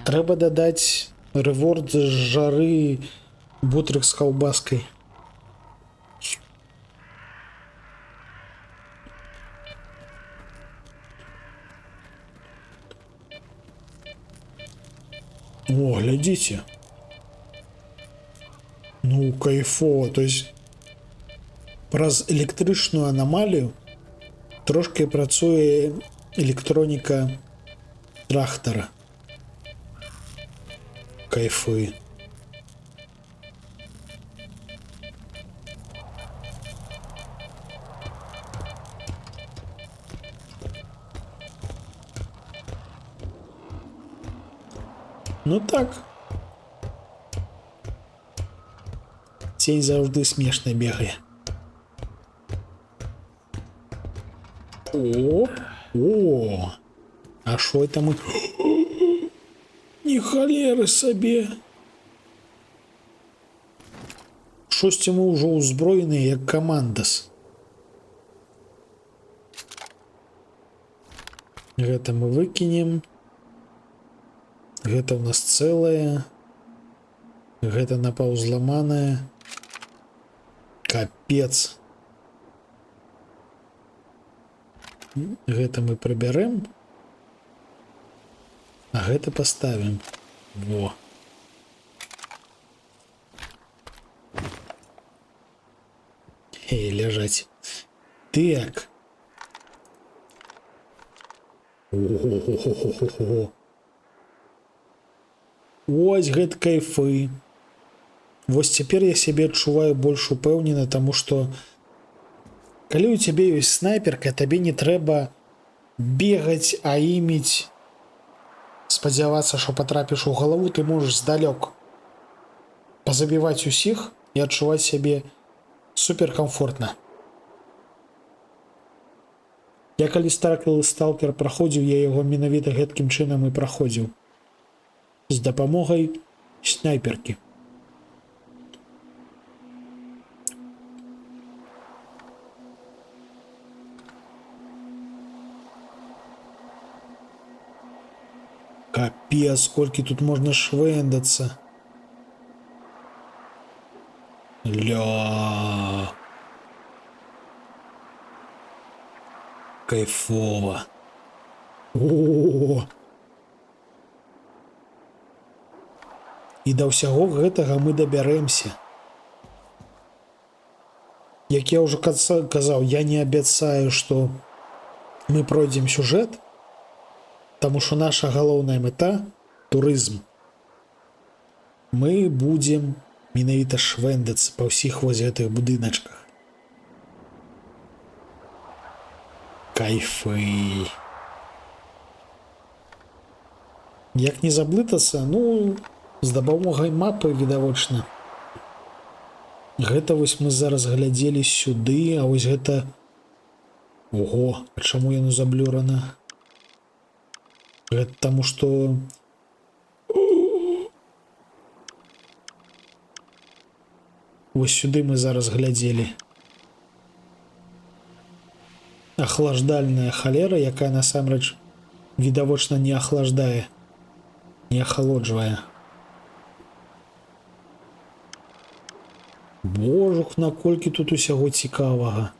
Speaker 1: Трэба дадаць рэворд з жары бутрык з каўбаскай. О, глядзіце. Ну, кайфово. То есть праз электрычную анамалію трошки працуе электроніка трактора. Кайфы. Ну так. Цень заўжды смешна бегае. О, о, а шо это мы? Не халеры сабе. Шосьці мы ўжо ўзброеныя як камандас. Гэта мы выкінем. Гэта ў нас цэлае. Гэта напаўзламанае. Капец. Гэта мы прыбярэм. А гэта паставім. Во. Ляжаць. Так. О-о-о-о-о-о-о. Ось гэта кайфы. Вось цяпер я сябе адчуваю больш упэўнена, таму што калі ў цябе ёсць снайперка, табе не трэба бегаць, аіміць, спадзявацца, што патрапіш у галаву, ты можаш здалёк пазабіваць усіх і адчуваць сябе суперкамфортна. Я калі сталкер праходзіў, я яго менавіта гэткім чынам і праходзіў. З дапамогай снайперкі. Капец, сколькі тут можна швендацца. Ля. Кайфово. О. І да ўсяго гэтага мы дабярэмся. Як я ўжо казаў, я не абяцаю, што мы пройдзем сюжэт, таму што наша галоўная мэта — турызм. Мы будзем менавіта швендацца па ўсіх вось гэтых будыначках. Кайфы. Як не заблытацца, ну, з дапамогай мапы, відавочна. Гэта вось мы зараз глядзелі сюды, а вось гэта... Ого, а чаму яно заблюрана? Гэта таму, што... Вось сюды мы зараз глядзелі. Ахлаждальная халера, якая насамрэч відавочна не ахлаждае, не ахалоджвае. Божух, наколькі тут усяго цікавага.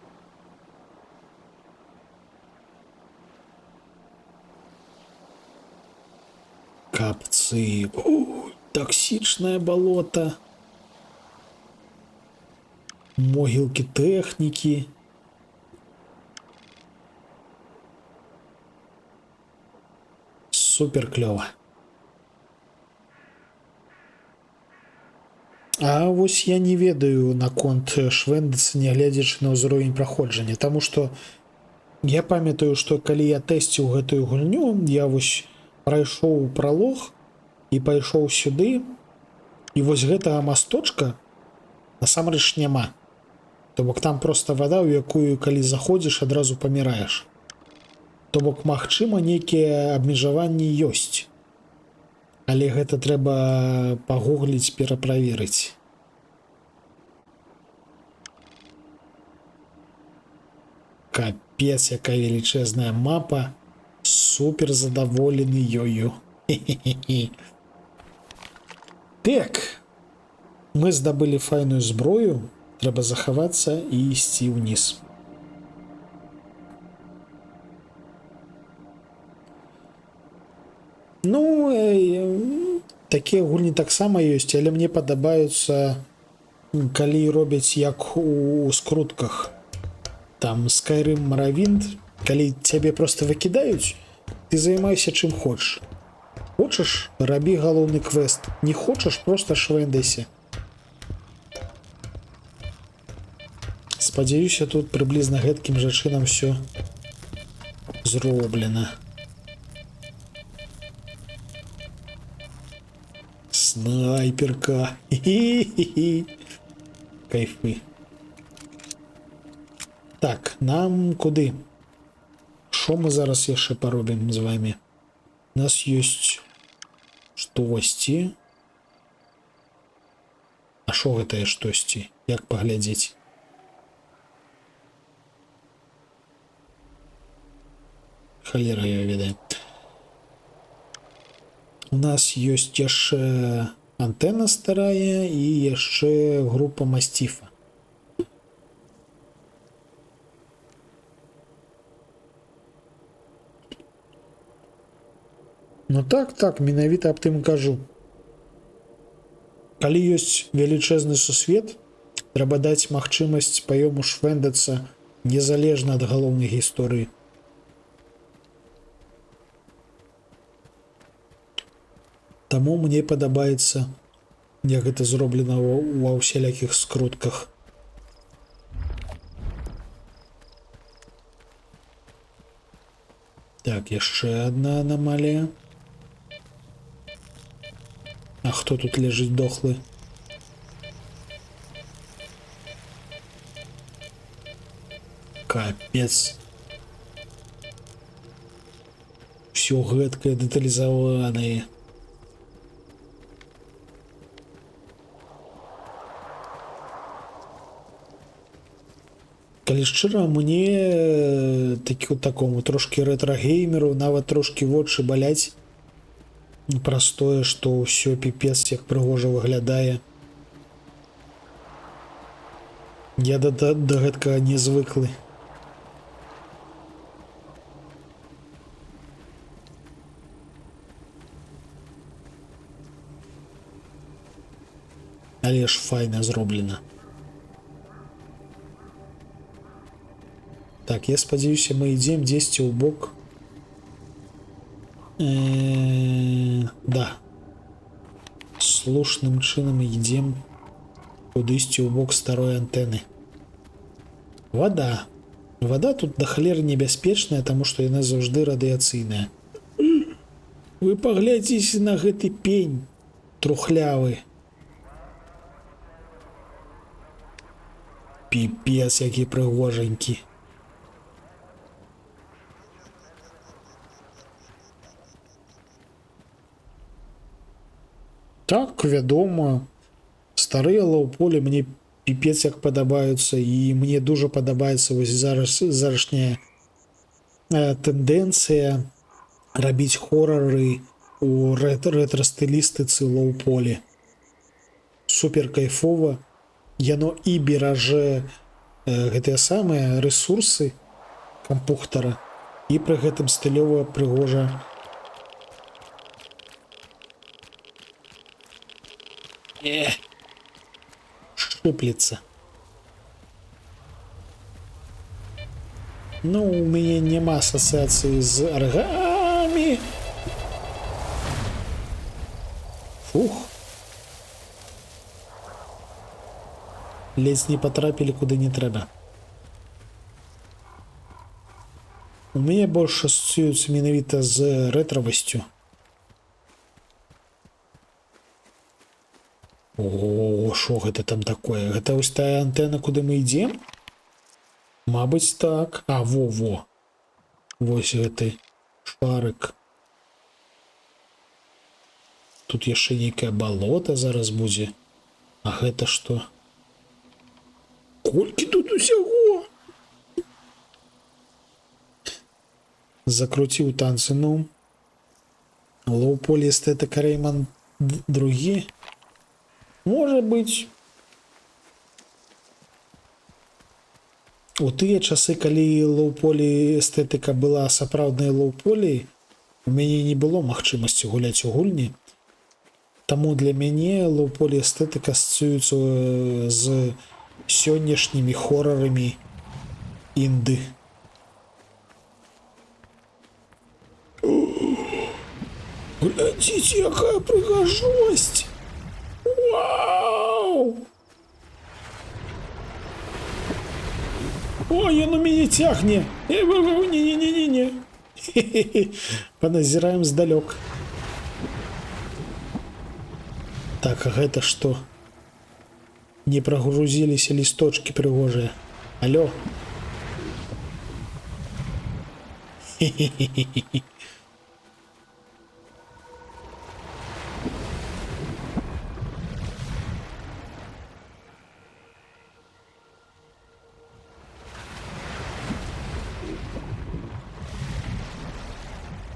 Speaker 1: Капцы. Токсичное болото. Могилки техники. Супер клёво. А вось я не ведаю наконт швендацца, не гледзячы на ўзровень праходжання, таму што я памятаю, што калі я тэсціў гэтую гульню, я вось прайшоў пралог і пайшоў сюды, і вось гэтага масточка насамрэч няма. То бок там проста вада, у якую калі заходзіш, адразу паміраеш. То бок, магчыма, нейкія абмежаванні ёсць. Але гэта трэба пагугліць, пераправерыць. Капец, якая велічэзная мапа. Супер задаволены ёю. Так. Мы здабылі файную зброю. Трэба захавацца і ісці ўніз. Ну, такія гульні таксама ёсць, але мне падабаюцца, калі робяць як у скрутках. Там Skyrim, Morrowind, калі цябе проста выкідаюць, ты займайся чым хочаш. Хочаш, рабі галоўны квест. Не хочаш, проста швендайся. Спадзяюся, тут прыблізна гэткім жа чынам всё зроблена. Снайперка. Кайфы. Так, нам куды? Што мы зараз яшчэ паробім з вами? У нас ёсць штосьці. А што гэтае штосьці? Як паглядзець? Халера я ведаю. У нас ёсць яшчэ антэна старая і яшчэ група мастифа. Ну так, менавіта аб тым кажу. Калі ёсць велічэзны сусвет, трэба даць магчымасць па яму швэндацца незалежна ад галоўнай гісторыі. Таму мне падабаецца, як гэта зроблена ва ўсялякіх скрутках. Так, яшчэ одна аномалія. А хто тут ляжыць дохлы? Капец. Всё гэткае дэталізаванае. Калі шчыра, мне такому трошки ретро-геймеру нават трошки вочы баляць праз тое, што ўсё піпец як прыгожа выглядае. Я да гэткага не звыклы. Але ж файна зроблена. Так, я спадзяюся, мы ідзем дзесьці ў бок. Да. Слушным чынам ідзем кудысьці ў бок старой антэны. Вода. Вода тут да халеры небяспечная, таму што яна заўжды радыяцыйная. Вы паглядзіце на гэты пень трухлявы. Піпец, які прыгожанькі. Так, вядома, старыя лоу-полі мне піпец як падабаюцца, і мне дуже падабаецца вось зарашняя тэндэнцыя рабіць хорары у рэтра-стылістыцы лоу-полі. Супер кайфова. Яно і беражэ гэтыя самыя рэсурсы кампухтара, і пры гэтым стылёва прыгожа. Шыплецца. Ну, у мяне няма асацыяцыі з аргамі. Фух. Ледзь не патрапілі куды не трэба. У мяне больш асацыюецца менавіта з рэтравасцю. О, шо гэта там такое? Гэта вось тая антэна, куды мы ідзем? Мабыць, так. А, во-во. Вось гэты шарык. Тут яшчэ нейкае балота зараз будзе. А гэта што? Колькі тут усяго? Закруціў танцы, ну. Лоу-полі эстэтыка Рейман другі. Можа быць. У тыя часы, калі лоу-полі эстэтыка была сапраўднай лоу-полі, у мяне не было магчымасці гуляць у гульні. Таму для мяне лоу-полі эстэтыка асацыюецца з сённяшнімі хорарамі інды. Глядзіце, якая прыгажосць! Вау! Ой, яно мяне цягне! Не-не-не-не! Паназіраем здалёк. Так, а гэта што? Не прагрузіліся лісточкі прыгожыя. Алло. Хе-хе-хе-хе-хе.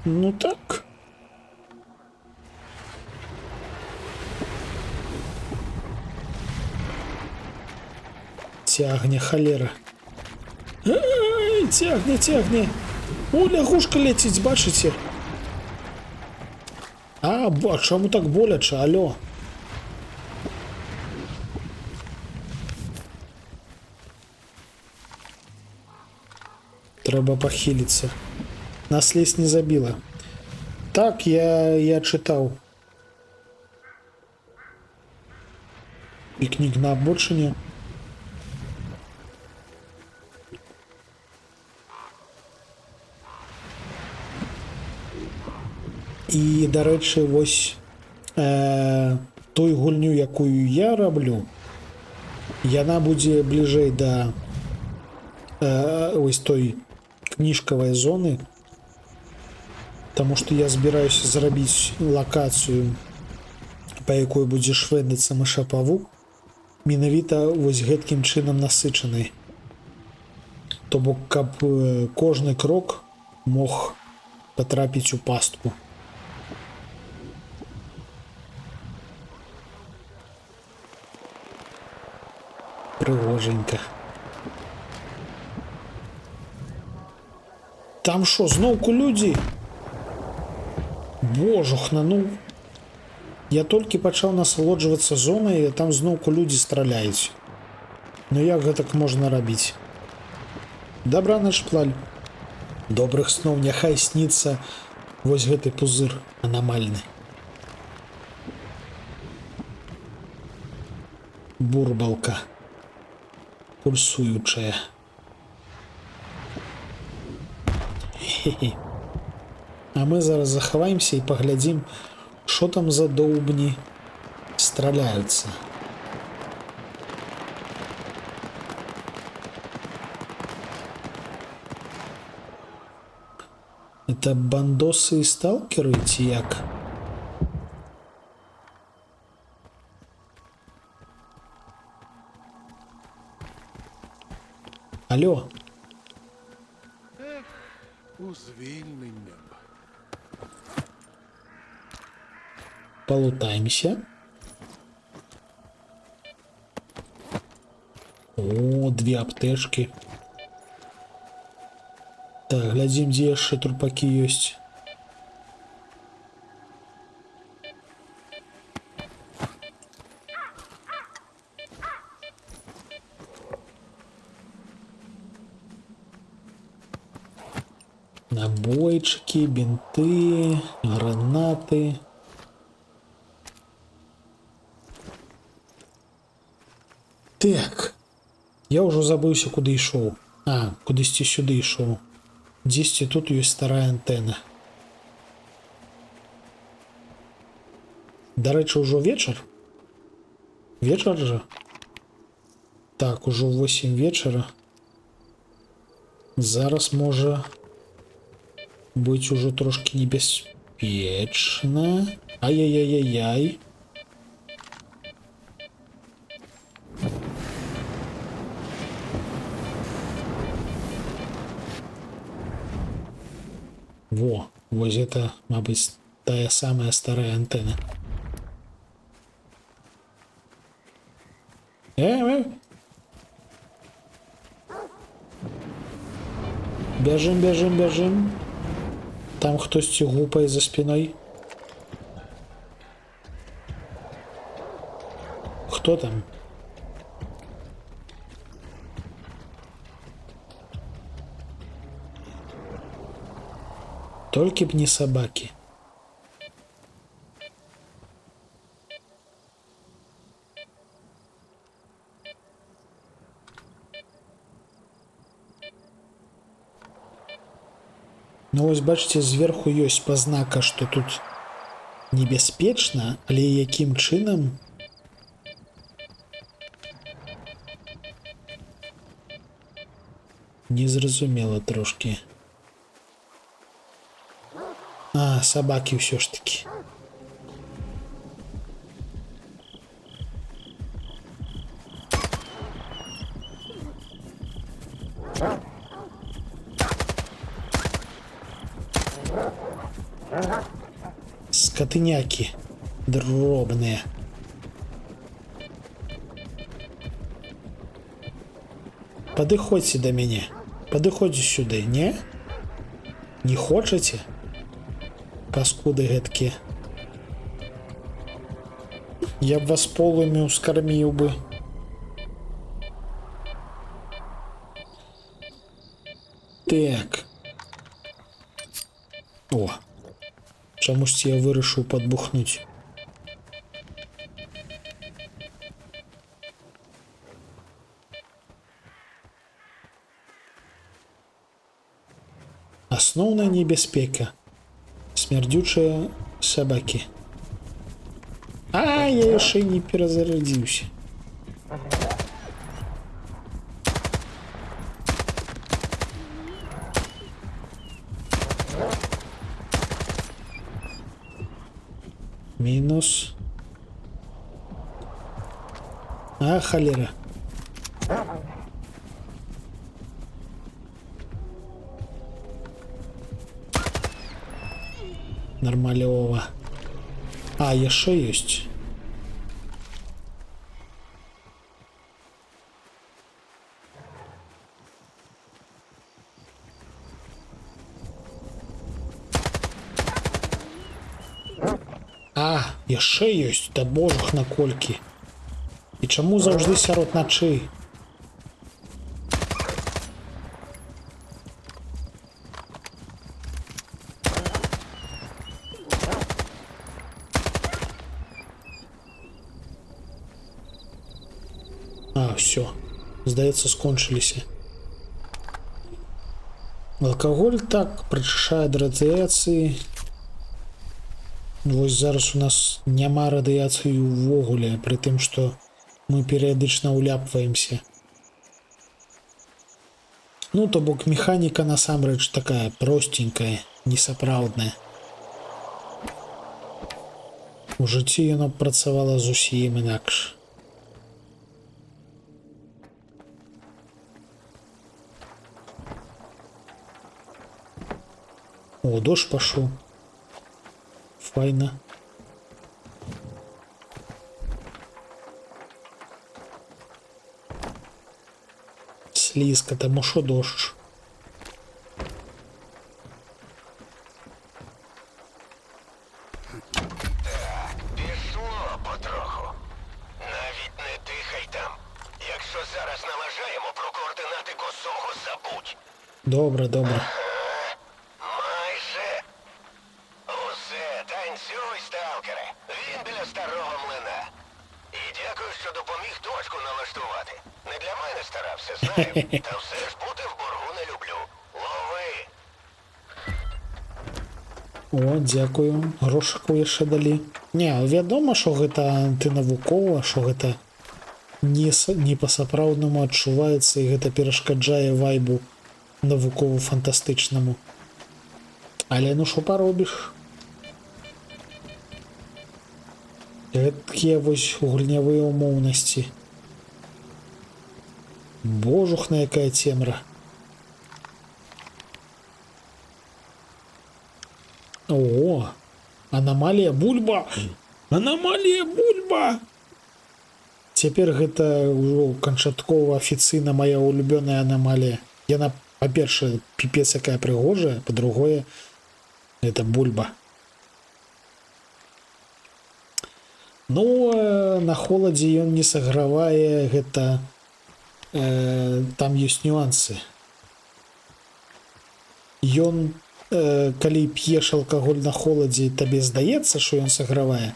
Speaker 1: Ну так. Цягне халера. Цягне. О, лягушка леціць, бачыце? А чому так боляче, алло? Треба похилиться. Нас лезь не забила. Так, я читал. Пикник на обочине. І, до речі, ось той гульню, якую я роблю, яна буде ближей до ось той книжковой зоны, потому что я збираюсь зрабіць локацию, по якой будзе швэдзіцца мышапавук, менавіта вось гэткім чынам насычаны. То бок, каб кожны крок мог потрапіць у пастку. Пригоженько. Там що, знову люди? Божухна, ну. Я тільки почав насолоджуватися зоною, і там знову люди стріляють. Ну як гэтак можна робити? Добраніч, плаль. Добрых снов, няхай снится вось гэты пузыр анамальны. Бурбалка. Пульсуючая. Хе-хе. А мы зараз захаваемся и поглядим, что там за доўбні страляются. Это бандосы и сталкеры, ці як? Алло.
Speaker 4: У звільнення.
Speaker 1: Полутаемся. О, 2 аптечки. Так, глядим, где яшчэ трупаки есть. Набойчики, бинты, гранаты. Так. Я уже забылся, куда ішоў. А, кудысьці сюды ішоў. Дзесьці тут ёсць старая антенна. До рэчы, ўжо вечар? Вечар жа? Так, ужо 8 вечара. Зараз можа быць ужо трошки небяспечна. Ай-яй-яй-яй-яй. Во, вот это, мабуть, тая самая старая антенна. Бежим, бежим, бежим. Там хтось гупає за спиной. Кто там? Только б не собаки. Ну вось бачите, зверху ёсць пазнака, что тут небяспечна, але якім чынам? Незразумела трошки. А, собаки все ж таки. Скотыняки дробные. Подыходите до меня. Подыходите сюда, не? Не хочете? Паскуды гэткі. Я б вас полымю скорміў бы. Так. О. Чамусьці я вырашыў падбухнуць. Асноўная небяспека. Смярдзючыя сабакі. А, я яшчэ не перазарядзіўся. Мінус. А, халера. Нормалёва. А, яшчэ ёсць. А, яшчэ ёсць, да божах наколькі. І чаму заўжды сярод начы? А, все. Здаецца, скончыліся. Алкаголь так прачышае ад радыяцыі. Вось зараз у нас няма радыяцыі ўвогуле, пры тым, што мы перыядычна уляпваемся. Ну, то бок механіка насамрэч такая простенькая, несапраўдная. У жыцці яно працавала зусім інакш. О, дождь пошел. Файно. Слизко, тому що дощ.
Speaker 7: Пішло потроху. Навіть не дихай там. Якщо зараз налажаємо про координати косого, забудь.
Speaker 1: Добре, добре.
Speaker 7: Майже. Усе, танцюй, сталкере. Він біля старого млина. І дякую, що допоміг точку налаштувати. Не для мене старався, знаю. Та все ж бути в боргу не люблю. Лови.
Speaker 1: О, дзякую. Грошыку яшчэ далі. Не, вядома, што гэта антынавукова, што гэта не па-сапраўднаму адчуваецца і гэта перашкаджае вайбу навукова-фантастычнаму. Але ну што паробіш? Гэткія вось гульнявыя ўмоўнасці. Божухна, якая цемра. О, аномалія бульба! Аномалія бульба! Цяпер гэта ўжо канчаткова афіцыйна моя улюбёная аномалія. Яна, па-першае, піпец якая прыгожая, па-другое, это бульба. Ну, на холадзе ён не сагравае, гэта... там ёсць нюансы. Ён, калі п'еш алкаголь на холадзе, табе здаецца, што ён сагравае,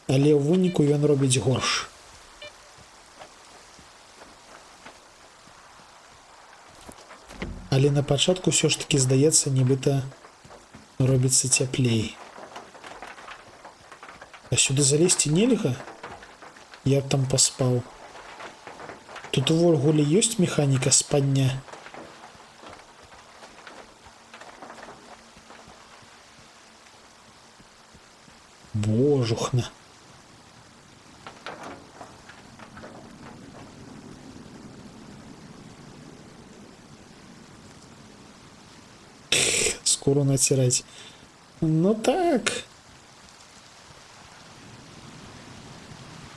Speaker 1: але ў выніку ён робіць горш. Але на пачатку ўсё ж такі здаецца, нібыта робіцца цяплей. А сюды залезці нельга? Я б там паспаў. Тут увогуле ёсць механіка спання? Божухна. Скоро натирать. Ну так.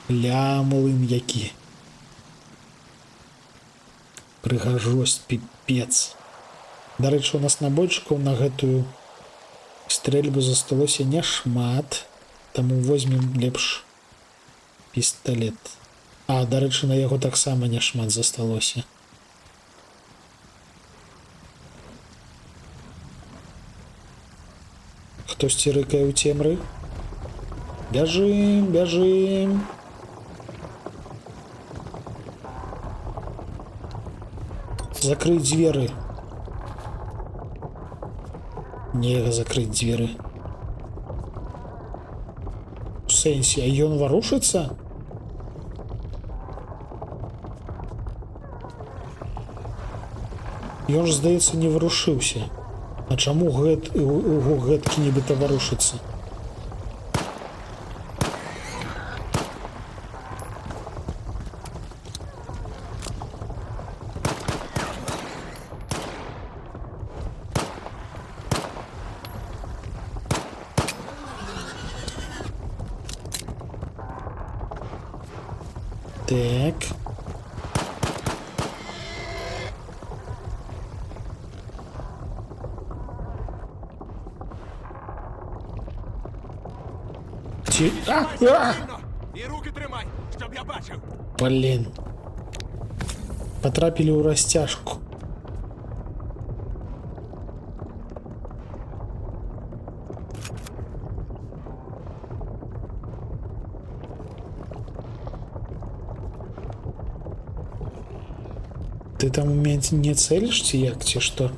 Speaker 1: Лямлым які. Прыгажосць піпец. Дарэчы, у нас набойчыкаў на гэтую стрэльбу засталося няшмат, таму возьмем лепш Пістолет. А, до речі, на яго таксама няшмат засталося. Хтосьці рыкае ў цемры. Бяжым, бяжым. Закрыть дзверы. Нельга закрыть дзверы. У сэнсе, а ён варушыцца? Ён ж, здаецца, не варушыўся. А чаму гэткі нібыта варушыцца? Так.
Speaker 4: І руки тримай, щоб я бачив.
Speaker 1: Блін. Потрапили у розтяжку. Ты там у меня не целишься, як ці што?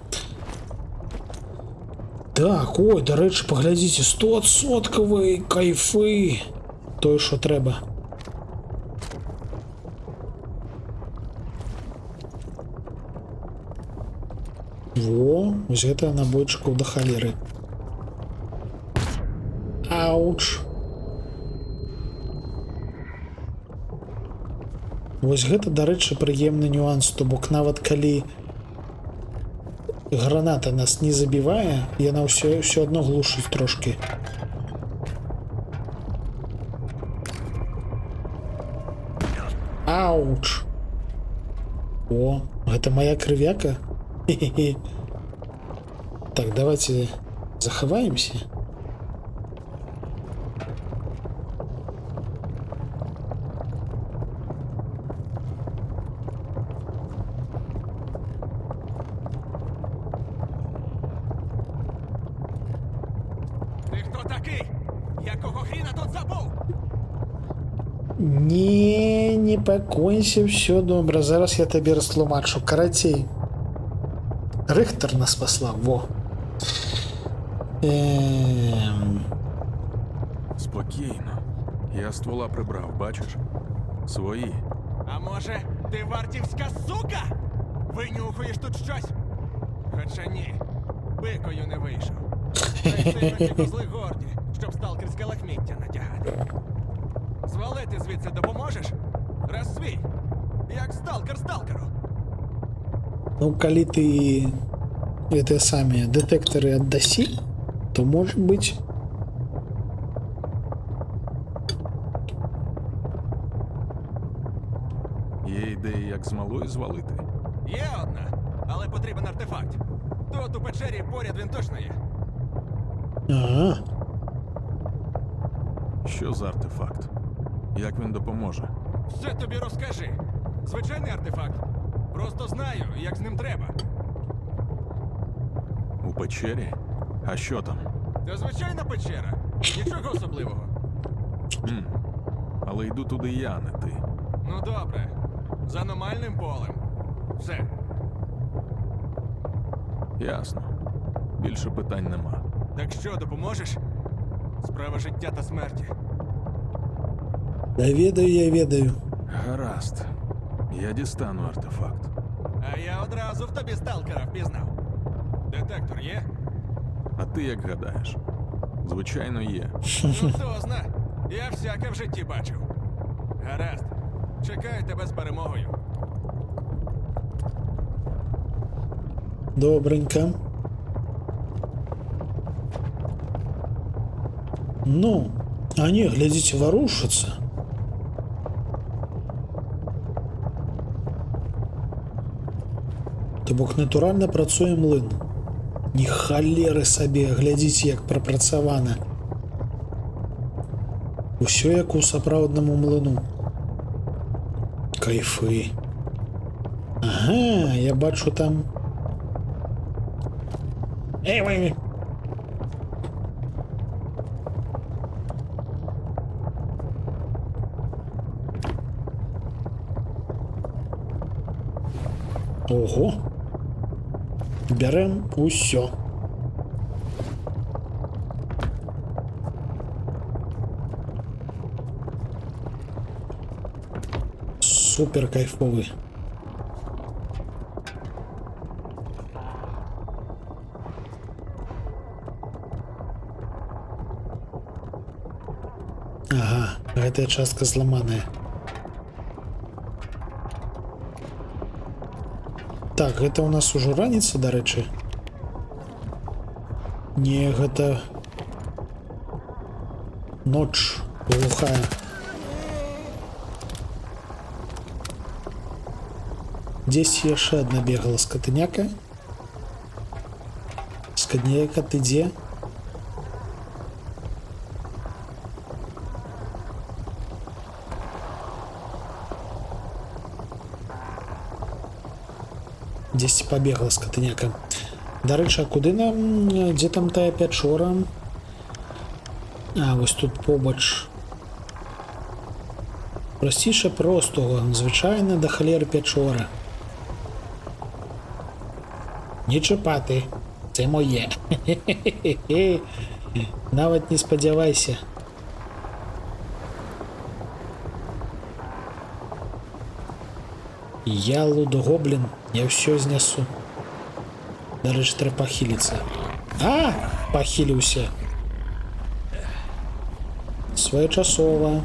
Speaker 1: Так, ой, до речі, поглядите, 100% кайфы. То, що треба. Во, ось гэта набойчиков до холеры. Ауч. Вось гэта, да рэчы, прыемны нюанс, то бок нават калі граната нас не забівае, яна ўсё адно глушыць трошки. Ауч. О, гэта моя крывяка? Хе-хе-хе. Так, давайте захаваемся.
Speaker 4: Ти хто такий? Якого хріна тут забув?
Speaker 1: Не пакойся, все добре. Зараз я тобі розтлумачу. Карацей. Рихтер нас послав, во.
Speaker 6: Спокійно. Я ствола прибрав, бачиш? Свої.
Speaker 4: А може, ти вартівська сука? Винюхуєш тут щось? Хоча ні, бикою не вийшов. Ці козли горді, щоб сталкерське лахміття натягати. Звалити звідси допоможеш? Раз свій, як сталкер сталкеру.
Speaker 1: Ну, коли ты это самі детекторы отдаси, то может быть.
Speaker 6: Є ідеї, як з малої звалити?
Speaker 4: Є одна, але потрібен артефакт. Тут у печері поряд він точно є.
Speaker 1: Ага.
Speaker 6: Що за артефакт? Як він допоможе?
Speaker 4: Все тобі розкажи. Звичайний артефакт. Просто знаю, як з ним треба.
Speaker 6: У печері? А що там?
Speaker 4: Та звичайна печера. Нічого особливого.
Speaker 6: Але йду туди я, а не ти.
Speaker 4: Ну добре. За аномальним полем. Все.
Speaker 6: Ясно. Більше питань нема.
Speaker 4: Так що, допоможеш? Справа життя та смерті.
Speaker 1: Да ведаю, я ведаю.
Speaker 6: Гаразд. Я дістану артефакт.
Speaker 4: А я одразу в тобі сталкера впізнав. Детектор є?
Speaker 6: А ти як гадаєш? Звичайно, є.
Speaker 4: Ну хто зна. Я всяке в житті бачив. Гаразд. Чекаю тебе з перемогою.
Speaker 1: Добренько. Ну, они, глядите, ворушатся. То бок натуральна працуе млын. Ні халеры сабе, глядзіце, як прапрацавана. Усё як у сапраўднаму млыну. Кайфы. Ага, я бачу там. Эй, вы! Ого. Бярем усё. Супер кайфовый. Ага, гэтая частка зламаная. Так, гэта у нас ужо раніца, дарэчы. Не, гэта ноч глухая. Здесь яшчэ одна бегала скотыняка. Скотыняка, ты где? Здесь побегла скотыняка. Дарэчы, а куды нам? Дзе там тая пячора? А, вось тут побач. Простіше простого. Звичайно, до халери пячора. Не чіпати. Це моє. Навіть не сподівайся. Я лудогоблін, я все знесу. Дарэчы, трэба пахіліцца. А! Пахіліўся. Своечасова.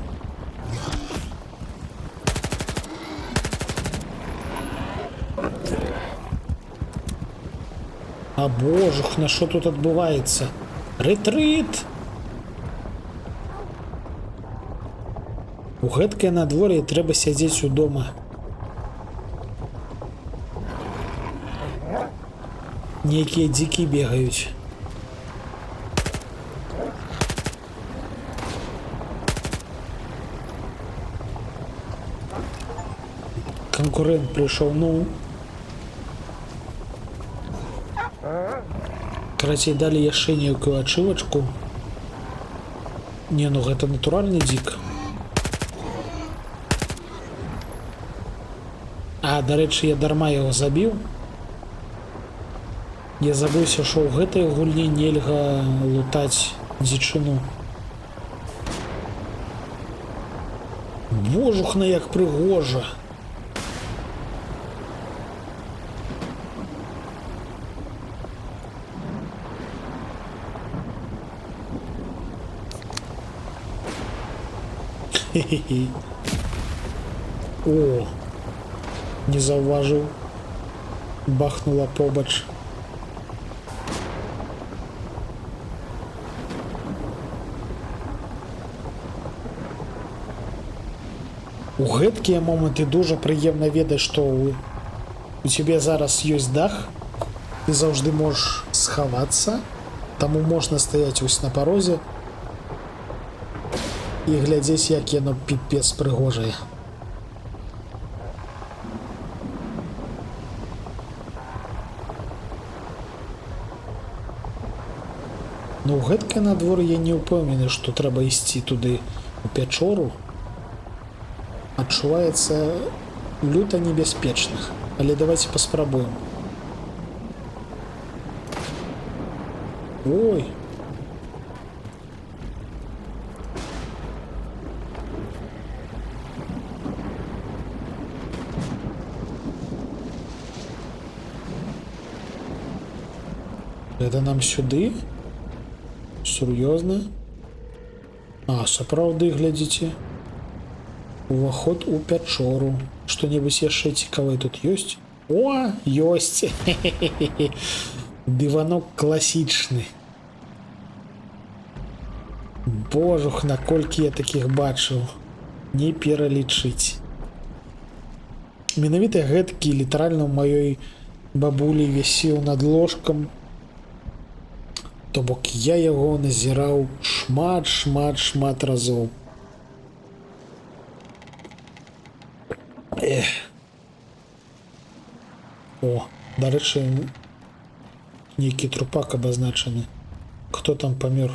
Speaker 1: А божух, на що тут адбываецца? Рэтрыт! У гэткае надвор'е трэба сядзець удома. Некие дикие бегают. Конкурент пришел, ну. Карацей, дали яшчэ некую ачывачку. Не, ну это натуральный дик. А, дарэчы, я дарма его забіў. Я забыўся, што ў гэтай гульні нельга лутаць дзічыну. Божухна, як прыгожа. Хе-хе-хе. О, не заўважыў. Бахнула побач. У гэткія моманты дуже прыемна ведаць, што у цябе зараз ёсць дах, ты заўжды можаш схавацца, таму можна стаяць вось на парозе і глядзець, як яно піпец прыгожае. Ну, гэткае надвор'е я не ўпэўнены, што трэба ісці туды у пячору. Адчуваецца люта небяспечна, але давайте паспрабуем. Ой. Это нам сюды? Сур'ёзна? А, сапраўды, глядзіце. Уваход у пячору. Што-небудзь яшчэ цікавае тут ёсць? О, ёсць! Дыванок класічны. Божух, наколькі я такіх бачыў. Не пералічыць. Менавіта гэткі літаральна ў маёй бабулі вісеў над ложкам. То бок я яго назіраў шмат разоў. О, до речі, некий трупак обозначений. Хто там помер?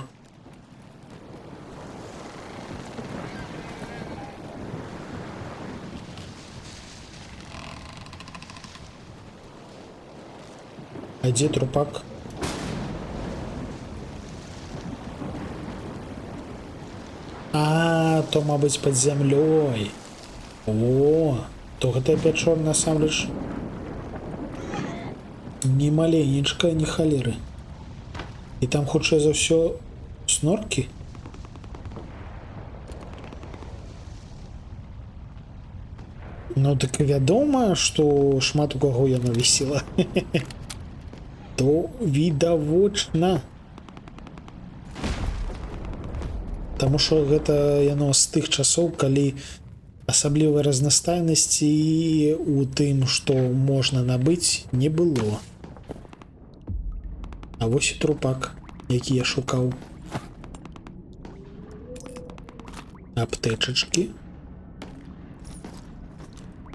Speaker 1: А где трупак? А, то, мабуть, под землей. О, то гэта опять чорт насамрэч. Ні маленечка, ні халеры. І там хутчэй за ўсё сноркі? Ну так вядома, што шмат у каго яно вісела. То відавочна. Таму што гэта яно з тых часоў, калі асаблівай разнастайнасці у тым, што можна набыць, не было. А вось і трупак, які я шукаў. Аптэчачкі.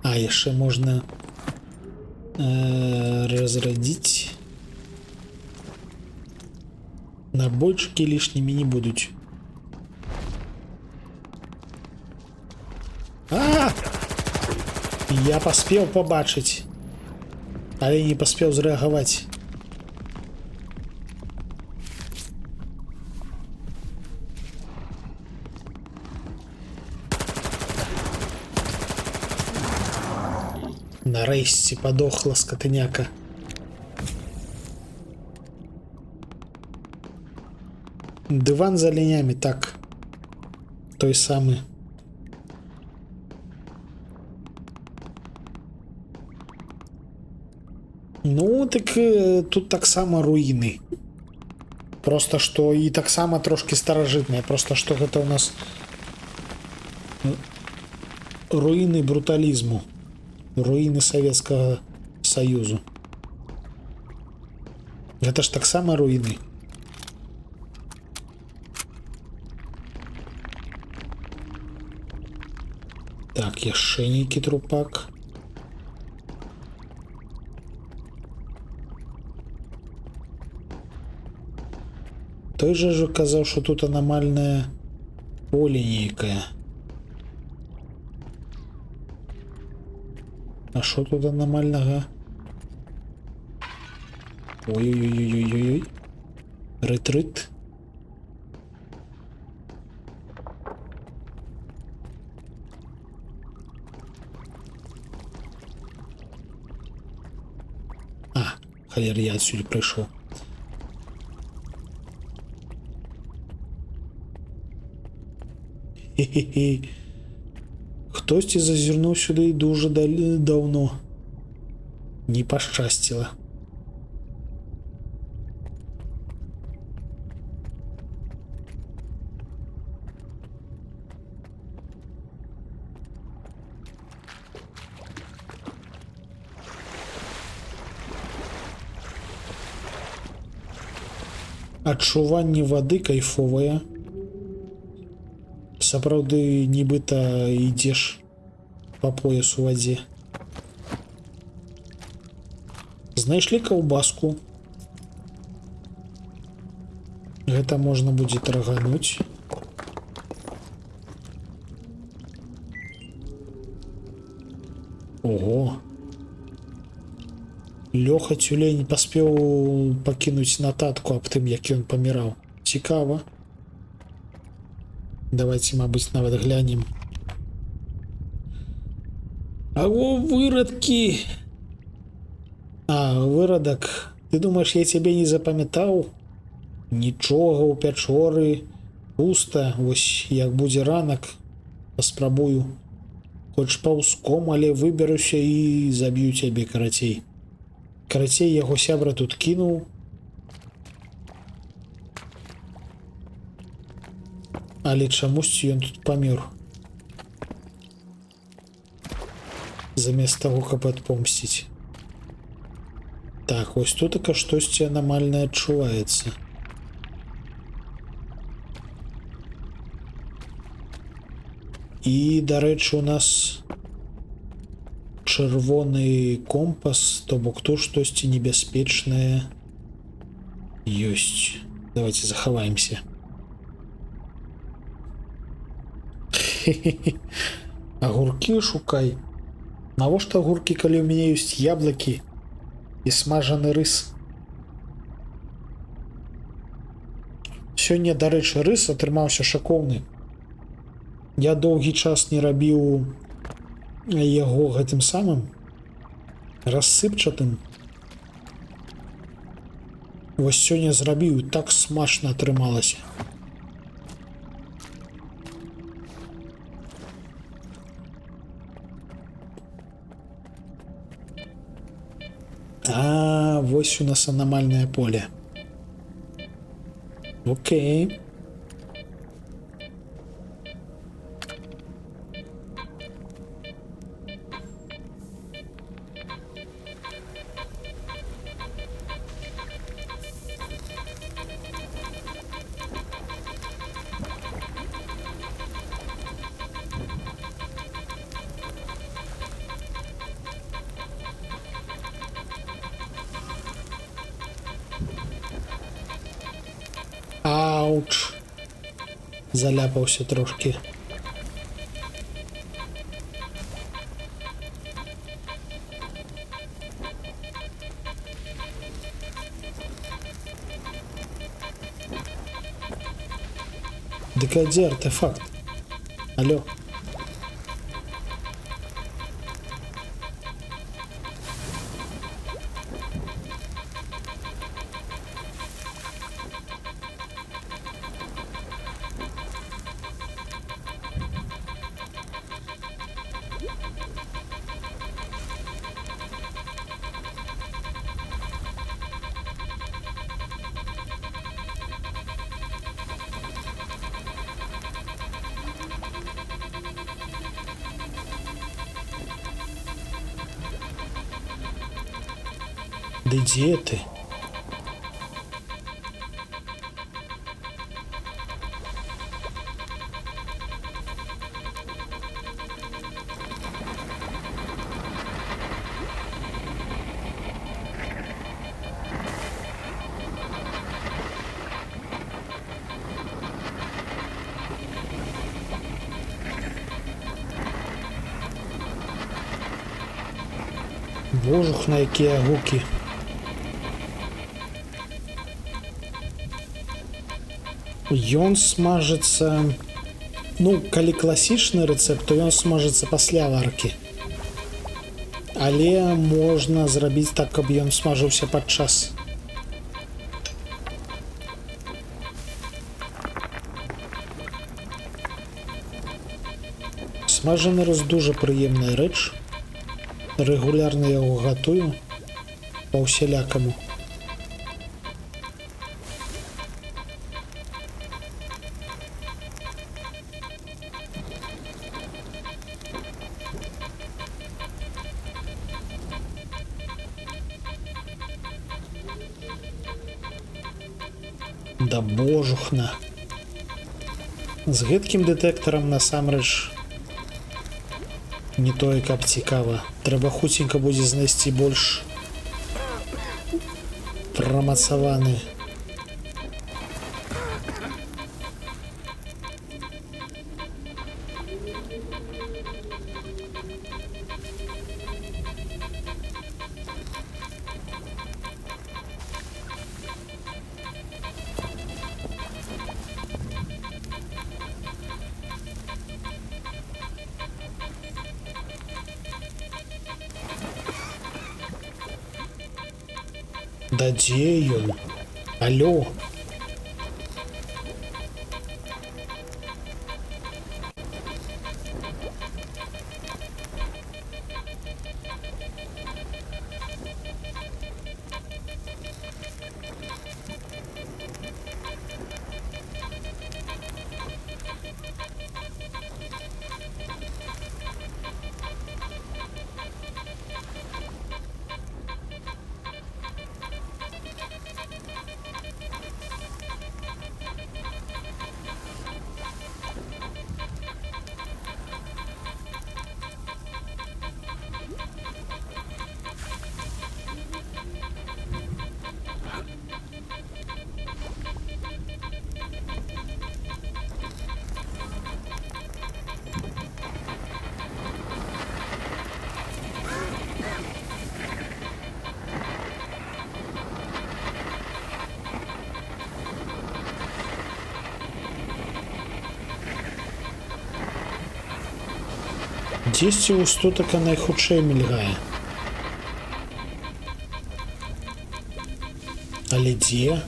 Speaker 1: А, яшчэ можна разрадзіць. Набойчыкі лішнімі не будуць. А! Я паспеў пабачыць, але не паспеў зрэагаваць. Нарэшце падохла скатыняка. Дыван за лінямі, так. Той самы. Ну, так тут таксама руіны. Просто што і таксама трошки старажытныя. Просто што гэта ў нас руіны бруталізму. Руіны Савецкага Саюзу. Гэта ж таксама руіны. Так, яшчэ нейкі трупак. Той же ж казаў, што тут анамальнае поле нейкае. А що тут аномального? Ой-ой-ой-ой-ой-ой. Ретрит. А, халер, я отсюда прийшов. Хе-хе-хе. Хтосьці зазірнув сюди дуже давно. Не пощастило. Адчуванне вады кайфовае. Сапраўды, нібыта ідзеш по пояс у вадзе. Знайшлі каўбаску. Гэта можна будзе таргануць. Ого. Лёха Тюлень паспеў пакінуць нататку аб тым, як ён паміраў. Цікава. Давайте, мабыць, нават глянем. Аго, выродкі! А, вырадак, ты думаешь, я цябе не запамятаў? Нічога, у пячоры пуста. Вось, як будзе ранак, паспрабую. Хоч паўзком, але выберуся і заб'ю цябе, карацей. Карацей, яго сябра тут кінуў. Але чамусьці ён тут памёр. Замест таго, каб адпомсціць. Так, вось тут така штосьці анамальнае адчуваецца. І, дарэчы, у нас чырвоны компас, то бок тут штосьці небяспечнае ёсць. Давайте захаваемся. Огурки шукай. Навошта огурки, калі ў мяне ёсць яблыкі і смажаны рыс? Сёння, дарэчы, рыс атрымаўся шакоўны. Я доўгі час не рабіў яго гэтым самым рассыпчатым. Вось сёння зрабіў, так смачна атрымалася. А, вось у нас аномальное поле. Окей. Ауч. Заляпаўся трошки. Дык а дзе артефакт? Алло. Да дзе ты? Божух, на якія гукі. Ён смажыцца, ну, калі класічны рэцэпт, то ён смажыцца пасля варкі. Але можна зрабіць так, каб ён смажыўся падчас. Смажаны рыс дуже прыемная рэч. Рэгулярна яго гатую па-усялякаму. Да божухна. З гэткім дэтэктарам насамрэч не тое, каб цікава. Трэба хуценька будзе знайсці больш прамацаваны. Да дзе ён? Алло. Дзесьці ось тут така найхутчэй мільгае. Але дзе?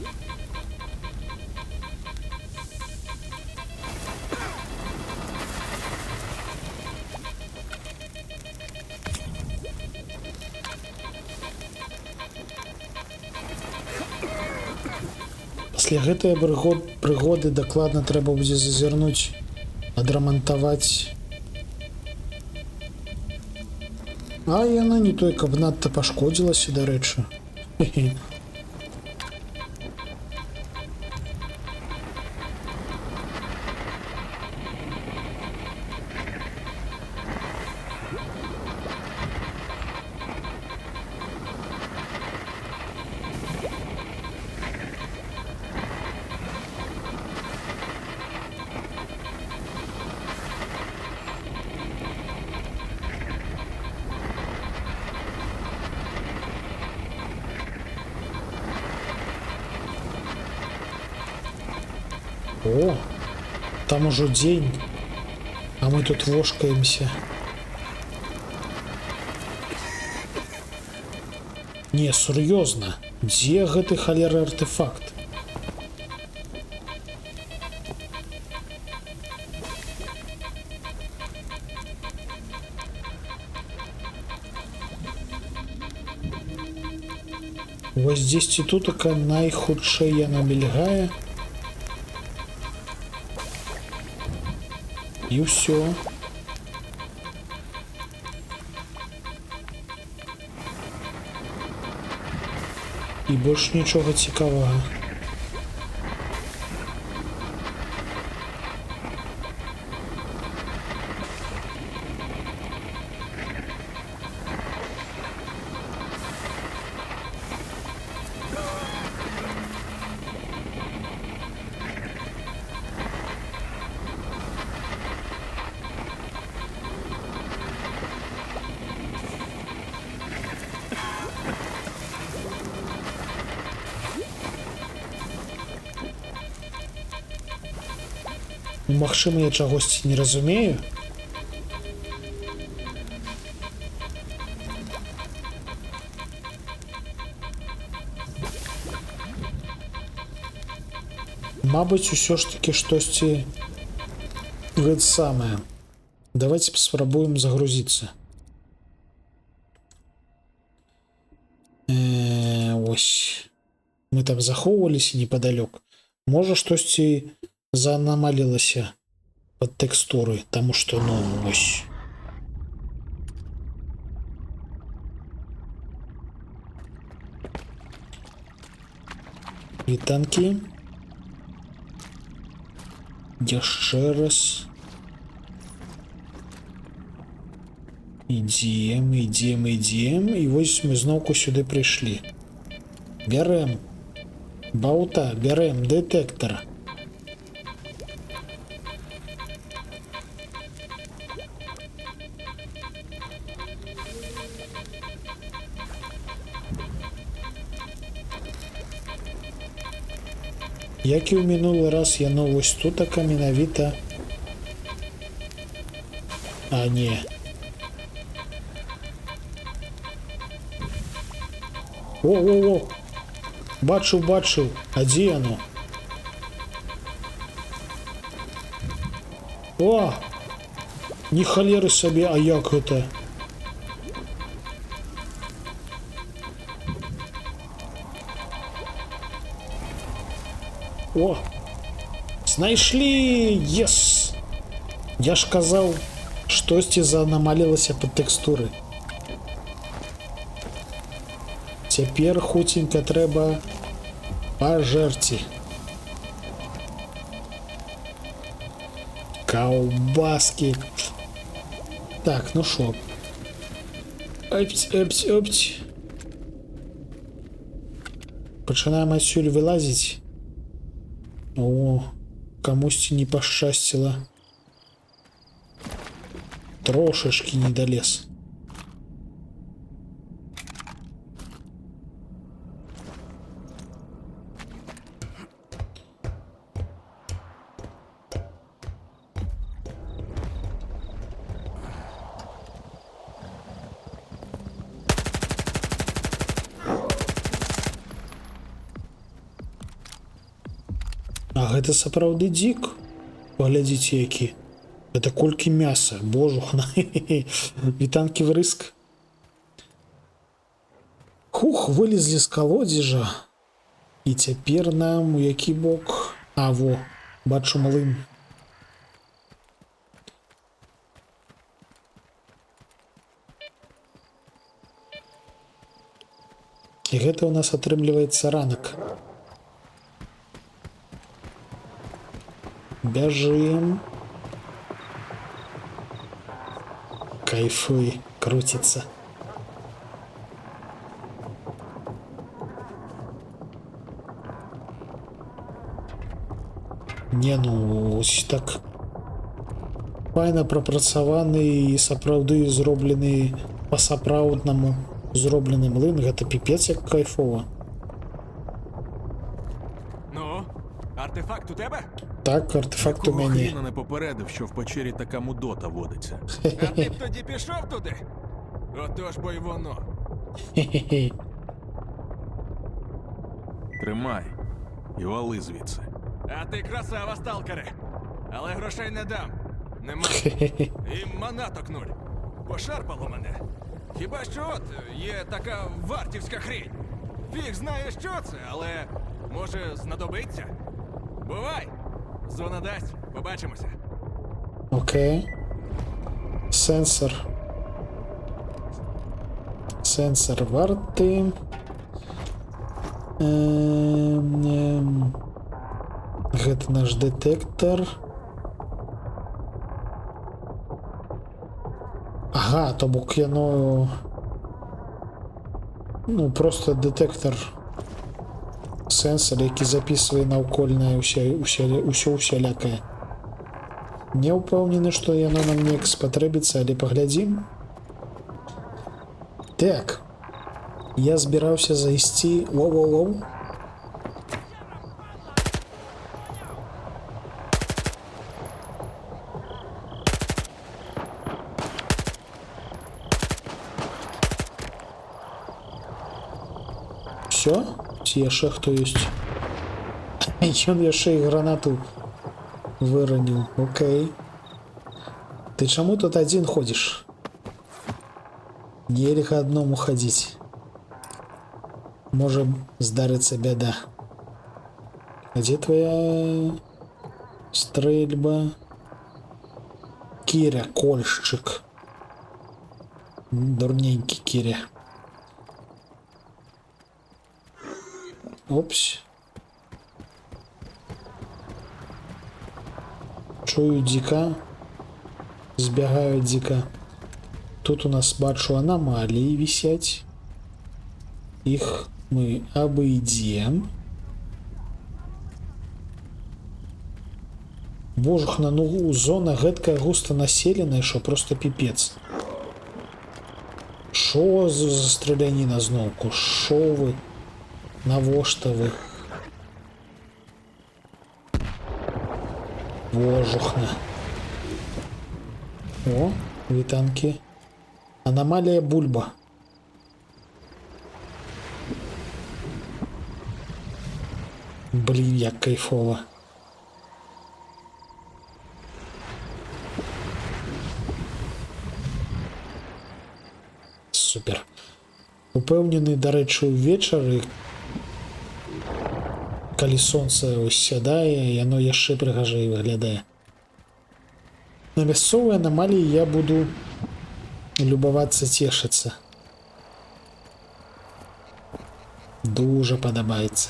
Speaker 1: Пасля гэтыя прыгоды дакладна трэба будзе зазірнуць, адрамантаваць. А яна не той, каб надта пашкодзілася, дарэчы. Хе-хе. О, там ужо дзень, а мы тут вошкаемся. Не, сур'ёзна, дзе гэты халеры артефакт? Вось дзесьці тутака найхутчэй яна мільгае. І ўсё. І больш нічога цікавага. Магчыма, я чагосьці не разумею. Мабыць, усё ж таки штосьці гэта самае. Давайте паспрабуем загрузіцца. Ось. Мы там захоўваліся непадалёк. Можа, штосьці заанамалілася пад тэкстуры, таму што, ну, ось. І танкі. Яшчэ раз. Ідзем, ідзем, ідзем, і вось мы зноўку сюды прыйшлі. Бярэм. Баута, бярэм дэтэктар. Як і ў мінулы раз, яно вось тутака менавіта... А, не. О! Бачу. А дзе яно? О! Не халеры сабе, а як гэта? О! Знайшлі! Ес! Я ж казаў, штосьці заанамалілася пад тэкстуры. Цяпер хуценька трэба пажэрці. Каўбаскі. Так, ну шо. Опць. Пачынаем адсюль вылазіць. О, камусьці не пашчасціла. Трошачкі не далез. А гэта сапраўды дзік. Паглядзіце, які. Это колькі мяса, божухна. Вітанкі врыск. Хух, вылезлі з калодзежа. І цяпер нам у які бок? А, во, бачу млын. І гэта ў нас атрымліваецца ранак. Бяжым. Кайфуй, крутится. Не, ну, ось так файна прапрацаваны і сапраўды зроблены па-сапраўднаму зроблены млын, гэта піпец як кайфова.
Speaker 20: Ну, артефакт у тебе?
Speaker 1: Так, артефакт у мене.
Speaker 6: Хріна не попередив, що в печері така мудота водиться.
Speaker 20: А ти б тоді пішов туди? Отож бо й воно.
Speaker 1: Хе-хе-хе.
Speaker 6: Тримай і вали звідси.
Speaker 20: А ти красава, сталкере. Але грошей не дам. Нема. І манаток нуль. Пошарпало мене. Хіба що от є така вартівська хрінь. Фіг знає, що це, але може знадобиться. Бувай! Зона дасть. Побачимося.
Speaker 1: Окей. Сенсор. Сенсор варти. Гэта наш детектор. Ага, то бок яно... Ну, просто детектор. Сенсор, які записывае наўкольнае ўсё усялякае. Не ўпэўнены, што яно нам неяк спатрэбіцца, але паглядзім. Так. Я збіраўся зайсці... Воу-воу-воу. Все? Ці яшчэ хто ёсць? Ён яшчэ і гранату выраніў. Окей. Ты чаму тут адзін ходзіш? Нельга адному хадзіць. Можа здарыцца бяда. А дзе твоя стрэльба? Кіря, кольшчык. Дурненькі Кіря. Опс. Чую дзіка. Збягаю дзіка. Тут у нас, бачу, аномалии висять. Их мы обойдем. Божухна, ну зона гэткая густа населенная, что просто пипец. Шо за страляніна зноўку? Шо вы? Навошта вы? Божухна. О, вітанки. Аномалия бульба. Блин, як кайфово. Супер. Упэўнены, дарэчы, увечары, калі сонца ось сядае, яно яшчэ прыгажэй выглядае. На мясцовай аномаліі я буду любавацца, цешыцца. Дуже падабаецца.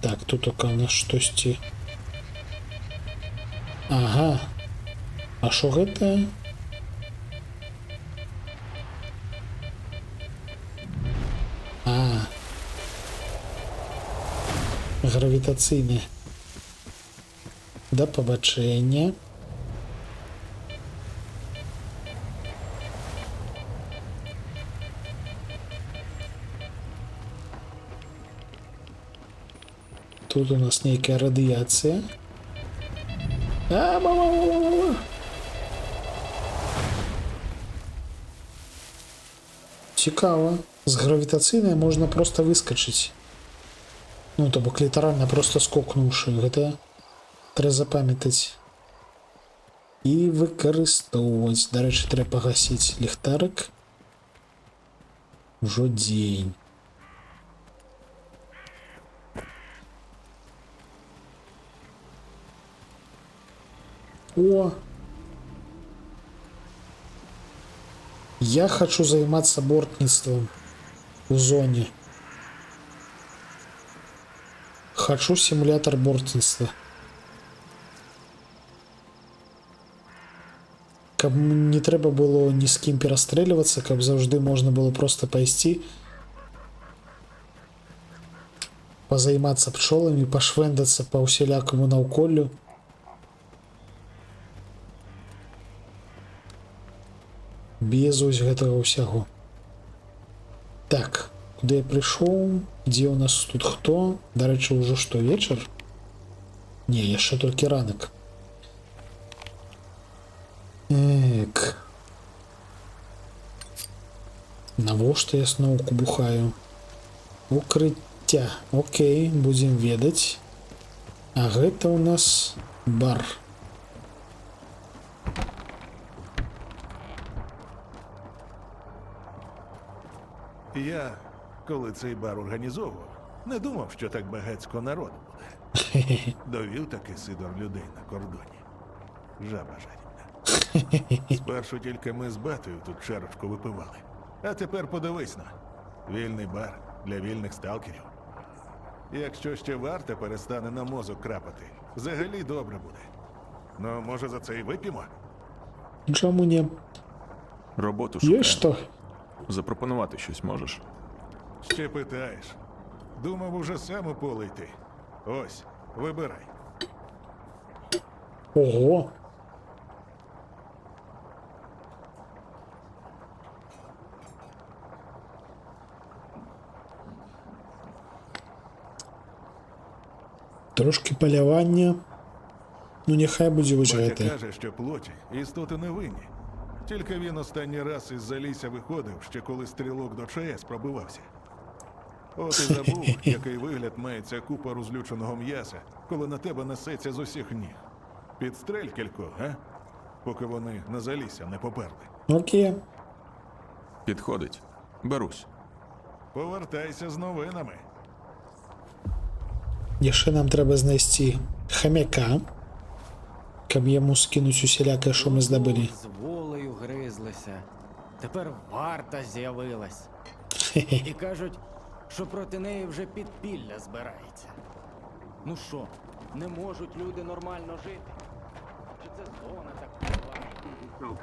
Speaker 1: Так, тут только у нас штосьці. Ага. А што гэта? А. Гравітацыйны. Да пабачэння. Тут у нас нейкая радыяцыя. Цікава. З гравітацыйнай можна проста выскачыць. Ну, то бок літаральна просто скокнуўшы. Гэта трэба запамятаць. І выкарыстоўваць. Дарэчы, трэба пагасіць ліхтарык. Ужо дзень. О! Я хочу займацца бортніцтвам у зоне. Хочу симулятор бортніцтва. Каб не трэба было ні з кім перастрэльвацца, каб заўжды можна было просто пайсці, пазаймацца пчоламі, пашвэндацца па ўсялякаму наўколлю. Без ось гэтага ўсяго. Так, куды я прыйшоў? Дзе у нас тут хто? Дарэчы, ўжо што, вечар? Не, яшчэ толькі ранак. Эк. Навошта я сноўку бухаю? Укрыцця. Окей, будзем ведаць. А гэта ў нас бар.
Speaker 16: Я, коли цей бар організовував, не думав, що так багацько народу буде. Довів таки Сидор людей на кордоні. Жаба жадібна. Спершу тільки ми з батою тут чарочку випивали. А тепер подивись на. Вільний бар для вільних сталкерів. Якщо ще варта перестане на мозок крапати, взагалі добре буде. Ну, може за це і вип'ємо?
Speaker 1: Чому ні?
Speaker 6: Роботу
Speaker 1: Є
Speaker 6: шукаю.
Speaker 1: що?
Speaker 6: Запропонувати щось можеш?
Speaker 16: Ще питаєш. Думав уже сам у поле йти. Ось, вибирай.
Speaker 1: Ого. Трошки полювання. Ну, нехай буде ось
Speaker 16: Батя
Speaker 1: гэта.
Speaker 16: каже, що плоті істоти не винні. Тільки він останній раз із Залісся виходив, ще коли стрілок до ЧАЕС пробивався. От і забув, який вигляд має ця купа розлюченого м'яса, коли на тебе несеться з усіх ніг. Підстрель кількох, а? Поки вони на Залісся не поперли.
Speaker 1: Окей.
Speaker 6: Підходить. Берусь.
Speaker 16: Повертайся з новинами.
Speaker 1: Яшчэ нам трэба знайсці хамяка, каб яму скінуць усялякае, що ми здабылі.
Speaker 9: З волею гризлися. Тепер варта з'явилась. І кажуть, що проти неї вже підпілля збирається. Ну що, не можуть люди нормально жити? Чи це зона так була?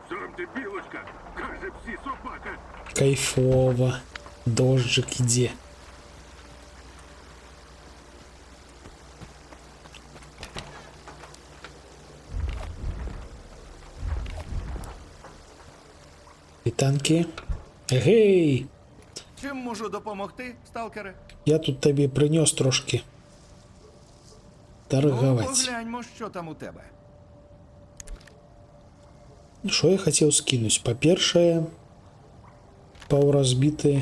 Speaker 4: Сам ти білочка, каже всі собака.
Speaker 1: Кайфово. Дождик іде. Вітанки. Гей!
Speaker 12: Чим можу допомогти, сталкере?
Speaker 1: Я тут тобі принес трошки
Speaker 12: Ну,
Speaker 1: торговать.
Speaker 12: погляньмо, що там у тебе.
Speaker 1: Що я хотів скинуть? По-перше, паўразбіты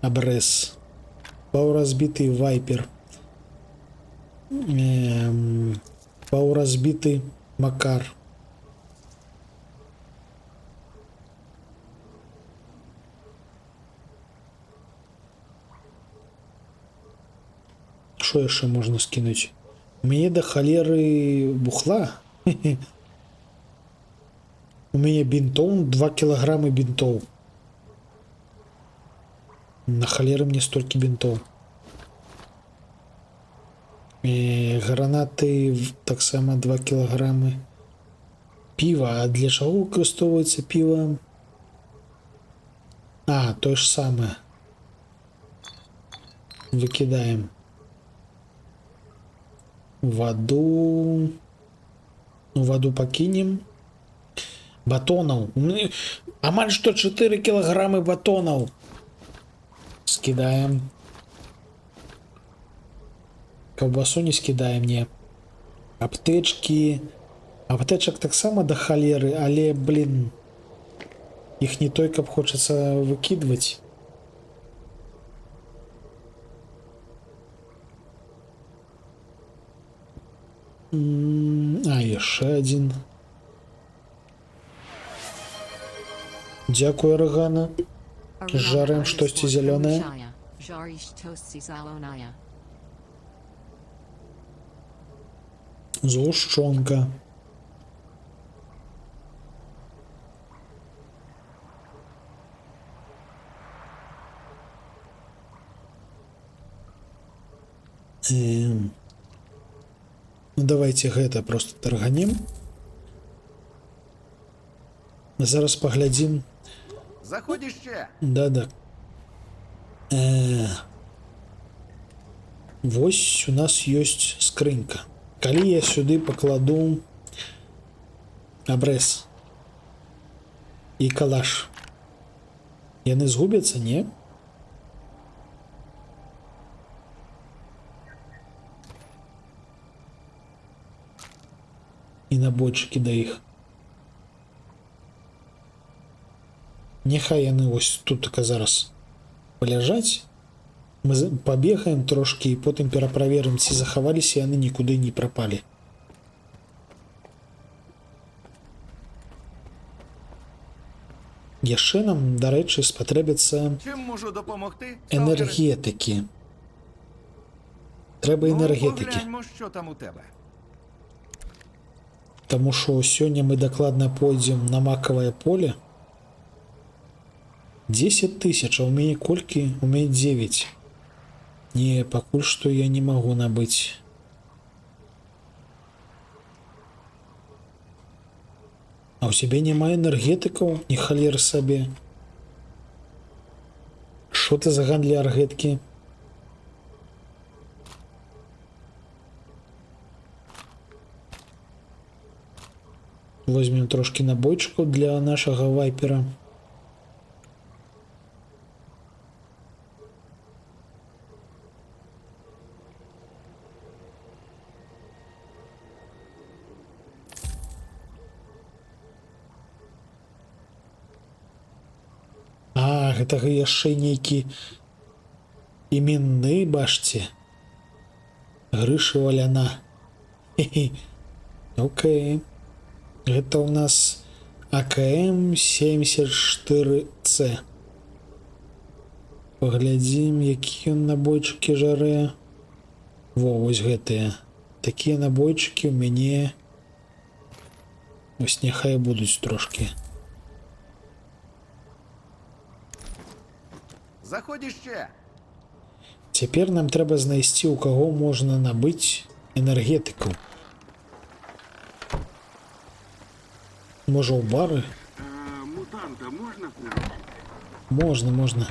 Speaker 1: абрэз. Паўразбіты вайпер. Паўразбіты макар. Що яшчэ можна скинуть? Мне до холеры бухла. У меня бинтов 2 килограмма бинтов. На холеры мне столько бинтов. Гранаты так само 2 килограммы. Пиво. А для чего выкористовывается пиво? А, то же самое. Выкидаем. Воду. Ну, воду покинем. Батонов. Амаль что 4 килограммы батонов. Скидаем. Колбасу не скидаем, не. Аптечки. Аптечек так само до холеры, але, блин, их не только хочется выкидывать. А, яшчэ адзін. Дзякуй, Аргана. Жарэм штосьці зялёнае. Згушчонка. Ну, давайте гэта просто тарганем. Зараз паглядзім.
Speaker 12: Заходь іще.
Speaker 1: Да-да. Вось у нас ёсць скрынька. Калі я сюды пакладу абрэз і калаш, яны згубяцца, не? І набойчыкі да іх. Няхай яны вось тут зараз паляжаць. Мы пабегаем трошкі і потым пераправерым, ці захаваліся яны нікуды не прапалі. Яшчэ нам, дарэчы, спатрэбяцца
Speaker 12: Чим можу допомогти?
Speaker 1: энергетыкі. Трэба энергетыкі.
Speaker 12: Погляньмо, що там у тебе.
Speaker 1: Таму што сёння мы дакладна пойдзем на макавае поле. 10 тысяч, а у мяне колькі? У мяне 9. Не, пакуль што я не магу набыць. А ў цябе няма энергетыкаў? Ні халеры сабе. Што ты за гандляр гэткі? Возьмем трошки набойчиков для нашего вайпера. А, гэта яшчэ нейкі іменны, бачце. Грыша Валяна. Хе-хе. Окей. Это у нас АКМ-74С. Поглядзім, якія набойчыкі жарэ. Во, вось гэтыя. Такія набойчыкі ў мяне. Вось няхай будуць трошки.
Speaker 12: Заходь іще.
Speaker 1: Цяпер нам трэба знайсці, у каго можна набыць энергетыкаў. Можа, у бары?
Speaker 19: Мутанта можна?
Speaker 1: Можна, можна.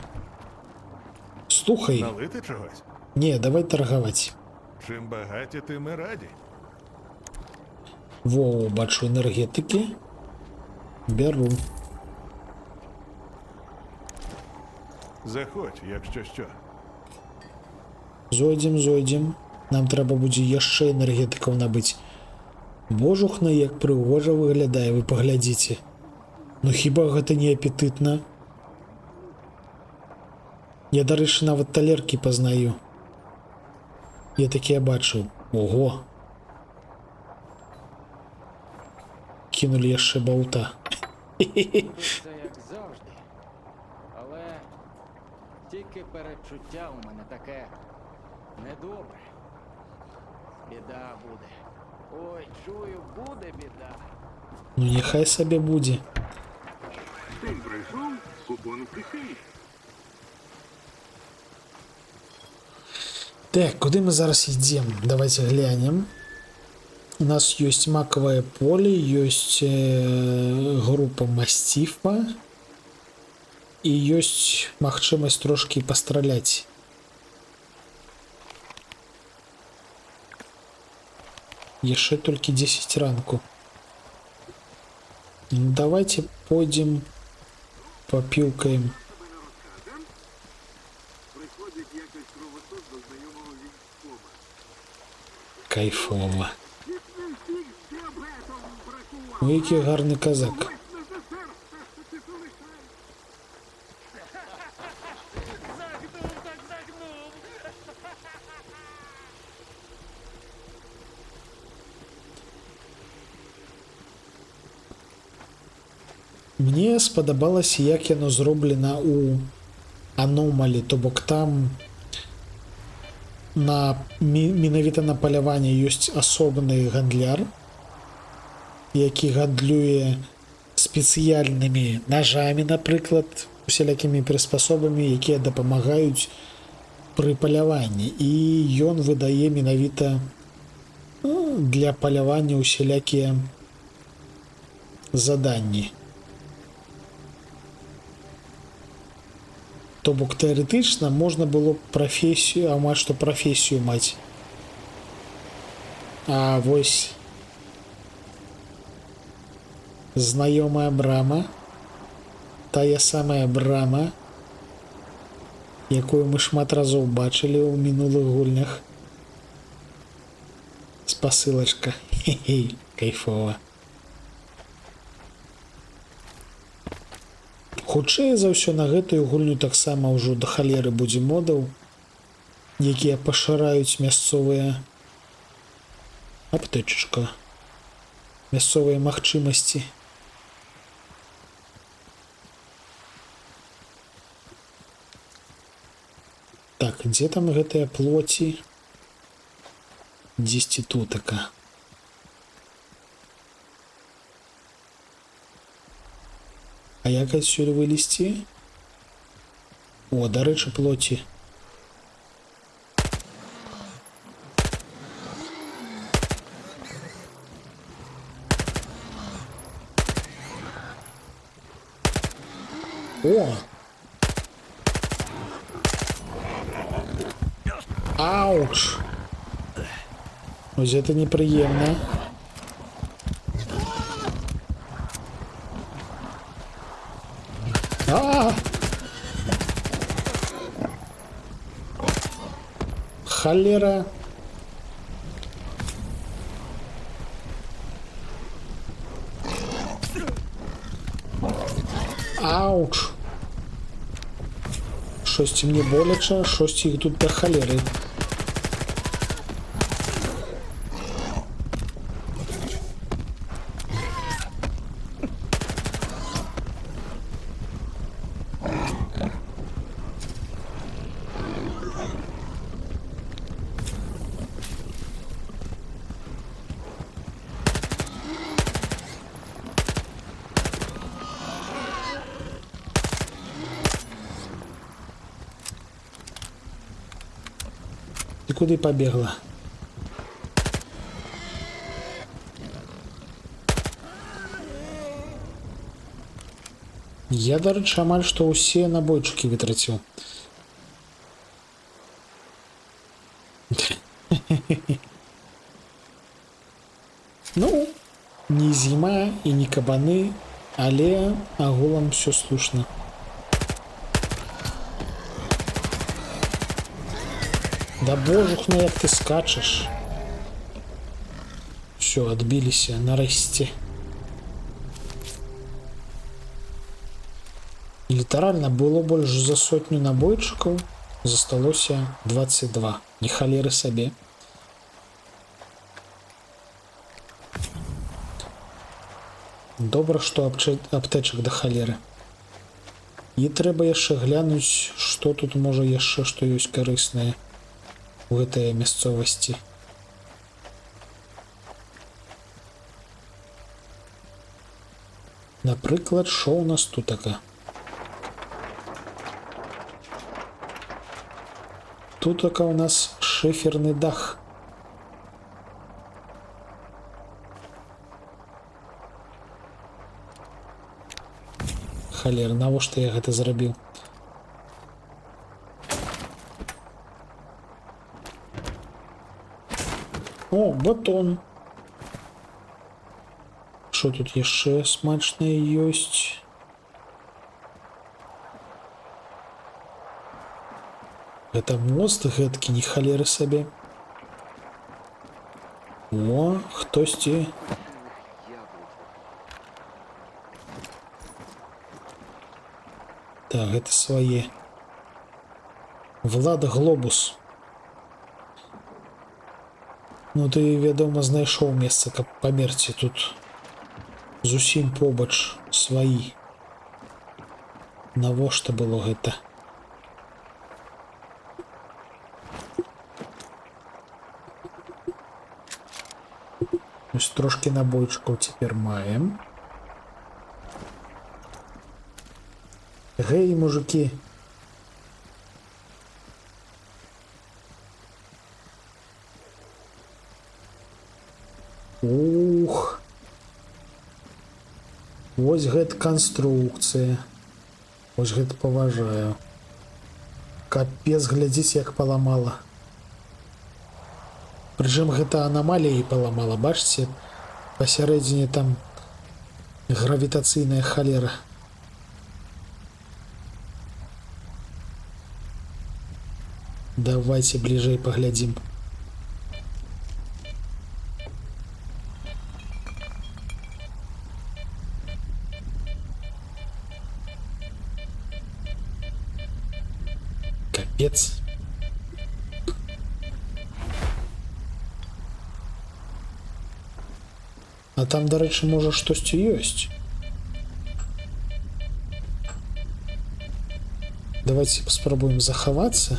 Speaker 1: Слухай.
Speaker 16: Налити чогось?
Speaker 1: Не, давай торгаваць.
Speaker 16: Чим багаті, тим і раді.
Speaker 1: Во, бачу энергетыкі. Бяру.
Speaker 16: Заходь, якщо що.
Speaker 1: Зойдзем. Нам трэба будзе яшчэ энергетыкаў набыць. Божухна, як прыгожа выглядае, вы паглядзіце. Ну хіба гэта не апетытна? Я, дарэчы, нават талеркі пазнаю. Я такія бачыў. Ого! Кинули яшчэ баута.
Speaker 9: Це як завжди. Але тільки передчуття у мене таке недобре. Біда буде. Ой, чую, буде біда.
Speaker 1: Ну нехай собі буде.
Speaker 19: День пройшов, купон прихиль.
Speaker 1: Так, куди ми зараз йдемо? Давайте глянем. У нас есть маковое поле, есть группа мастифа и есть магчимость трошки пострелять. Еще только 10 ранку. Давайте пойдем попилкаем. Кайфово. Ой, який гарний казак. Мне спадабалася, як яно зроблена у аномалі, то бок там менавіта на паляванні ёсць асобны гандляр, які гандлюе спецыяльнымі ножамі, напрыклад, усялякімі прыспасобамі, якія дапамагаюць пры паляванні, і ён выдае менавіта для палявання усялякія заданні. То бок тэарэтычна можна было прафесію, амаль што прафесію маць. А вось знаёмая брама, тая самая брама, якую мы шмат разоў бачылі ў мінулых гульнях. Спасылачка. Хе-хе, кайфова. Хутчэй за ўсё на гэтую гульню таксама ўжо да халеры будзе модаў, якія пашыраюць мясцовыя аптэчачка, мясцовыя магчымасці. Так, дзе там гэтыя плоці? Дзесьці тутака. А як адсюль вылезці? О, дарэчы, плоці. О! Ауч! Ось это неприємно. Холера. Ауч. Щось мені боляче, щось їх тут до холери. Ты куды побегла? Я, дарэчы, амаль што ўсе набойчыкі вытраціў. Ну, не зіма і не кабаны, але агулам все слушна. Да божухна, як ты скачаш. Все, адбіліся нарэшце. Літаральна было больш за 100 набойчыкаў, засталося 22. Не халеры сабе. Добра, што аптэчак да халеры. І трэба яшчэ глянуць, што тут можа яшчэ што ёсць карыснае у гэтай мясцовасці. Напрыклад, што ў нас тутака? Тутака у нас шиферный дах. Халер, навошта я гэта зрабіў? О, батон. Што тут яшчэ смачнае ёсць? Гэта мост гэткі, не халеры сабе. О, хтосьці. Так, гэта свае. Влад Глобус. Ну ты, вядома, знайшоў месца, каб памерці тут. Зусім побач сваі. Навошта было гэта? Ось трошки набойчиков цяпер маем. Гей, мужики. Ух. Вось гэта канструкцыя. Вось гэта паважаю. Капец, глядзіце, як паламала. Прычым гэта анамалія і паламала. Бачыце, пасярэдзіне там гравітацыйная халера. Давайте бліжэй паглядзім. Капец. А там, до речі, може штось ёсць. Давайте спробуем заховаться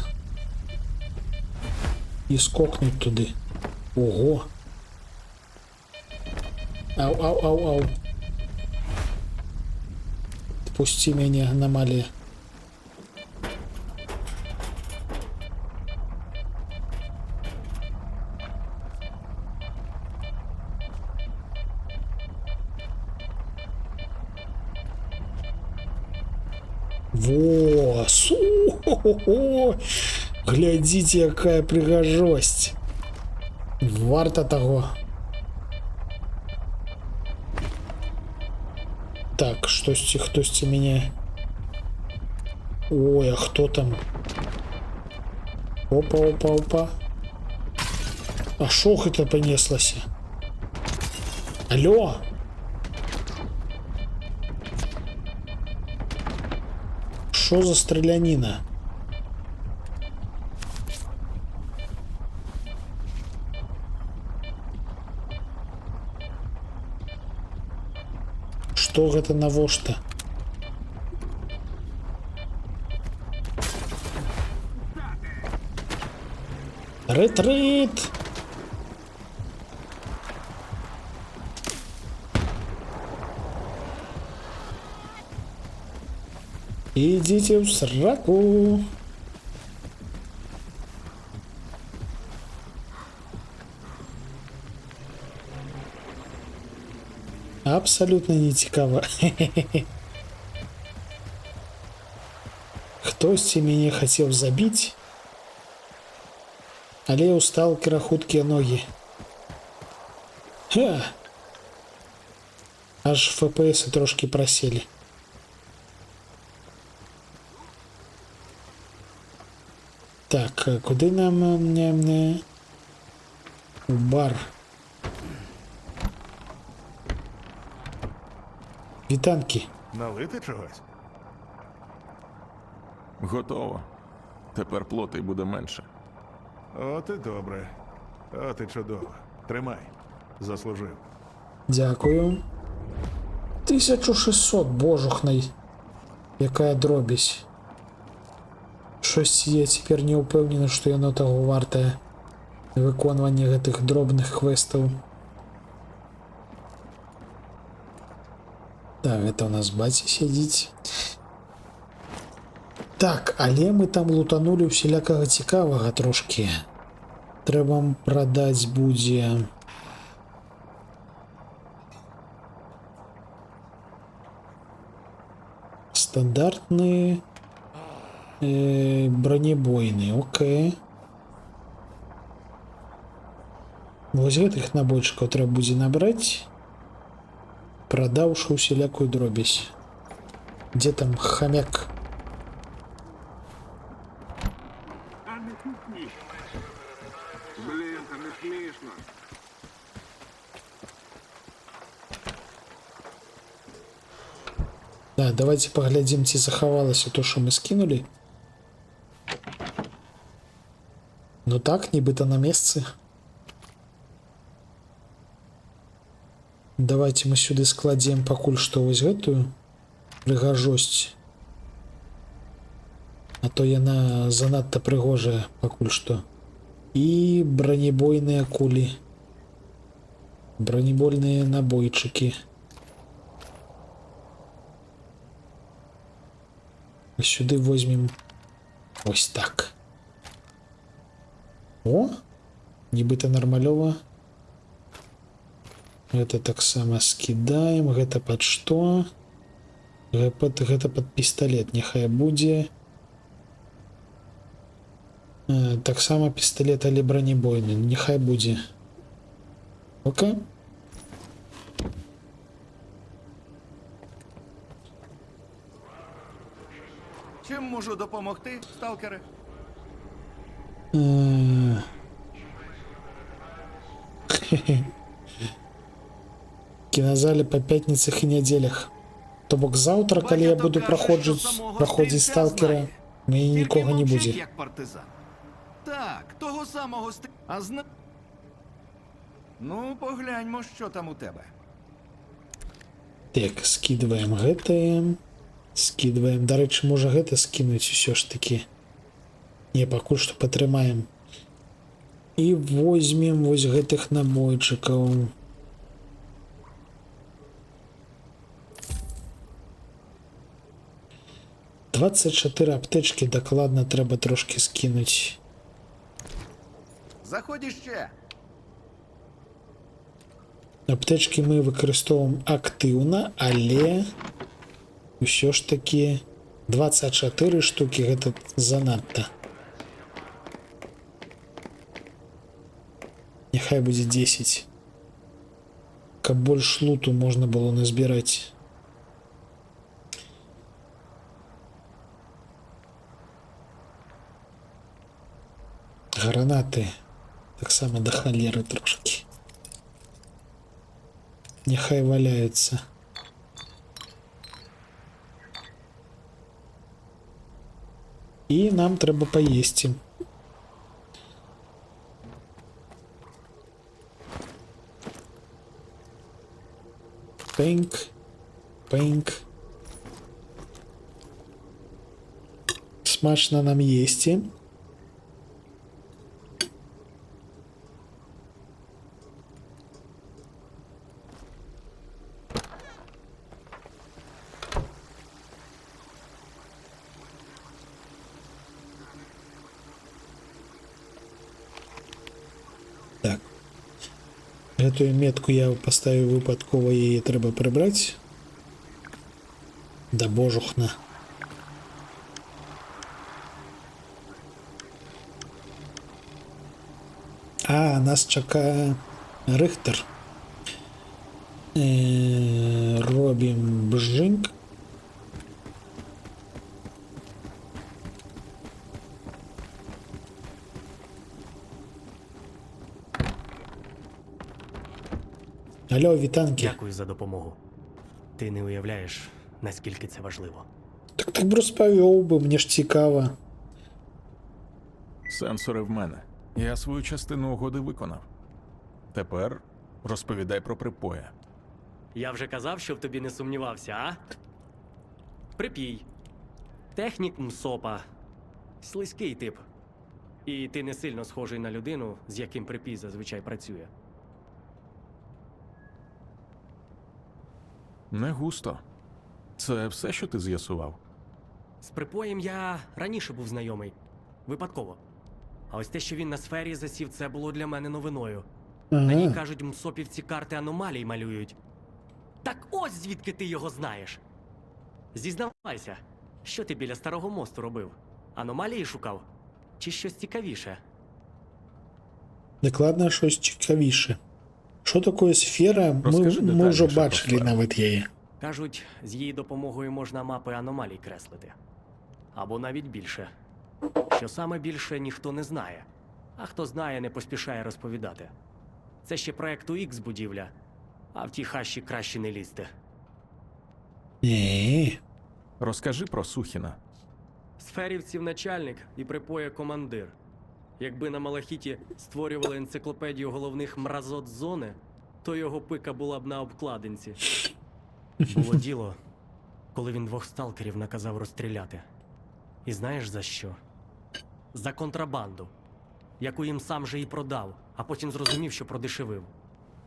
Speaker 1: и скокнуть туды. Ого. Ау, ау, ау, ау. Отпусти меня, аномалия. Во, глядите, якая прыгажосць. Варта таго. Так, штосьці, хтосьці мяне. Ой, а хто там? Опа, опа, опа. А шо гэта понеслася? Алло? Что за стрелянина? Что это навошта? Ретрит! Идите в сраку. Абсолютно не цікаво. Хтось мяне хотел забить, але у сталкера хуткія ноги. Ха! Аж ФПС трошки просели. Так, куди нам не бар? Вітанки.
Speaker 16: Налити чогось?
Speaker 6: Готово. Тепер плоти буде менше.
Speaker 16: От і добре. От і чудово. Тримай. Заслужив.
Speaker 1: Дякую. 1600, божухний. Яка дробість. Щось я тепер не упевнений, що яно того варте виконування гэтых дробних квестів. Так, это у нас баця сидить. Так, але мы там лутанули всілякага цікавага трошки. Трэба продать будзе... Стандартные... бронебойные, окей. Вось гэтых набойчыкаў трэба будзе набраць, продаўшы усялякую дробязь. Где там хомяк?
Speaker 19: Блин, это не смешно.
Speaker 1: Да, давайте поглядзім, ці захавалася то, што мы скинули. Ну так, нібыта на месцы. Давайте мы сюды складзем пакуль што вось гэтую прыгажосць. А то яна занадта прыгожая пакуль што. І бронебойныя кулі. Бронебойныя набойчыкі. Сюды возьмем ось так. О! Нібыта нармалёва. Гэта таксама скідаем. Гэта пад што? Гэта пад пісталет. Няхай будзе. Таксама пісталет, але бронебойны. Няхай будзе. Ока.
Speaker 12: Чим можу допомогти, сталкере?
Speaker 1: Кінозалі по пятніцах і нядзелях. То бок заўтра, калі я буду праходзіць сталкера, мяне нікога не будзе.
Speaker 12: Як партизан. Так, того самого А Ну, погляньмо, що там у тебе.
Speaker 1: Так, скидываем гэтае. Скидываем. Дарэчы, можа гэта скінуць усё ж такі. Не, пакуль што патрымаем. І возьмем вось гэтых набойчыкаў. — 24 аптэчкі дакладна трэба трошки скінуць.
Speaker 12: Заходь іще.
Speaker 1: Аптэчкі мы выкарыстоўваем актыўна, але ўсё ж такі 24 штукі гэта занадта. Няхай будзе 10. Каб больш луту можна было назбіраць. Гранаты таксама да халеры трошки. Няхай валяюцца. І нам трэба паесці. Пэнк. Пэнк. Смачна нам есці. Так. Гэтую метку я поставіў выпадкова, яе трэба прыбраць. Да божухна. А, нас чакае Рыхтар. Робім бжынк. Алло, вітанки.
Speaker 2: Дякую за допомогу. Ти не уявляєш, наскільки це важливо.
Speaker 1: Так ти б розповів би, мені ж цікаво.
Speaker 6: Сенсори в мене. Я свою частину угоди виконав. Тепер розповідай про припоя.
Speaker 2: Я вже казав, що в тобі не сумнівався, а? Припій. Технік МСОПа. Слизький тип. І ти не сильно схожий на людину, з яким припій зазвичай працює.
Speaker 6: Не густо. Це все, що ти з'ясував?
Speaker 2: З припоєм я раніше був знайомий. Випадково. А ось те, що він на сфері засів, це було для мене новиною. На ній, кажуть, мсопівці карти аномалій малюють. Так ось звідки ти його знаєш. Зізнавайся, що ти біля Старого мосту робив? Аномалії шукав? Чи щось цікавіше?
Speaker 1: Докладно щось цікавіше. Що таке сфера? Ми вже бачили навіть її.
Speaker 2: Кажуть, з її допомогою можна мапи аномалій креслити. Або навіть більше. Що саме більше, ніхто не знає. А хто знає, не поспішає розповідати. Це ще проекту Ікс будівля. А в ті хащі краще не лізти.
Speaker 1: Ні.
Speaker 6: Розкажи про Сухіна.
Speaker 2: Сферівців начальник і припоя командир. Якби на Малахіті створювали енциклопедію головних мразот зони, то його пика була б на обкладинці. Було діло, коли він 2 сталкерів наказав розстріляти. І знаєш за що? За контрабанду, яку їм сам же і продав, а потім зрозумів, що продешевив.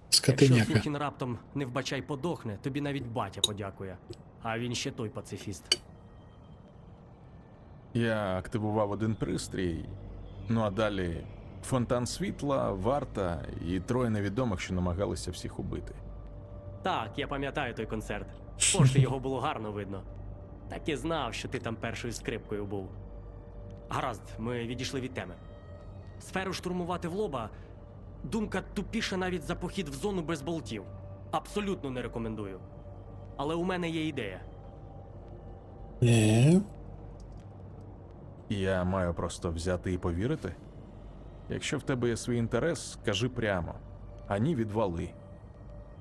Speaker 2: Якщо
Speaker 1: Скотиняка.
Speaker 2: Сухін раптом не вбачай подохне, тобі навіть батя подякує. А він ще той пацифіст.
Speaker 6: Я активував один пристрій, ну а далі фонтан світла, варта і троє невідомих, що намагалися всіх убити.
Speaker 2: Так, я пам'ятаю той концерт. З пошти його було гарно видно. Так і знав, що ти там першою скрипкою був. Гаразд, ми відійшли від теми. Сферу штурмувати в лоба – думка тупіша навіть за похід в зону без болтів. Абсолютно не рекомендую. Але у мене є ідея.
Speaker 6: Я маю просто взяти і повірити? Якщо в тебе є свій інтерес, кажи прямо. Ані відвали.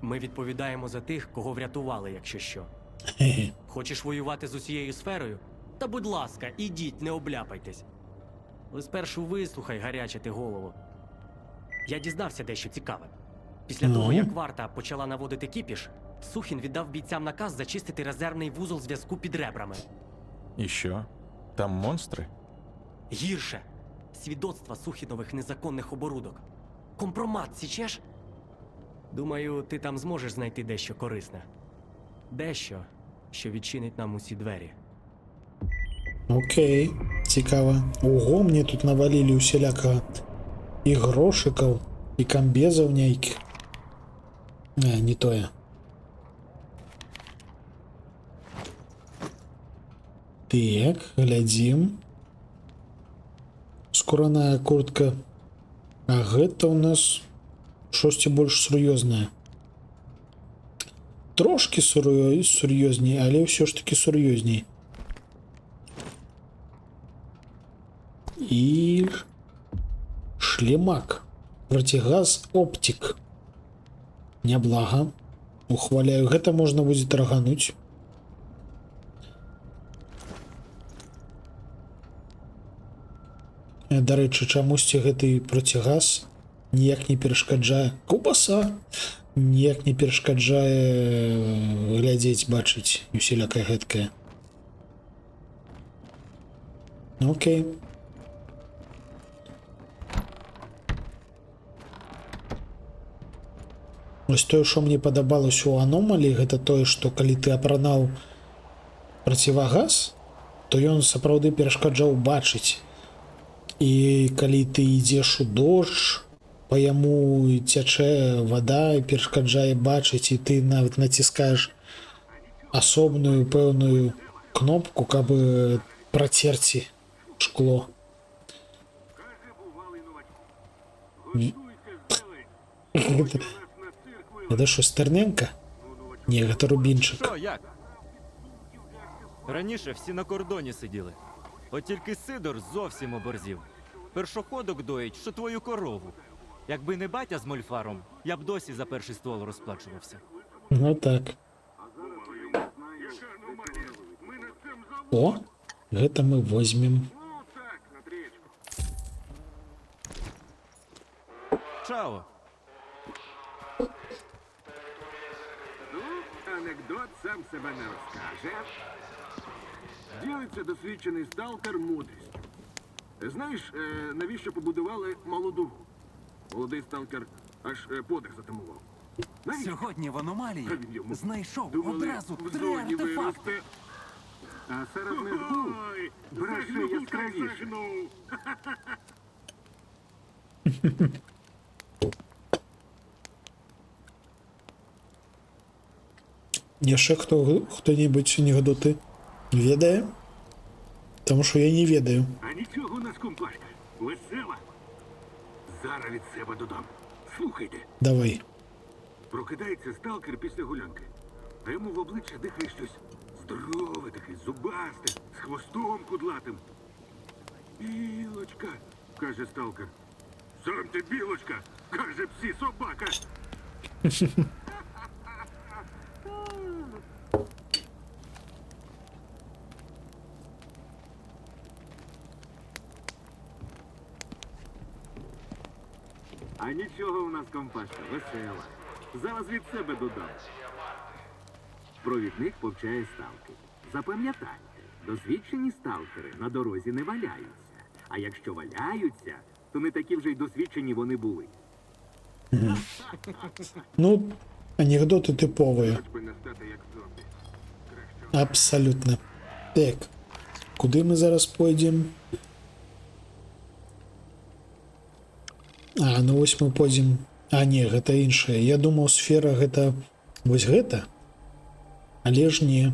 Speaker 2: Ми відповідаємо за тих, кого врятували, якщо що. Хочеш воювати з усією сферою? Та будь ласка, ідіть, не обляпайтесь. Але спершу вислухай, гаряче ти голову. Я дізнався дещо цікаве. Після того, як варта почала наводити кіпіш, Сухін віддав бійцям наказ зачистити резервний вузол зв'язку під ребрами.
Speaker 6: І що? Там монстри?
Speaker 2: Гірше. Свідоцтва Сухінових незаконних оборудок. Компромат, січеш? Думаю, ти там зможеш знайти дещо корисне. Дещо, що відчинить нам усі двері.
Speaker 1: Окей, цікаво. Ого, мне тут навалили усілякого і грошиків, і комбезів нейких. Не тое. Так, глядзім. Скураная куртка. А гэта у нас щось больш сур'ёзнае. Трошки сур'ёзней, але ўсё ж таки сур'ёзней. І шлемак. Протигаз оптик. Няблага. Ухваляю, гэта можна будзе таргануць. Дарэчы, чамусьці гэты процігаз ніяк не перашкаджае. Кубаса ніяк не перашкаджае глядзець, бачыць і усялякае гэткае. Окей. Ось тое, што мне падабалася у аномалі, гэта тое, што калі ты апранаў процівагаз, то ён сапраўды перашкаджаў бачыць. І калі ты ідзеш у дождж, па яму цячэ вада і перашкаджае бачыць, і ты нават націскаеш асобную пэўную кнопку, каб працерці шкло. Гэта що, Стерненка? Ні, гэта Рубінчик.
Speaker 20: Що, як? Раніше всі на кордоні сиділи. От тільки Сидор зовсім оборзів. Першоходок доїть, що твою корову. Якби не батя з мольфаром, я б досі за перший ствол розплачувався.
Speaker 1: Ну так. О, гэта мы возьмем.
Speaker 20: Чао.
Speaker 3: Анекдот сам себе не розкаже. Ділиться досвідчений сталкер мудрістю. Знаєш, навіщо побудували малу дугу? Молодий сталкер аж подих затамував.
Speaker 22: Сьогодні в аномалії знайшов
Speaker 3: Думали,
Speaker 22: одразу
Speaker 3: в
Speaker 22: 3
Speaker 3: зоні
Speaker 22: артефакти.
Speaker 3: виросте. А серед них був бреше яскравіше.
Speaker 1: Яшчэ хто-небудзь анекдоты ведае? Таму што я не ведаю.
Speaker 3: А нічого у нас компашка. Весела. Зараз від себе додам. Слухайте.
Speaker 1: Давай.
Speaker 3: Прокидається сталкер після гулянки. А йому в обличчя дихає щось здорове таке, зубасте, з хвостом кудлатим. Білочка, каже сталкер. Сам ти білочка, каже псі собака. А нічого у нас компашка, весела. Зараз від себе додам. Провідник повчає сталкер. Запам'ятайте, Досвідчені сталкери на дорозі не валяються. А якщо валяються, то не такі вже й досвідчені вони були.
Speaker 1: Ну, анекдоти типові. Абсолютно. Так. Куди ми зараз пойдемо? А, ну ось ми пойдем. А, не, гэта іншае. Я думаў, сфера гэта вось гэта. Але ж не.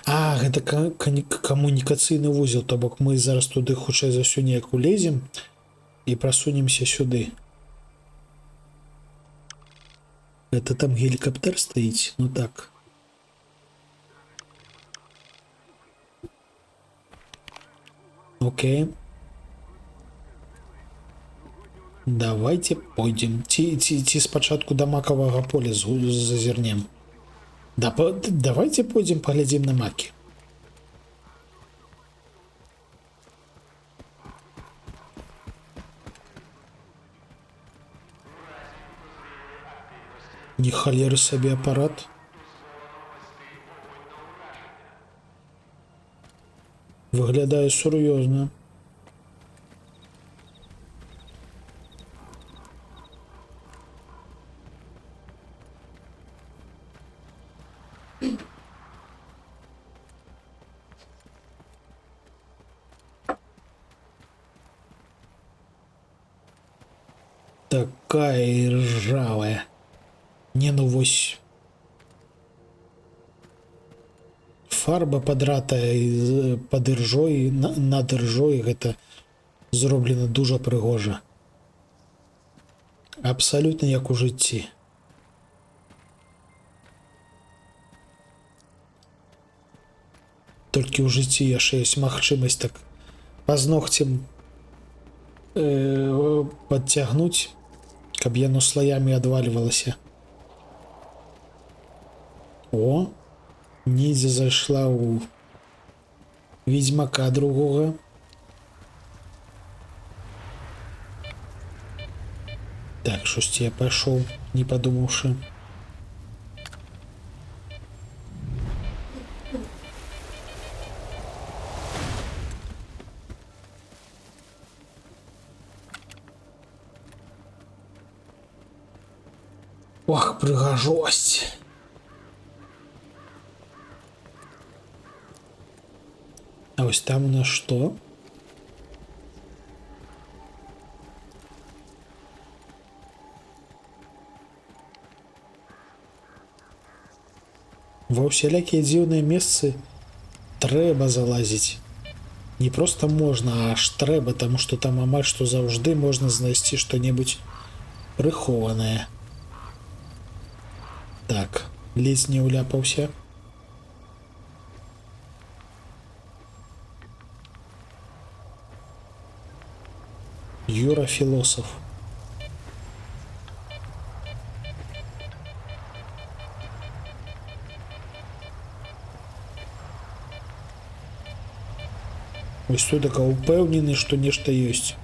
Speaker 1: А, гэта камунікацыйны вузел, то бок мы зараз туды хутчэй за ўсё неяк улезем і прасунемся сюды. Это там гелікаптер стаіць? Ну так. Окей. Давайте пойдем. Ці спачатку да макавага поля зазірнем. Давайте пойдем поглядзім на макі. Ні халеры сабе апарат. Выглядае сур'ёзна. Такая ржавая. Не, ну вось. Фарба падратая пад іржой, над іржой, гэта зроблена дужа прыгожа. Абсалютна як у жыцці. Толькі ў жыцці яшчэ ёсць магчымасць так пазногцем подцягнуць, каб яно слоямі адвальвалася. О, недзе зайшла ў ведзьмака другога. Так, шосці я пайшоў, не падумаўшы. Ох, прыгажосць. А вось там у нас што? Ва ўсялякія дзіўныя месцы трэба залазіць. Не проста можна, а аж трэба, таму што там амаль што заўжды можна знайсці што-небудзь прыхованае. Так, ледзь не уляпаўся. Юра філосаф. Ось тут така упэўнены, што нешта ёсць.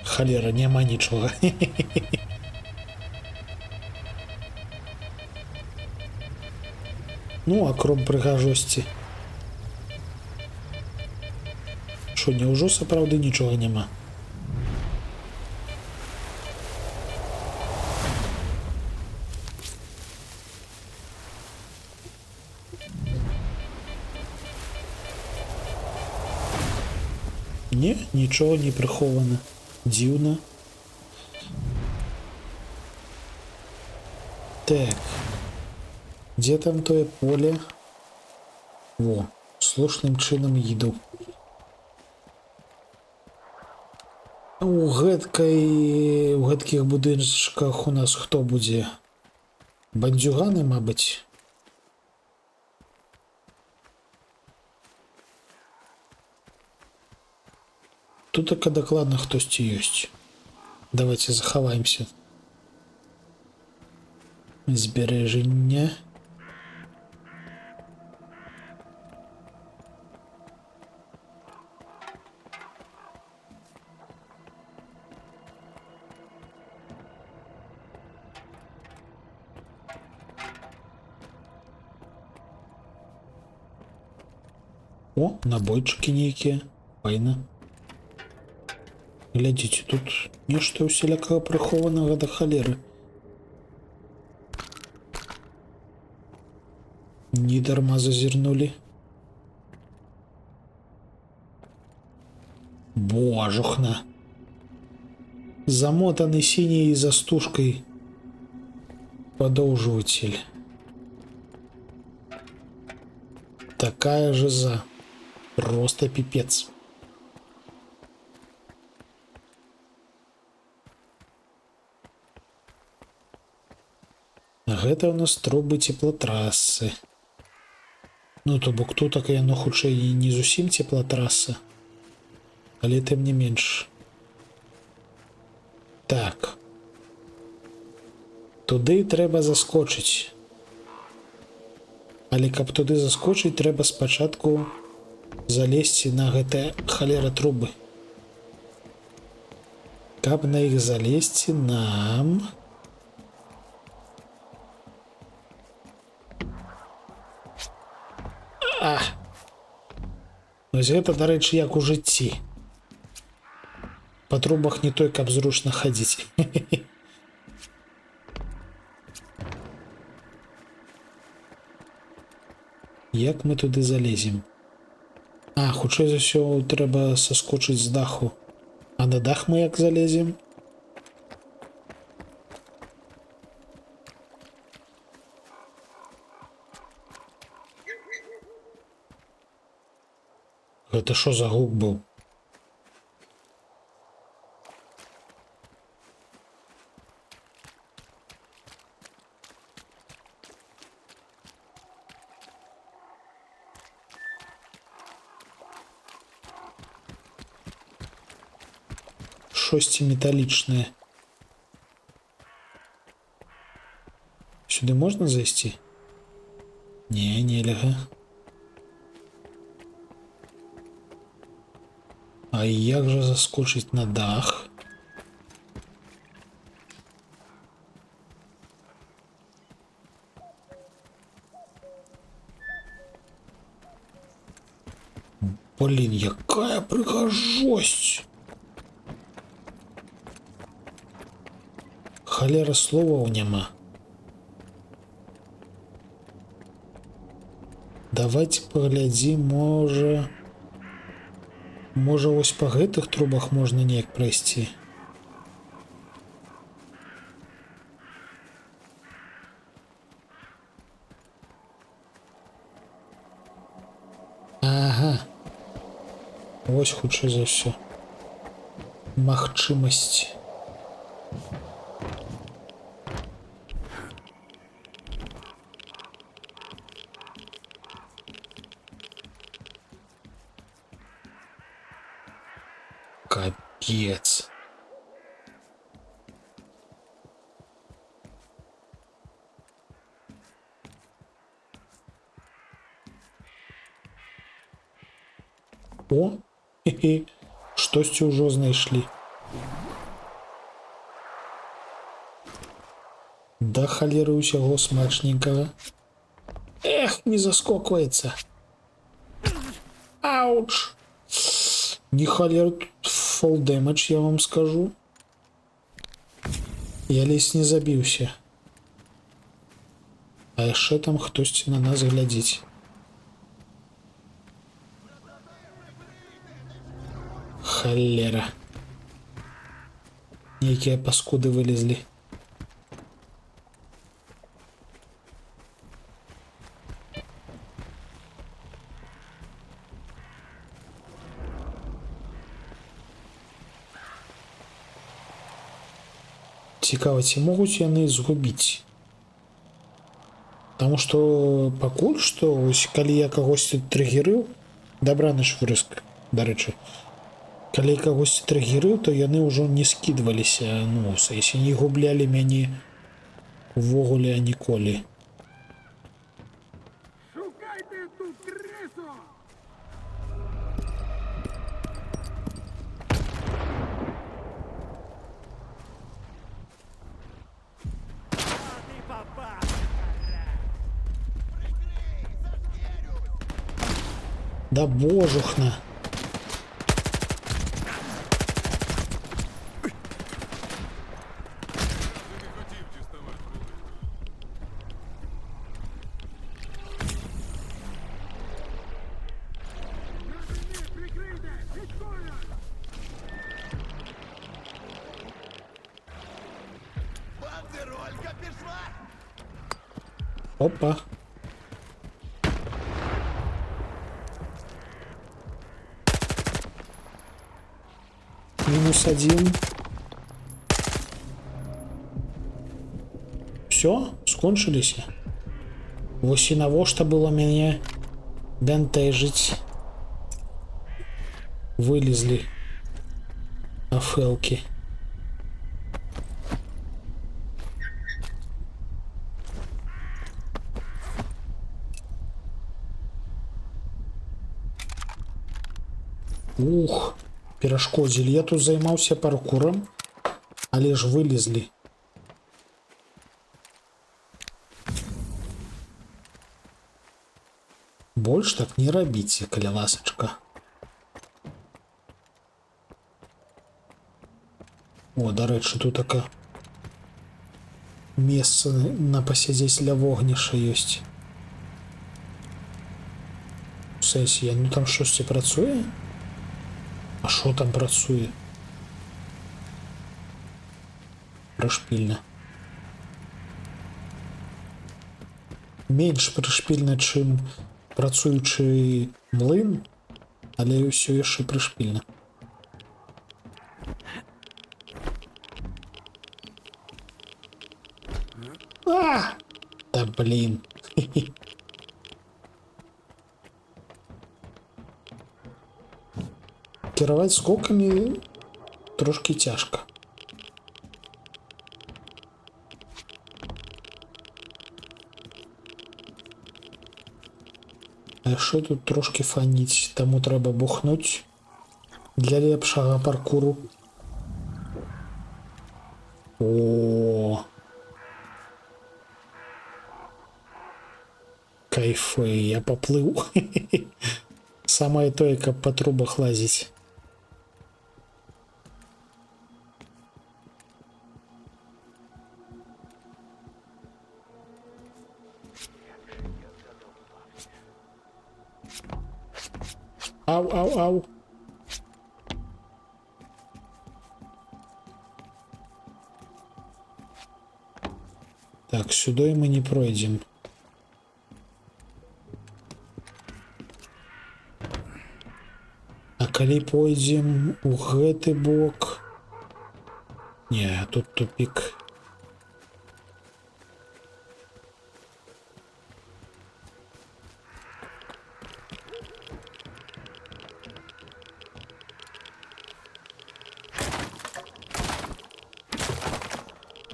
Speaker 1: Халера, няма нічога. Ну, акром прыгажосці. Што, няўжо сапраўды нічога няма? Не, нічого не приховано. Дивно. Так. Где там тое поле? Во, слушним чином їду. У гэткіх будынчыках у нас хто будзе? Бандзюганы, мабыць. Тут так докладно хтосьці ёсць. Давайте захаваемся. Збереження. О, набойчики некие. Файна. Глядите, тут нечто усілякага прихованага до холеры. Не дарма зазирнули. Божухна. Замотанный синей застужкой подовживатель. Такая жиза. Просто пипец. Гэта у нас трубы цеплатрасы. Ну, то бок тут так яно хутчэй не зусім цеплатраса. Але тым не менш. Так. Туды трэба заскочыць. Але каб туды заскочыць, трэба спачатку залезці на гэтыя халера трубы. Каб на іх залезці, нам... А! Вось гэта, дарэчы, як у жыцці. Па трубах не той, каб зручна хадзіць. Як мы туды залезем? А, хутчэй за ўсё трэба саскочыць з даху. А на дах мы як залезем? Гэта што за гук быў? Шосці металічныя. Сюды можна зайсці? Не, нельга. А як жа заскочыць на дах? Блин, якая прыгажосць! Халера словаў няма. Давайте паглядзім, можа вось па гэтых трубах можна неяк прайсці. Ага. Вось хутчэй за ўсё. Магчымасць. Капец. О, хе-хе, штосьці ўжо знайшлі. Да халеры ўсяго смачненькага. Эх, не заскокваецца. Ауч. Не халер, тут фол дэмэдж, я вам скажу. Я ледзь не забіўся. А яшчэ там хтосьці на нас глядзіць. Халера. Нейкія паскуды вылезлі. Цікава, ці могуць яны згубіць? Таму што пакуль што, калі я кагосьці трыгерыў, дабраны швырыск, дарэчы, калі кагосьці трыгерыў, то яны ўжо не скідваліся, ну, в сэнсе не гублялі мяне увогуле ніколі. Да божухна.
Speaker 12: Бандеролька пішла!
Speaker 1: Опа. -1. Все, скончились. Вось і навошта было мяне бянтэжыць. Вылезли афэлки. Ух, перашкодзілі. Я тут займаўся паркурам, але ж вылезлі. Больш так не рабіце, каля ласачка. О, дарэчы, тут таке месца на пасядзець ля вогніша ёсць. У сэнсе, ну там штосьці працуе? А що там працює? Пришпільне. Менш пришпільне, чим працуючий млин, але ўсё яшчэ пришпільне. А! Да блин. Кіраваць скокамі трошки цяжка. А яшчэ тут трошки фаніць, таму трэба бухнуць для лепшага паркуру. О, кайфы, я поплыў. Самае тое, каб па трубах лазіць. Ау, ау, ау. Так, сюда мы не пройдем. А калі пойдем у гэты бок... Не, тут тупик.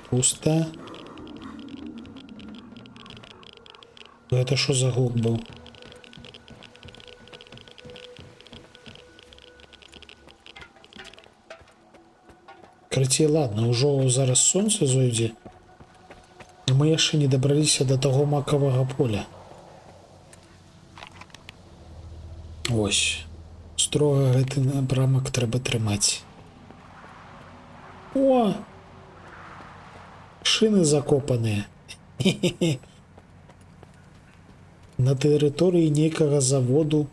Speaker 1: Пусто. Это что за гук был? Карацей, ладно, ўжо зараз сонца зойдзе. І мы яшчэ не дабраліся до таго макавага поля. Ось. Строга гэты напрамак трэба трымаць. О! Шины закопаныя. На тэрыторыі нейкага заводу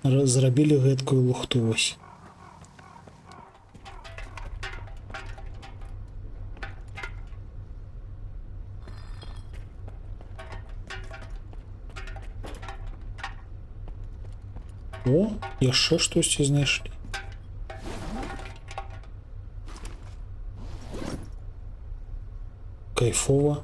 Speaker 1: зрабілі гэткую лухту вось. О, яшчэ штосьці знайшлі. Кайфово.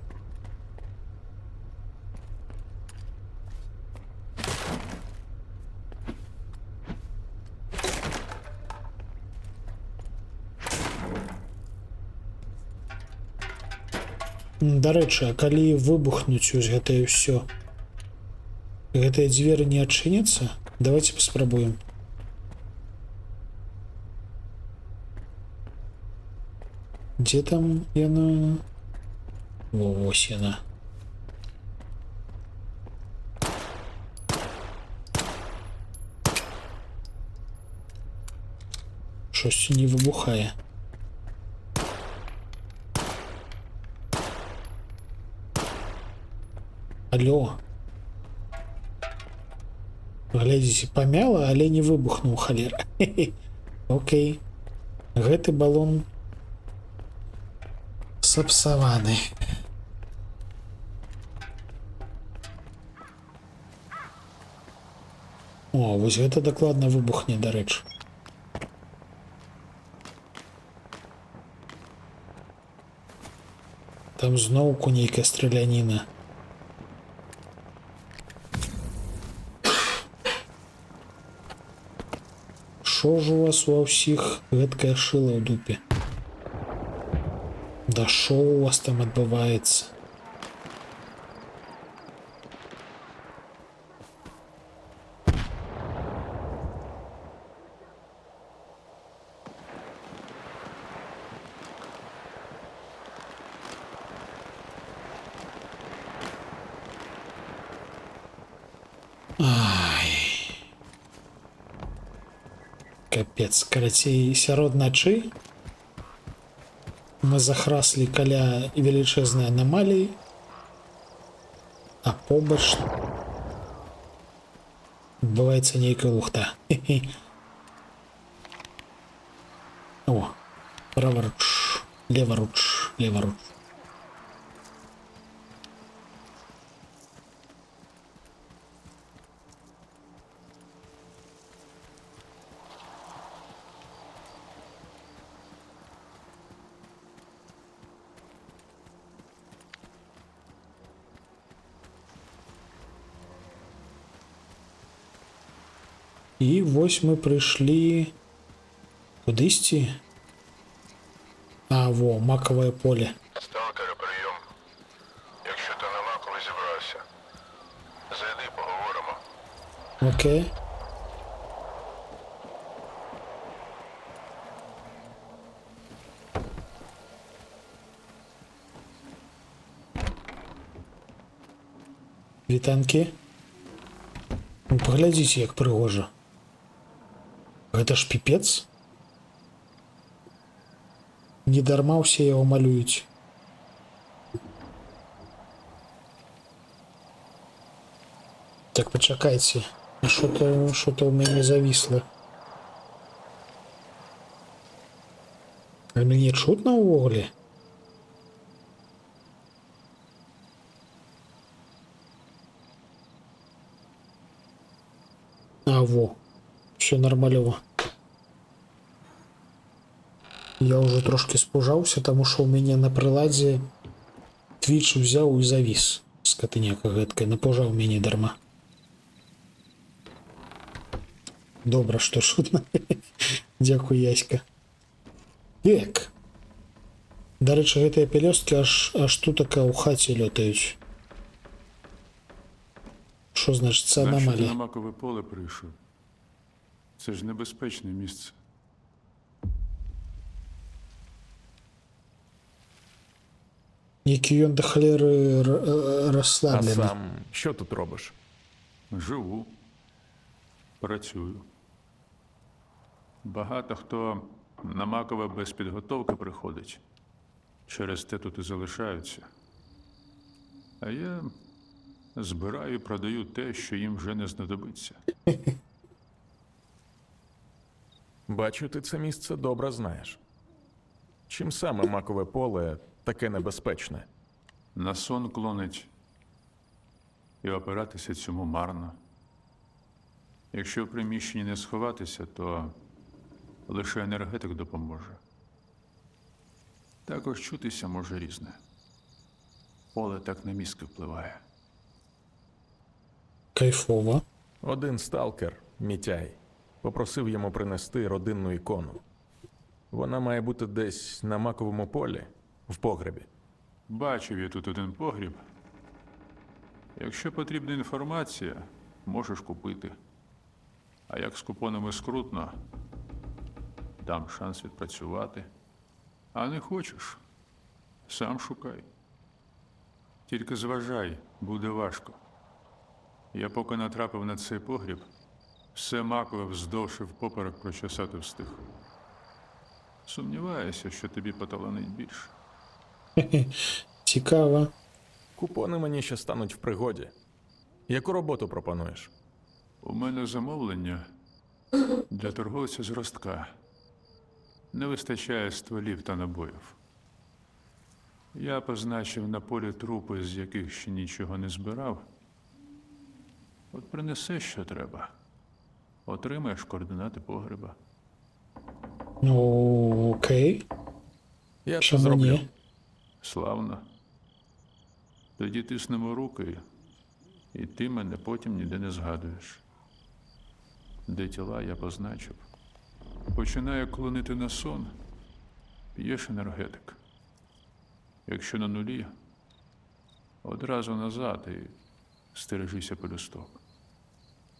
Speaker 1: Дарэчы, а калі выбухнуць ось гэтае ўсё, гэтыя дзверы не адчыняцца? Давайте паспрабуем. Дзе там яна? Вось яна. щось не вибухає. Алло. Глядзіце, памяла, але не выбухнуў, халера. Окей. Гэты балон сапсаваны. О, вось гэта дакладна выбухне, дарэчы. Там зноўку нейкая страляніна. Шо ж у вас ва ўсіх гэткая шыла ў дупе? Да шо у вас там адбываецца? Капец, карацей, сярод начы мы захраслі каля велічэзнай анамаліі, а побач адбываецца нейкая лухта. О, праворуч, леваруч, леваруч. І вось мы прыйшлі кудысьці. А, во, макавае поле.
Speaker 19: Сталкери, прийом. Якщо ти на макові зібрався, зайди, поговоримо.
Speaker 1: Окей. Вітанкі. Ну, паглядзіце, як прыгожа. Гэта ж піпец. Не дарма ўсе яго малююць. Так, пачакайце. Что-то ў мяне завісла. А мяне чутна ўвогуле? А, во. Все нормалёво. Я уже трошки спужаўся, таму што ў мяне на прыладзе Twitch узяў і завіс. Скатыняка гэткая, напужаў мяне дарма. Добра, што шутна. Дзякуй, Яська. Як? Дарэчы, гэтыя пялёсткі аж тутака ў хаце лётаюць. Що значить це аномалія?
Speaker 5: Нащо ти на макове поле прийшов? Це ж небезпечне місце.
Speaker 1: Який він до холери розслаблений.
Speaker 6: А сам що тут робиш?
Speaker 5: Живу. Працюю. Багато хто на макове без підготовки приходить. Через те тут і залишаються. А я збираю і продаю те, що їм вже не знадобиться.
Speaker 6: Бачу, ти це місце добре знаєш. Чим саме макове поле таке небезпечне?
Speaker 5: На сон клонить. І опиратися цьому марно. Якщо в приміщенні не сховатися, то лише енергетик допоможе. Також чутися може різне. Поле так на мізки впливає.
Speaker 1: Кайфово.
Speaker 6: Один сталкер, Мітяй, попросив йому принести родинну ікону. Вона має бути десь на маковому полі, в погребі.
Speaker 5: Бачив я тут один погріб. Якщо потрібна інформація, можеш купити. А як з купонами скрутно, дам шанс відпрацювати. А не хочеш, сам шукай. Тільки зважай, буде важко. Я поки натрапив на цей погріб, все макове вздовж і впоперек прочесати встиг. Сумніваюся, що тобі поталанить більше.
Speaker 1: Цікаво.
Speaker 6: Купони мені ще стануть в пригоді. Яку роботу пропонуєш?
Speaker 5: У мене замовлення для торговця з ростка. Не вистачає стволів та набоїв. Я позначив на полі трупи, з яких ще нічого не збирав. От принеси, що треба. Отримаєш координати погреба.
Speaker 1: Ну, окей.
Speaker 6: Я
Speaker 1: Чому
Speaker 6: це зроблю.
Speaker 1: ні?
Speaker 5: Славно. Тоді тиснемо руки, і ти мене потім ніде не згадуєш. Де тіла, я позначив. Починає клонити на сон, п'єш енергетик. Якщо на нулі, одразу назад і стережися пелюсток,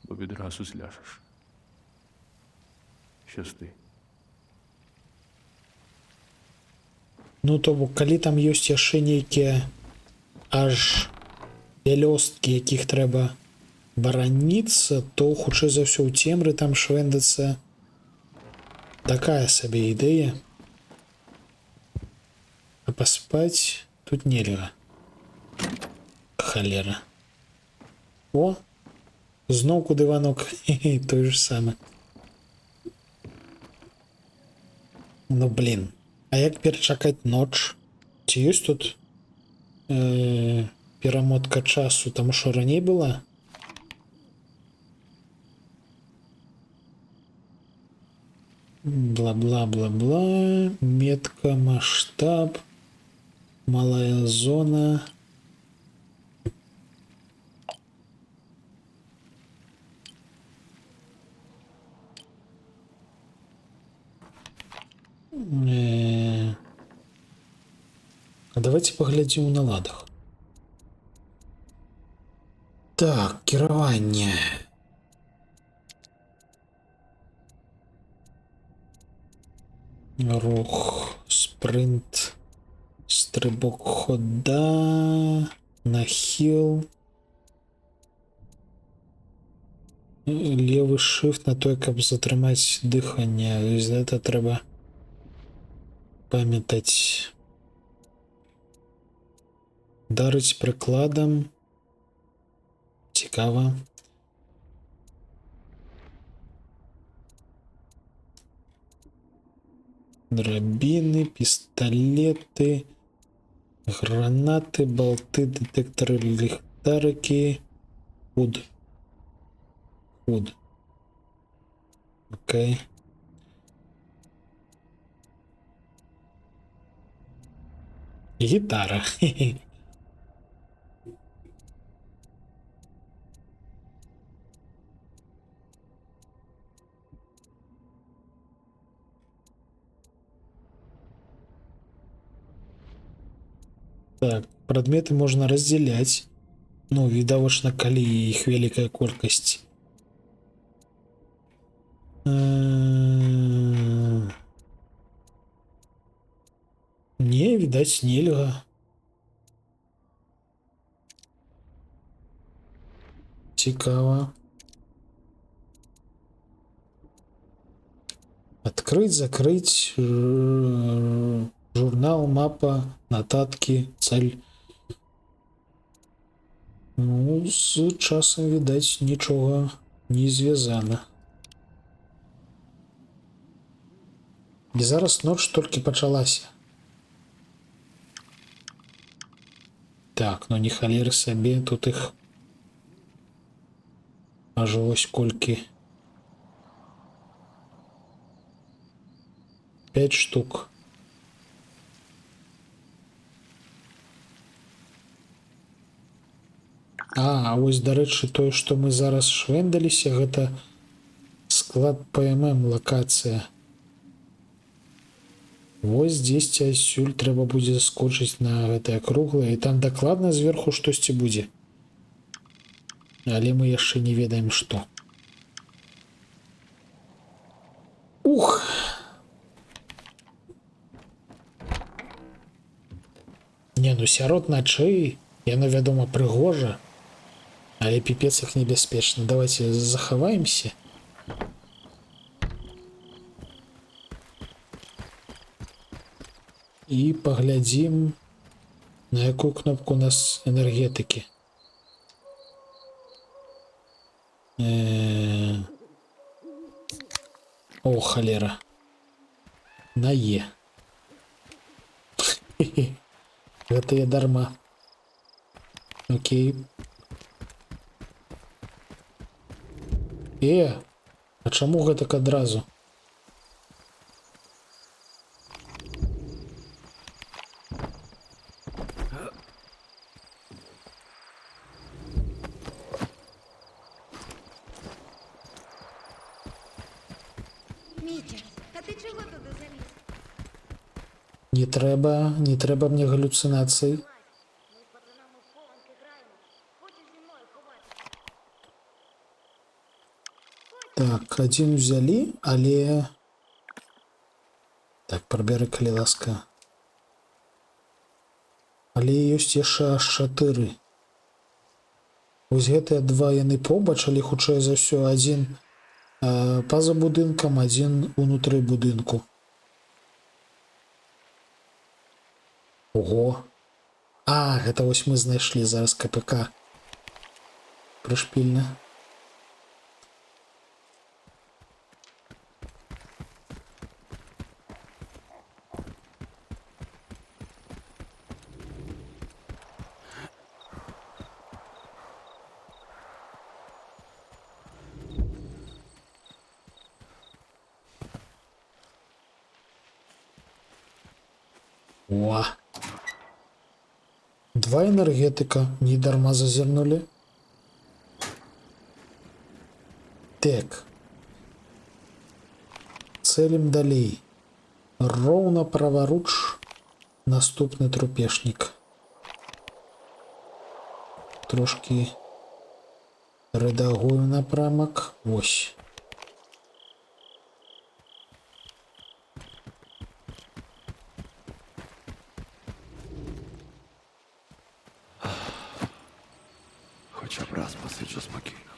Speaker 5: бо відразу зляжеш. Щасти.
Speaker 1: Ну, то калі там ёсць яшчэ нейкія аж пялёсткі, якіх трэба бараніцца, то хутчэй за ўсё ў цемры там швэндацца такая сабе ідэя. А паспаць тут нельга. Халера. О! Зноўку дыванок. Той же самы. Ну, блин. А як перачакаць ноч? Ці ёсць тут перамотка часу, таму што раней была? Бла-бла-бла-бла. Метка, масштаб. Малая зона. А давайте поглядзім у наладах. Так, кіраванне. Рух, спринт, стрибок хода, нахил. Левый shift на то, каб затрымаць дыханне. З гэта трэба памятаць. Дарыць прыкладам. Цікава. Драбіны, пісталеты, гранаты, болты, детекторы, ліхтарыкі. Худ. Худ. Окей. Гітара. Так, предметы можно разделять. Ну, відавочна, калі іх вялікая колькасць. Не, відаць, нельга. Цікава. Открыть, закрыть. Журнал, мапа, нотатки, цель. Ну, з часом, відаць, нічога не звязана. І зараз ноч толькі пачалася. Так, ну не халеры сабе, тут іх аж ось колькі. 5 штук. А вось, дарэчы, тое, што мы зараз швэндаліся, гэта склад ПММ лакацыя. Вось дзесьці асюль трэба будзе скочыць на гэтае круглае, і там дакладна зверху штосьці будзе. Але мы яшчэ не ведаем, што. Ух! Не, ну сярод начы, яно, вядома, прыгожа. Але пипец их небяспечна. Давайте захаваемся. і паглядзім, на якую кнопку у нас энергетыкі. О, холера. На Е. Гэта я дарма. Окей. А чаму гэтак адразу?
Speaker 8: Мітя, а ти чого туди заліз?
Speaker 1: Не трэба мне галлюцинаций. Так, один взяли, але... Так, прабяры, калі ласка. Але ёсць яшчэ аж 4. Вось гэтыя два яны побач, але хутчэй за ўсё адзін па-за будынкам, адзін унутры будынку. Ого. А, гэта вось мы знайшлі зараз КПК. Прышпільна. О! Два энергетика, не дарма зазирнули. Так. Целим далей. Роўна праворуч наступны трупешнік. Трошки рэдагую напрамак. Ось.
Speaker 10: Хоча б раз посиджу спокійно.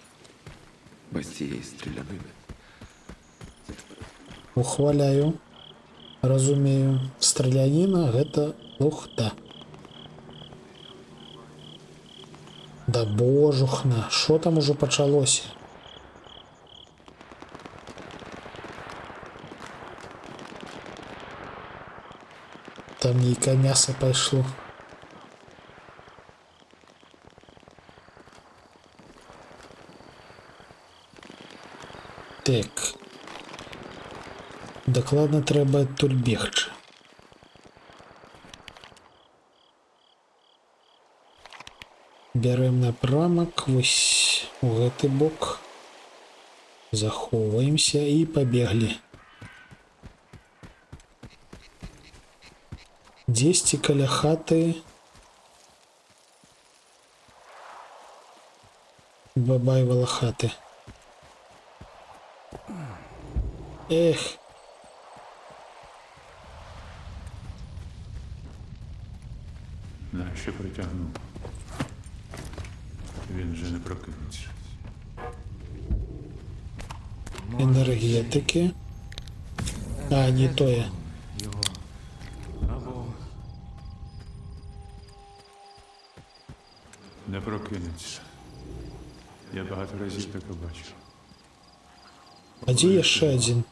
Speaker 10: Без цієї стрілянини.
Speaker 1: Ухваляю. Разумею. Страляніна гэта лухта. Да божухна, що там уже пачалося? Там нейкае мяса пайшло. Так. Дакладна трэба адтуль бегчы. Бярэм напрамак вось у гэты бок. Захоўваемся і пабеглі. Дзесьці каля хаты бабайвала хаты. Эх.
Speaker 5: Нащо притягнув? Він вже не прокинеться.
Speaker 1: Енергетики. А, не тое.
Speaker 5: Не прокинеться. Я багато разів таке бачив.
Speaker 1: А дзе яшчэ адзін?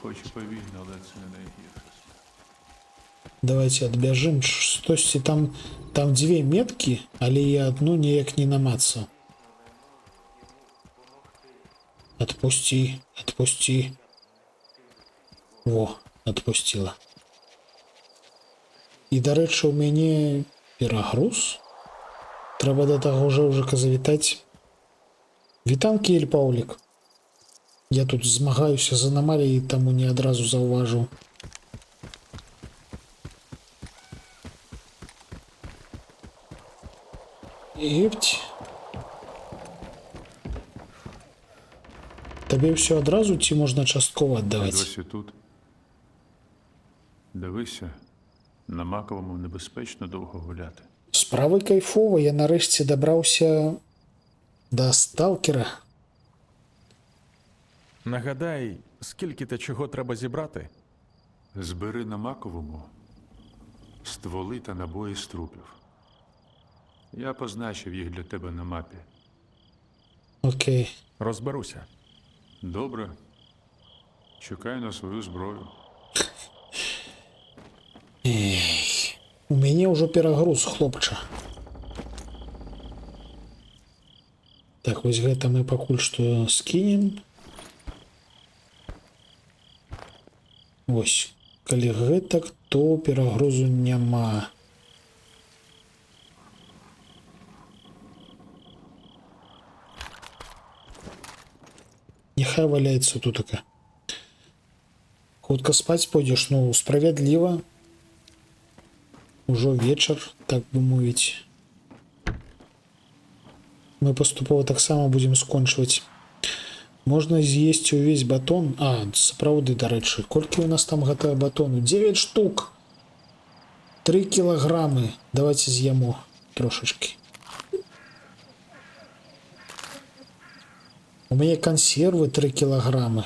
Speaker 5: Хоче повільно, але це не найгірше.
Speaker 1: Давайте отбяжим. Штосьці там две метки, але я одну ніяк не намацаў. Отпусти, отпусти. Во, отпустила. І, дарэчы, у мяне перагруз. Трэба да таго ўжо завітаць. Вітанкі, Ель Паўлік. Я тут змагаюся з анамаліяй, таму не адразу заўважыў. Епть. Табе ўсё адразу ці можна часткова аддаваць?
Speaker 5: Досі тут. Дивися, на Маковому небезпечно довго гуляти.
Speaker 1: Справа кайфова, я нарэшце дабраўся да сталкера.
Speaker 6: Нагадай, скільки та чого треба зібрати?
Speaker 5: Збери на Маковому стволи та набої з трупів. Я позначив їх для тебе на мапі.
Speaker 1: Окей.
Speaker 6: Розберуся.
Speaker 5: Добре. Чекаю на свою зброю.
Speaker 1: Ей, у мяне ўжо перагруз, хлопча. Так, вось гэта мы пакуль што скінем. Вось, калі гэтак, то перагрузу няма. Няхай валяецца тутака. Хутка спаць пойдзеш, ну, справядліва. Ужо вечар, так бы мовіць. Мы паступова таксама будзем скончваць. Можна з'есці ўвесь батон. А, сапраўды, дарэчы, колькі ў нас там гэтага батону? 9 штук. 3 кілаграмы. Давайте з'яму трошачкі. У мяне кансервы 3 кілаграмы.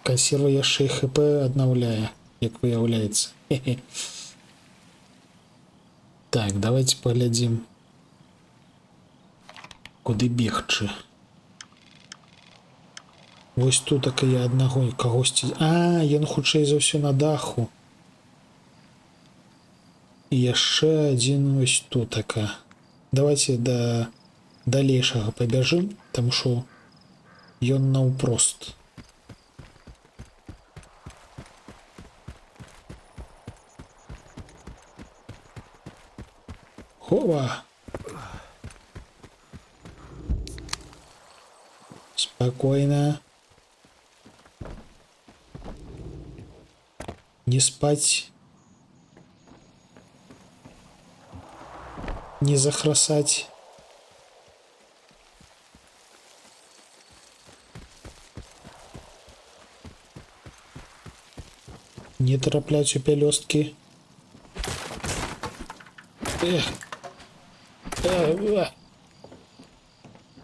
Speaker 1: Кансерва яшчэ і ХП аднаўляе, як выяўляецца. Так, давайте паглядзім, куды бегчы. Вось тут я аднаго кагосьці... А, ён хутчэй за ўсё на даху. І яшчэ адзін вось тутака. Давайте да далейшага пабяжым, таму што ён наўпрост. Хова! Спокойно. Не спать. Не захрасать. Не тороплять у пелёстки.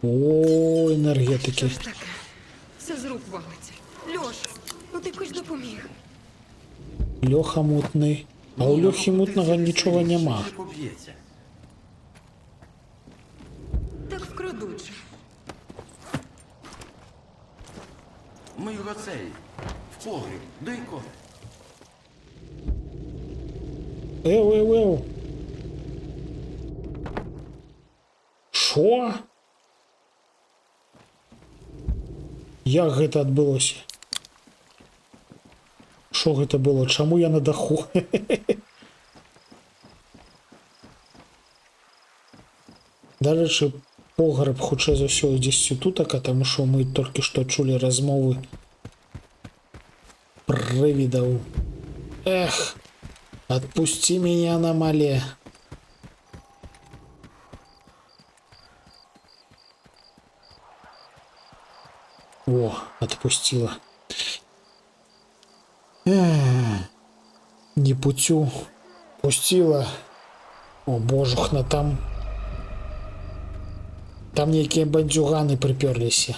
Speaker 1: О, енергетики.
Speaker 8: Що ж таке? Все з рук валиться. Льош, ну ти хоч допоміг.
Speaker 1: Льоха мутний. А у Льохи мутного нічого нема.
Speaker 8: Так вкрадуть же.
Speaker 11: Ми його цей, в погріб, дико.
Speaker 1: Ев. Шо? Як гэта адбылося? Шо гэта было? Чаму я на даху? Дарэчы, погреб хутчэй за ўсё дзесьці тутака, таму што мы толькі што чулі размовы прывідаў. Эх, отпусти меня, аномалия. О, отпустила. Не путю. Пустила. О, божухна, там некие бандюганы приперлись.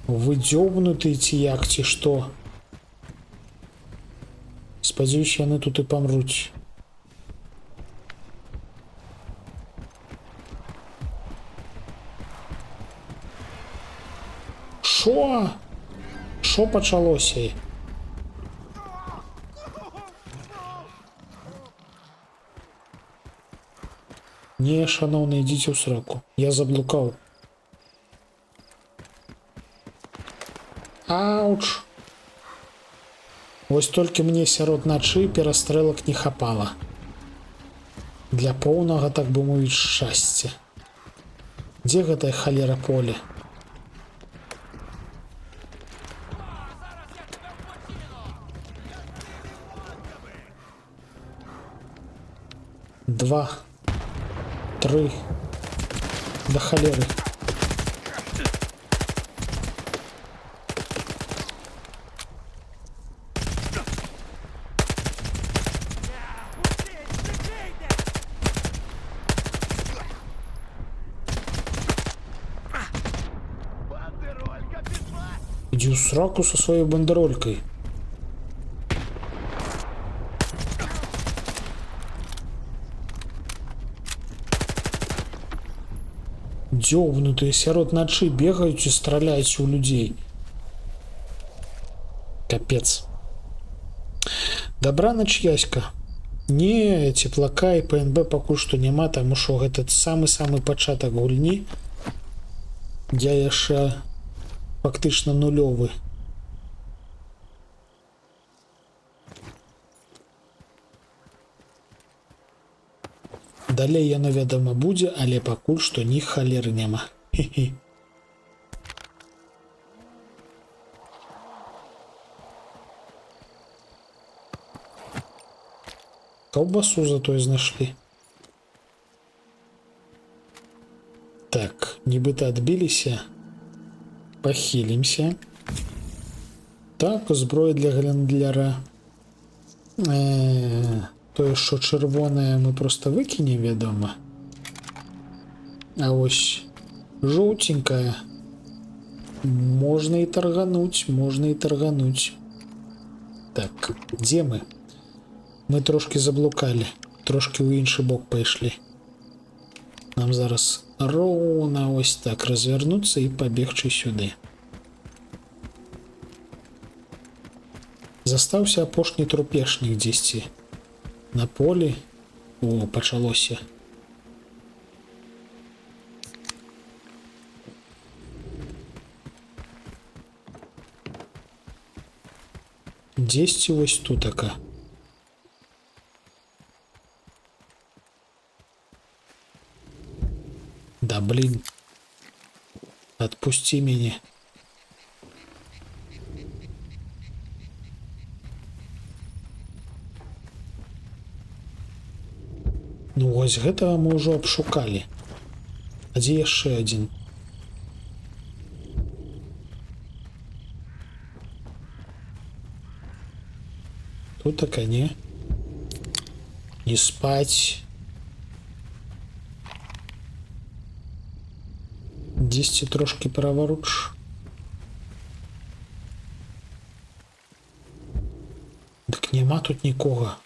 Speaker 1: Вы дзёбнутые ці як, ці што? Спадзяюся, яны тут і памруць. Шо? Шо пачалося? Не, шановны, ідзіце ў сраку. Я заблукаў. Ауч. Вось толькі мне сярод начы перастрэлак не хапала. Для поўнага, так бы мовіць, шчасця. Дзе гэтае халера поле? Два. 3. Да халеры. Иди в сраку со своей бандеролькой. Дзёбнутые сярод ночи бегают и стреляют у людей. Капец. Добраноч, Яська. Не, цеплака і ПНБ пакуль што няма, таму што гэта самы-самы пачатак гульні. Я яшчэ фактычна нулёвы. Далей яно, вядома, будзе, але пакуль што ні халеры няма. Хе-хе. Колбасу зато и знайшли. Так, нібыта адбіліся. Пахілімся. Так, зброя для галандляра. Тое, що чырвонае, мы просто выкінем, вядома. А ось жоўценькая. Можна і таргануць, можна і таргануць. Так, дзе мы? Мы трошки заблукали, трошки у інший бок пайшлі. Нам зараз роўна ось так развернуться і пабегчы сюды. Застаўся апошні трупешнік дзесьці на полі. О, пачалося. Дзесьці вось тутака. Да блин. Отпусти меня. Ну вось гэтага мы ўжо абшукалі. А дзе яшчэ адзін? Тутака не. Не спать. Дзесьці трошки праваруч. Дык няма тут нікога.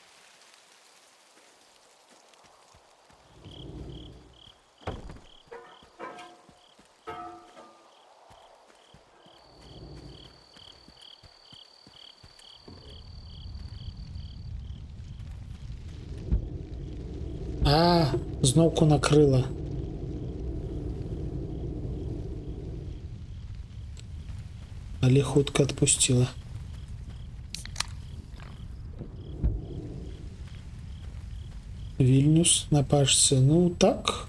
Speaker 1: А, зноўку накрыла. Але хутка отпустила. Вільнюс на пачцы. Ну так.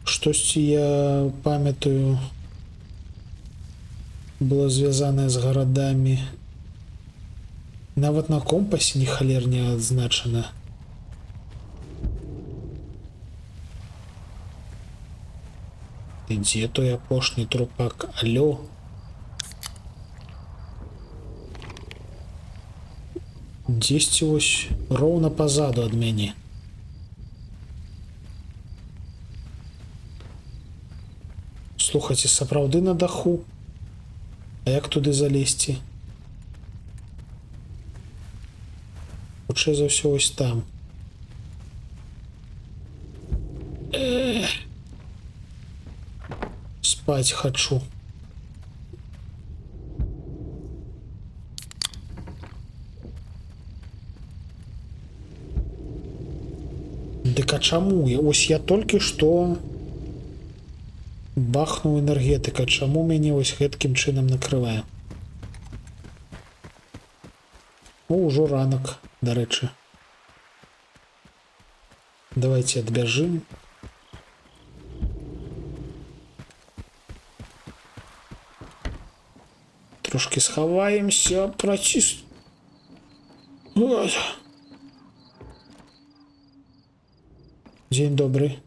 Speaker 1: Штосьці я памятаю было звязанае з гарадамі. Нават на компасе ні халер не адзначана. І дзе той апошні трупак? Алло. Дзесьці вось роўна пазаду ад мяне. Слухайце, сапраўды на даху? А як туды залезці? Хутчэй за ўсё ось там. Спать хочу. Дык а чаму? Ось я толькі што бахнуў энергетыка. Чаму мяне ось гэткім чынам накрывае? О, ужо ранак, дарэчы. Давайте адбяжым. Трошки схаваемся, працис. Вот. Дзень добрый.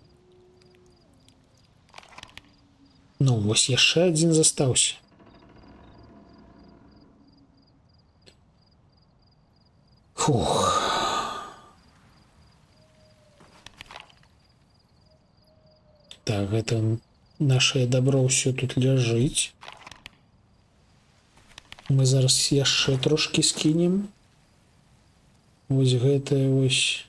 Speaker 1: Ну, вось яшчэ адзін застаўся. Фух. Так, гэта нашае дабро ўсё тут ляжыць. Мы зараз яшчэ трошки скінем. Вось гэтае вось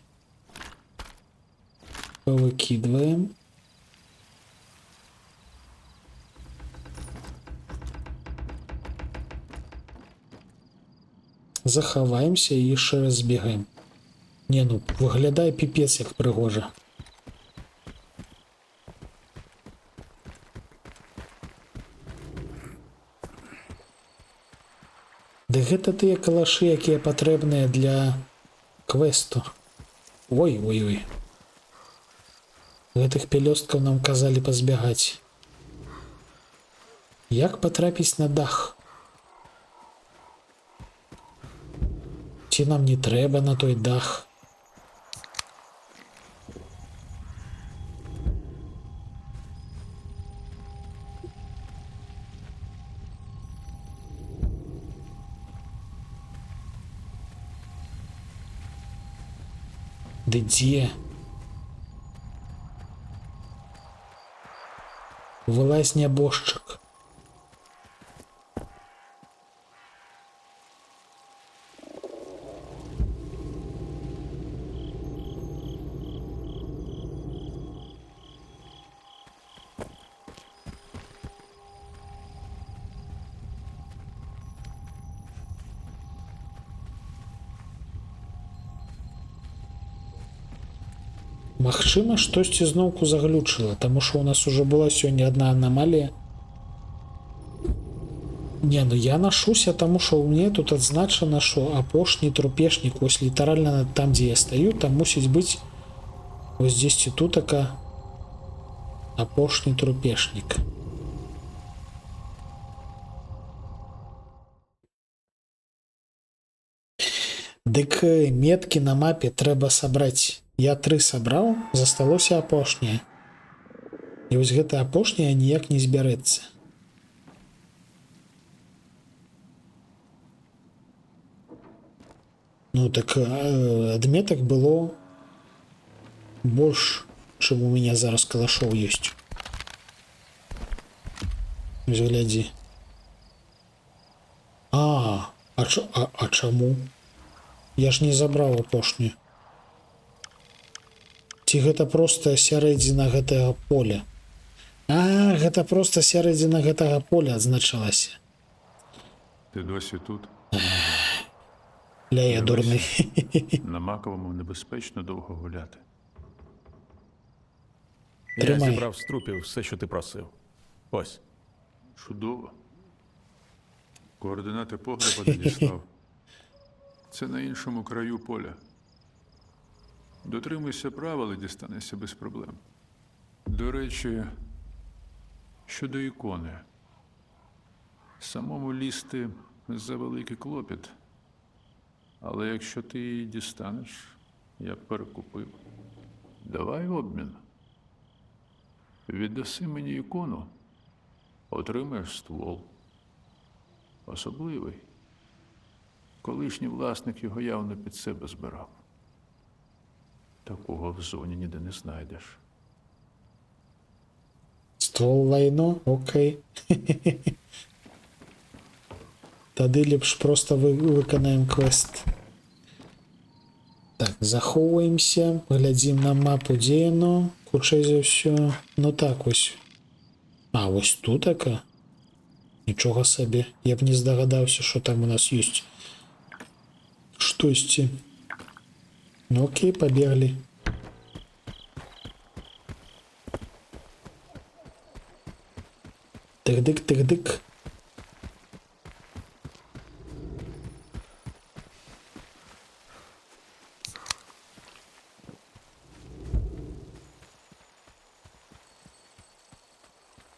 Speaker 1: повыкидываем. Захаваемся і яшчэ раз збегаем. Не, ну, выглядае піпец як прыгожа. Ды гэта тыя калашы, якія патрэбныя для квесту. Ой-ой-ой. Гэтых пялёсткаў нам казалі пазбягаць. Як патрапіць на дах? Ці нам не трэба на той дах? Ды дзе? Вылазь, нябожчык. Магчыма, штосьці зноўку заглючыла, таму што ў нас ужо была сёння адна анамалія. Не, ну я нашуся, таму што ў мне тут адзначана, што апошні трупешнік, вось літаральна там, дзе я стаю, там мусіць быць вось дзесьці тутака апошні трупешнік. Дык меткі на мапе трэба сабраць. Я 3 сабраў, засталося апошняе. І вось гэта апошняе ніяк не збярэцца. Ну так адметак было больш, чым у мяне зараз калашоў ёсць. Вось глядзі. А чаму? Я ж не забраў апошнюю. Ці гэта проста сярэдзіна гэтага поля? А, гэта проста сярэдзіна гэтага поля адзначалася.
Speaker 5: Ти досі тут?
Speaker 1: Ля я дурний.
Speaker 5: На Маковому небезпечно довго гуляти.
Speaker 6: Я зібрав з трупів все, що ти просив. Ось.
Speaker 5: Чудово. Координати погреба надіслав. Це на іншому краю поля. Дотримуйся правил і дістанешся без проблем. До речі, щодо ікони. Самому лізти за великий клопіт. Але якщо ти її дістанеш, я б перекупив. Давай обмін. Віддаси мені ікону, отримаєш ствол. Особливий. Колишній власник його явно під себе збирав. Такого в зоні ніде не знайдеш.
Speaker 1: Ствол лайно? Окей. Тады лепш просто выканаем квест. Так, захоўваемся, глядзім на мапу, дзе яно, хутчэй за ўсё. Ну так вось. А, вось тутака? Нічога сабе. Я б не здагадаўся, што там у нас ёсць штосьці. Ну окей, пабеглі. Тык-дык, тык-дык.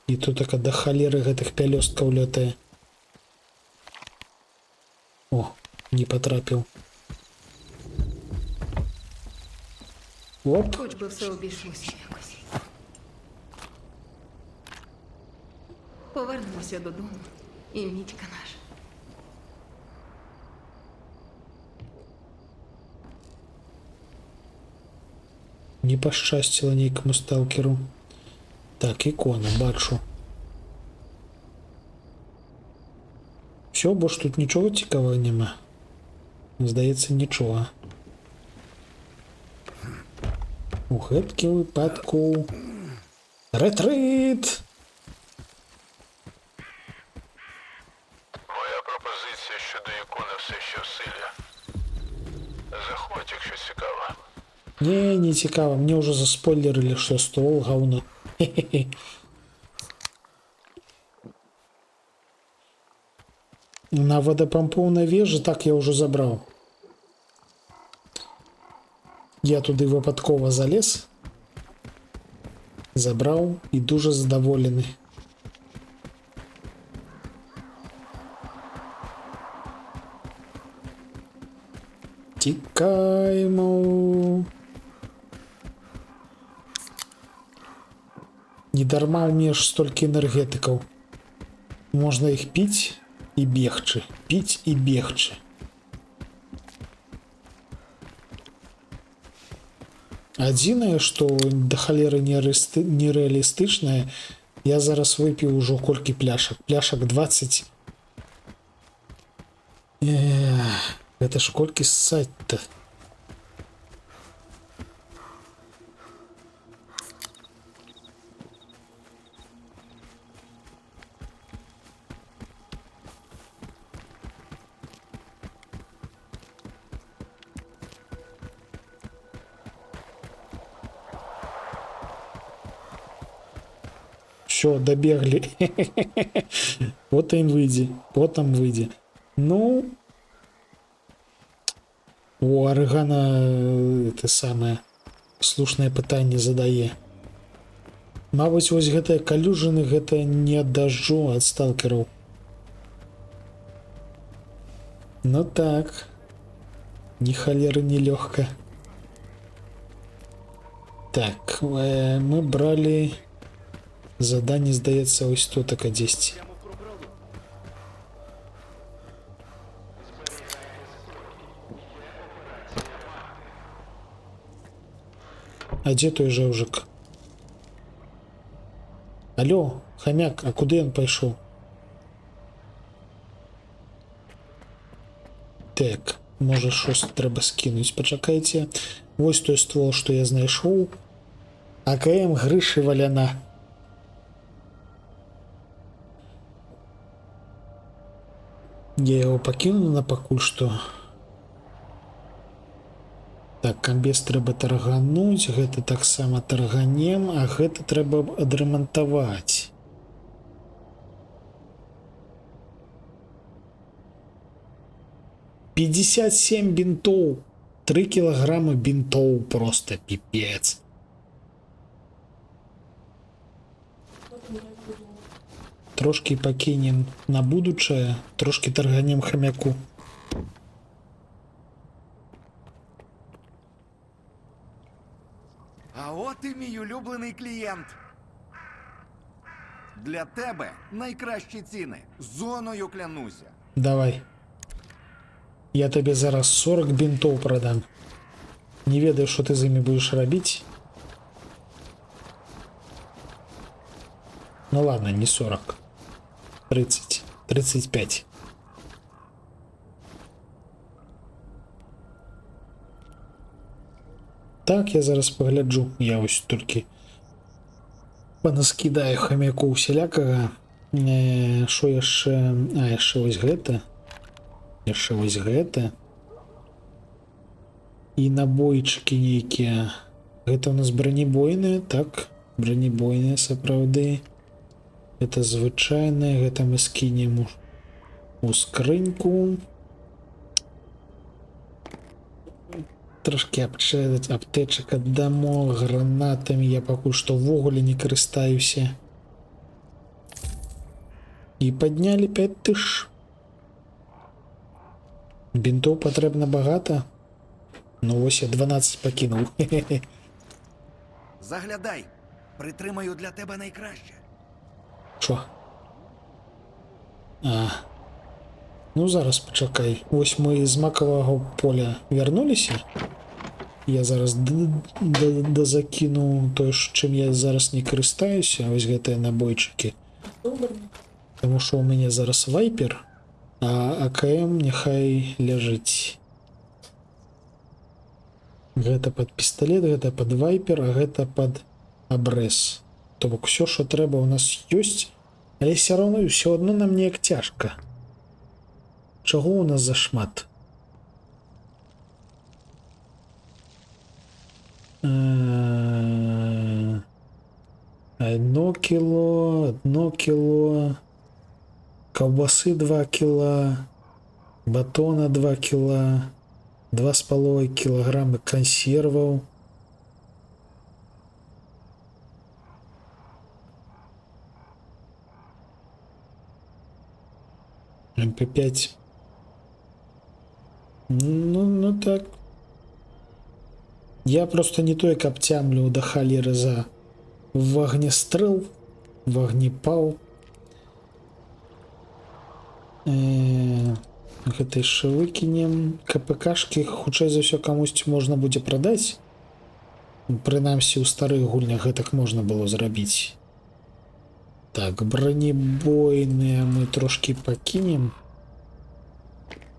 Speaker 1: І тут така да халеры гэтых пялёсткаў лётае. О, не потрапіў. Оп.
Speaker 8: Хоч би все обійшлося якось. Повернемося додому. І Мітька наш.
Speaker 1: Не пощастило нейкому сталкеру. Так, икона, бачу. Все, бо ж тут нічого цікавого нема. Здається, нічого. У гэткі випадку ретрит!
Speaker 4: Моя пропозиція щодо ікони все ще в силі. Заходь, якщо цікаво.
Speaker 1: Не цікаво, мне уже заспойлерили, что ствол говно. Хе-хе-хе. На водопомповной вежі так я уже забрал. Я туди випадково залез, забрав і дуже задоволений. Тікаємо. Не дарма умеешь столько энергетиков. Можно их пить и бегче. Пить и бегче. Одиное, что до холеры нереалистичное, я зараз выпью уже кольки пляшек. Пляшек 20. Это ж кольки ссать-то. Все, добегли. Вот им выйди. Вот там выйди. Ну, у Арыгана это самое слушное пытанне задае. Мабуть, вось гэтыя калюжыны гэта не ад дажджу, ад сталкераў. Ну так. Ни холеры, ни легко. Так, мы брали задание, здаецца, ось тут така 10. А где той жевжик? Алло, хомяк, а куды он пайшоў? Так, можа щось трэба скінуць. Пачакайце. Вось той ствол, што я знайшоў. АКМ Грышы Валяна. Я его пакіну на пакуль што. Так, камбез трэба таргануць, гэта таксама тарганем, а гэта трэба адрамантаваць. «57 бинтов, 3 килограмма бинтов, просто пипец». Трошки пакінем на будучае, трошки тарганем хомяку.
Speaker 12: А от і мій улюблений клієнт. Для тебе найкращі ціни. Зоною клянуся.
Speaker 1: Давай. Я тебе зараз 40 бинтов продам. Не ведаю, що ти з ними будеш робити. Ну ладно, не 40. 30. 35. Так, я зараз погляджу. Я ось тільки понаскидаю хомяку усілякага. Що яшчэ? А, яшчэ вось гэта. Яшчэ вось гэта. І набойчыкі нейкія. Гэта у нас бронебойныя, так? Бронебойныя, сапраўды. Это звычайнае, гэта мы скінем у скрыньку. Трошки аптэчак аддамо, гранатамі я пакуль што ўвогуле не карыстаюся. І паднялі 5000. Бінтоў патрэбна багата. Ну ось я 12 пакінуў.
Speaker 12: Заглядай, притримаю для тебе найкраще.
Speaker 1: Що? А. Ну зараз пачакай. Ось ми з макавага поля вярнуліся. Я зараз дозакіну то, чым я зараз не карыстаюся. Ось гэтыя набойчыкі. Таму што у мяне зараз вайпер. А АКМ няхай ляжыць. Гэта пад пісталет, гэта пад вайпер, а гэта пад абрэз. То бок усё, што трэба, у нас ёсць, але ўсё адно нам неяк цяжка. Чаго у нас зашмат? Одно кіло, каўбасы 2 кіла, батона 2 кіла, 2,5 кілаграмы кансерваў. МП5. Ну так. Я просто не той, каб цямлю да халеры за вогнестрэл, вогнепал. Гэта яшчэ выкінем. КПКшкі, хутчэй за ўсё, камусьці можна будзе прадаць. Прынамсі, у старых гульнях гэтак можна было зрабіць. Так, бронебойныя мы трошки пакінем.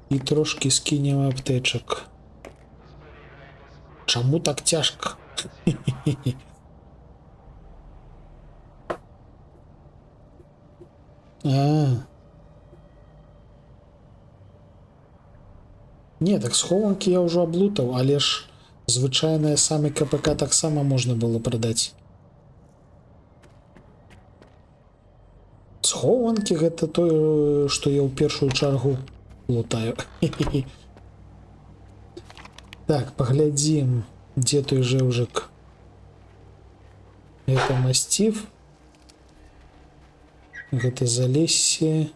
Speaker 1: І трошки скінем аптэчак. Чаму так цяжка? Не, так схованкі я ўжо аблутаў, але ж звычайныя самі КПК таксама можна было прадаць. Схованкі гэта тое, што я ў першую чаргу лутаю. Так, паглядзім, дзе той жэўжык. Гэта масціф. Гэта залессе.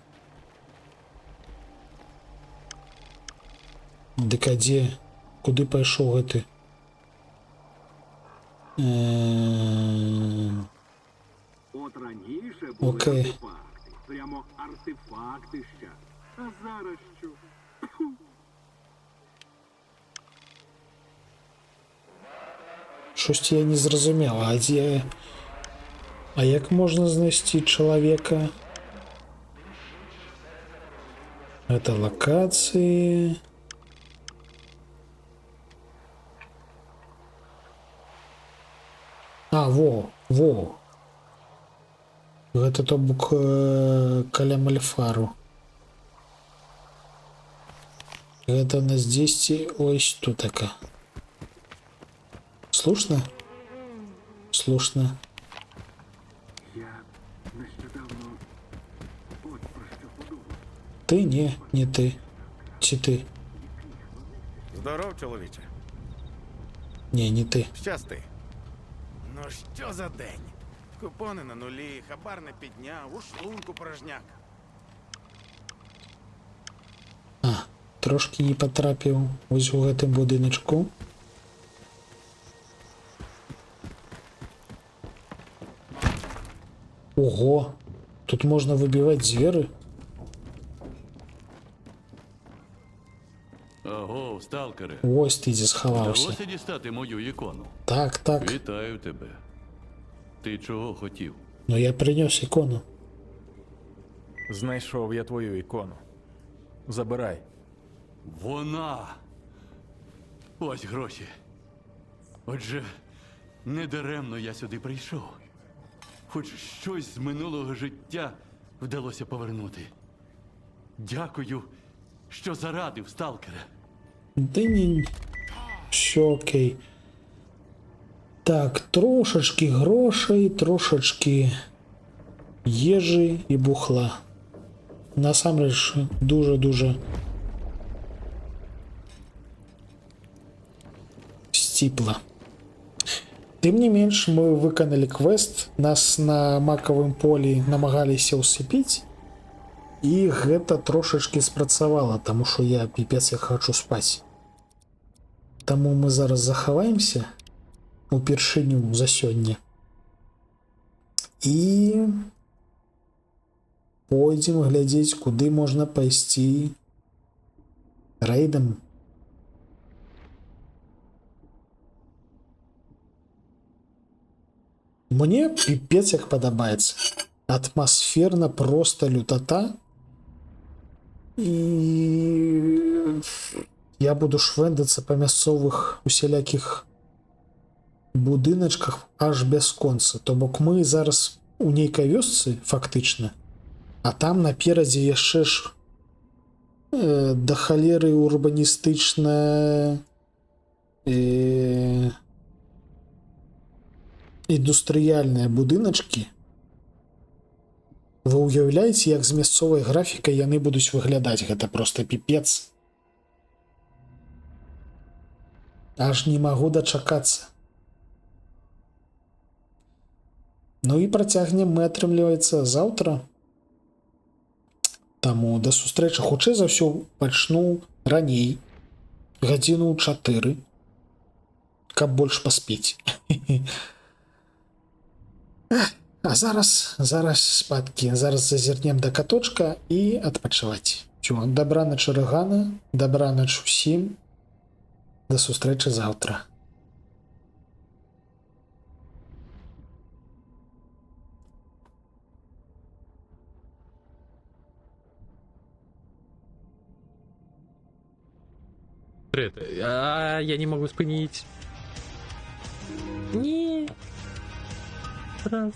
Speaker 1: Дык а дзе? Куды пайшоў гэты?
Speaker 3: От раніше були артефакти. Прямо артефактища. А зараз що?
Speaker 1: Щось я не зрозумів, а де... А як можна знайти чоловіка? Это локации. А, во. Это то бок каля Мальфару. Это у нас 10. Ось тут така. Слушно? Слушно.
Speaker 3: Я нещодавно от про що подумав.
Speaker 1: Ти? Ні, не ти. Чи ти?
Speaker 14: Здоров, чоловіче.
Speaker 1: Ні, не ти.
Speaker 14: Щасти. Ну що за день? Купони на нулі, хабар не підняв, у шлунку порожняк.
Speaker 1: Трошки не потрапив ось у гэтым будиночку. Ого, тут можна вибивати звери.
Speaker 15: Аго, сталкере.
Speaker 1: Ось ти зі сховався.
Speaker 15: Вдалося дістати мою ікону?
Speaker 1: Так.
Speaker 15: Вітаю тебе. Ти чого хотів?
Speaker 1: Ну я принес ікону.
Speaker 6: Знайшов я твою ікону. Забирай.
Speaker 15: Вона. Ось гроші. Отже, недаремно я сюди прийшов. Хоч щось з минулого життя вдалося повернути. Дякую, що зарадив, сталкере.
Speaker 1: Да ні. Все окей. Так, трошечки грошей, трошечки їжі і бухла. Насамрэч, дуже-дуже сціпла. Тым не менш, мы выканалі квест, нас на макавым полі намагаліся ўсыпіць, і гэта трошачкі спрацавала, таму што я піпец як хачу спаць. Таму мы зараз захаваемся упершыню за сёння і пойдзем глядзець, куды можна пайсці рэйдам. Мне пипец як падабаецца. Атмасферна, просто лютата. І я буду швендатися по мясцовых усялякіх будыначках аж бясконца. То бок мы зараз у нейкай вёсцы фактычна, а там наперадзе яшчэ ж да халеры урбаністычная індустрыяльныя будыначкі. Вы ўяўляеце, як з мясцовай графікай яны будуць выглядаць? Гэта проста піпец. Аж не магу дачакацца. Ну і працягнем мы, атрымліваецца, заўтра. Таму да сустрэчы. Хутчэй за ўсё пачну раней, гадзіну 4, каб больш паспець. А зараз спадкі. Зараз зазірнем да каточка і адпачываць. Дабранач Рыгана, дабранач усім. До сустрэчы заўтра.
Speaker 13: А я не могу спынить. Не. Раз.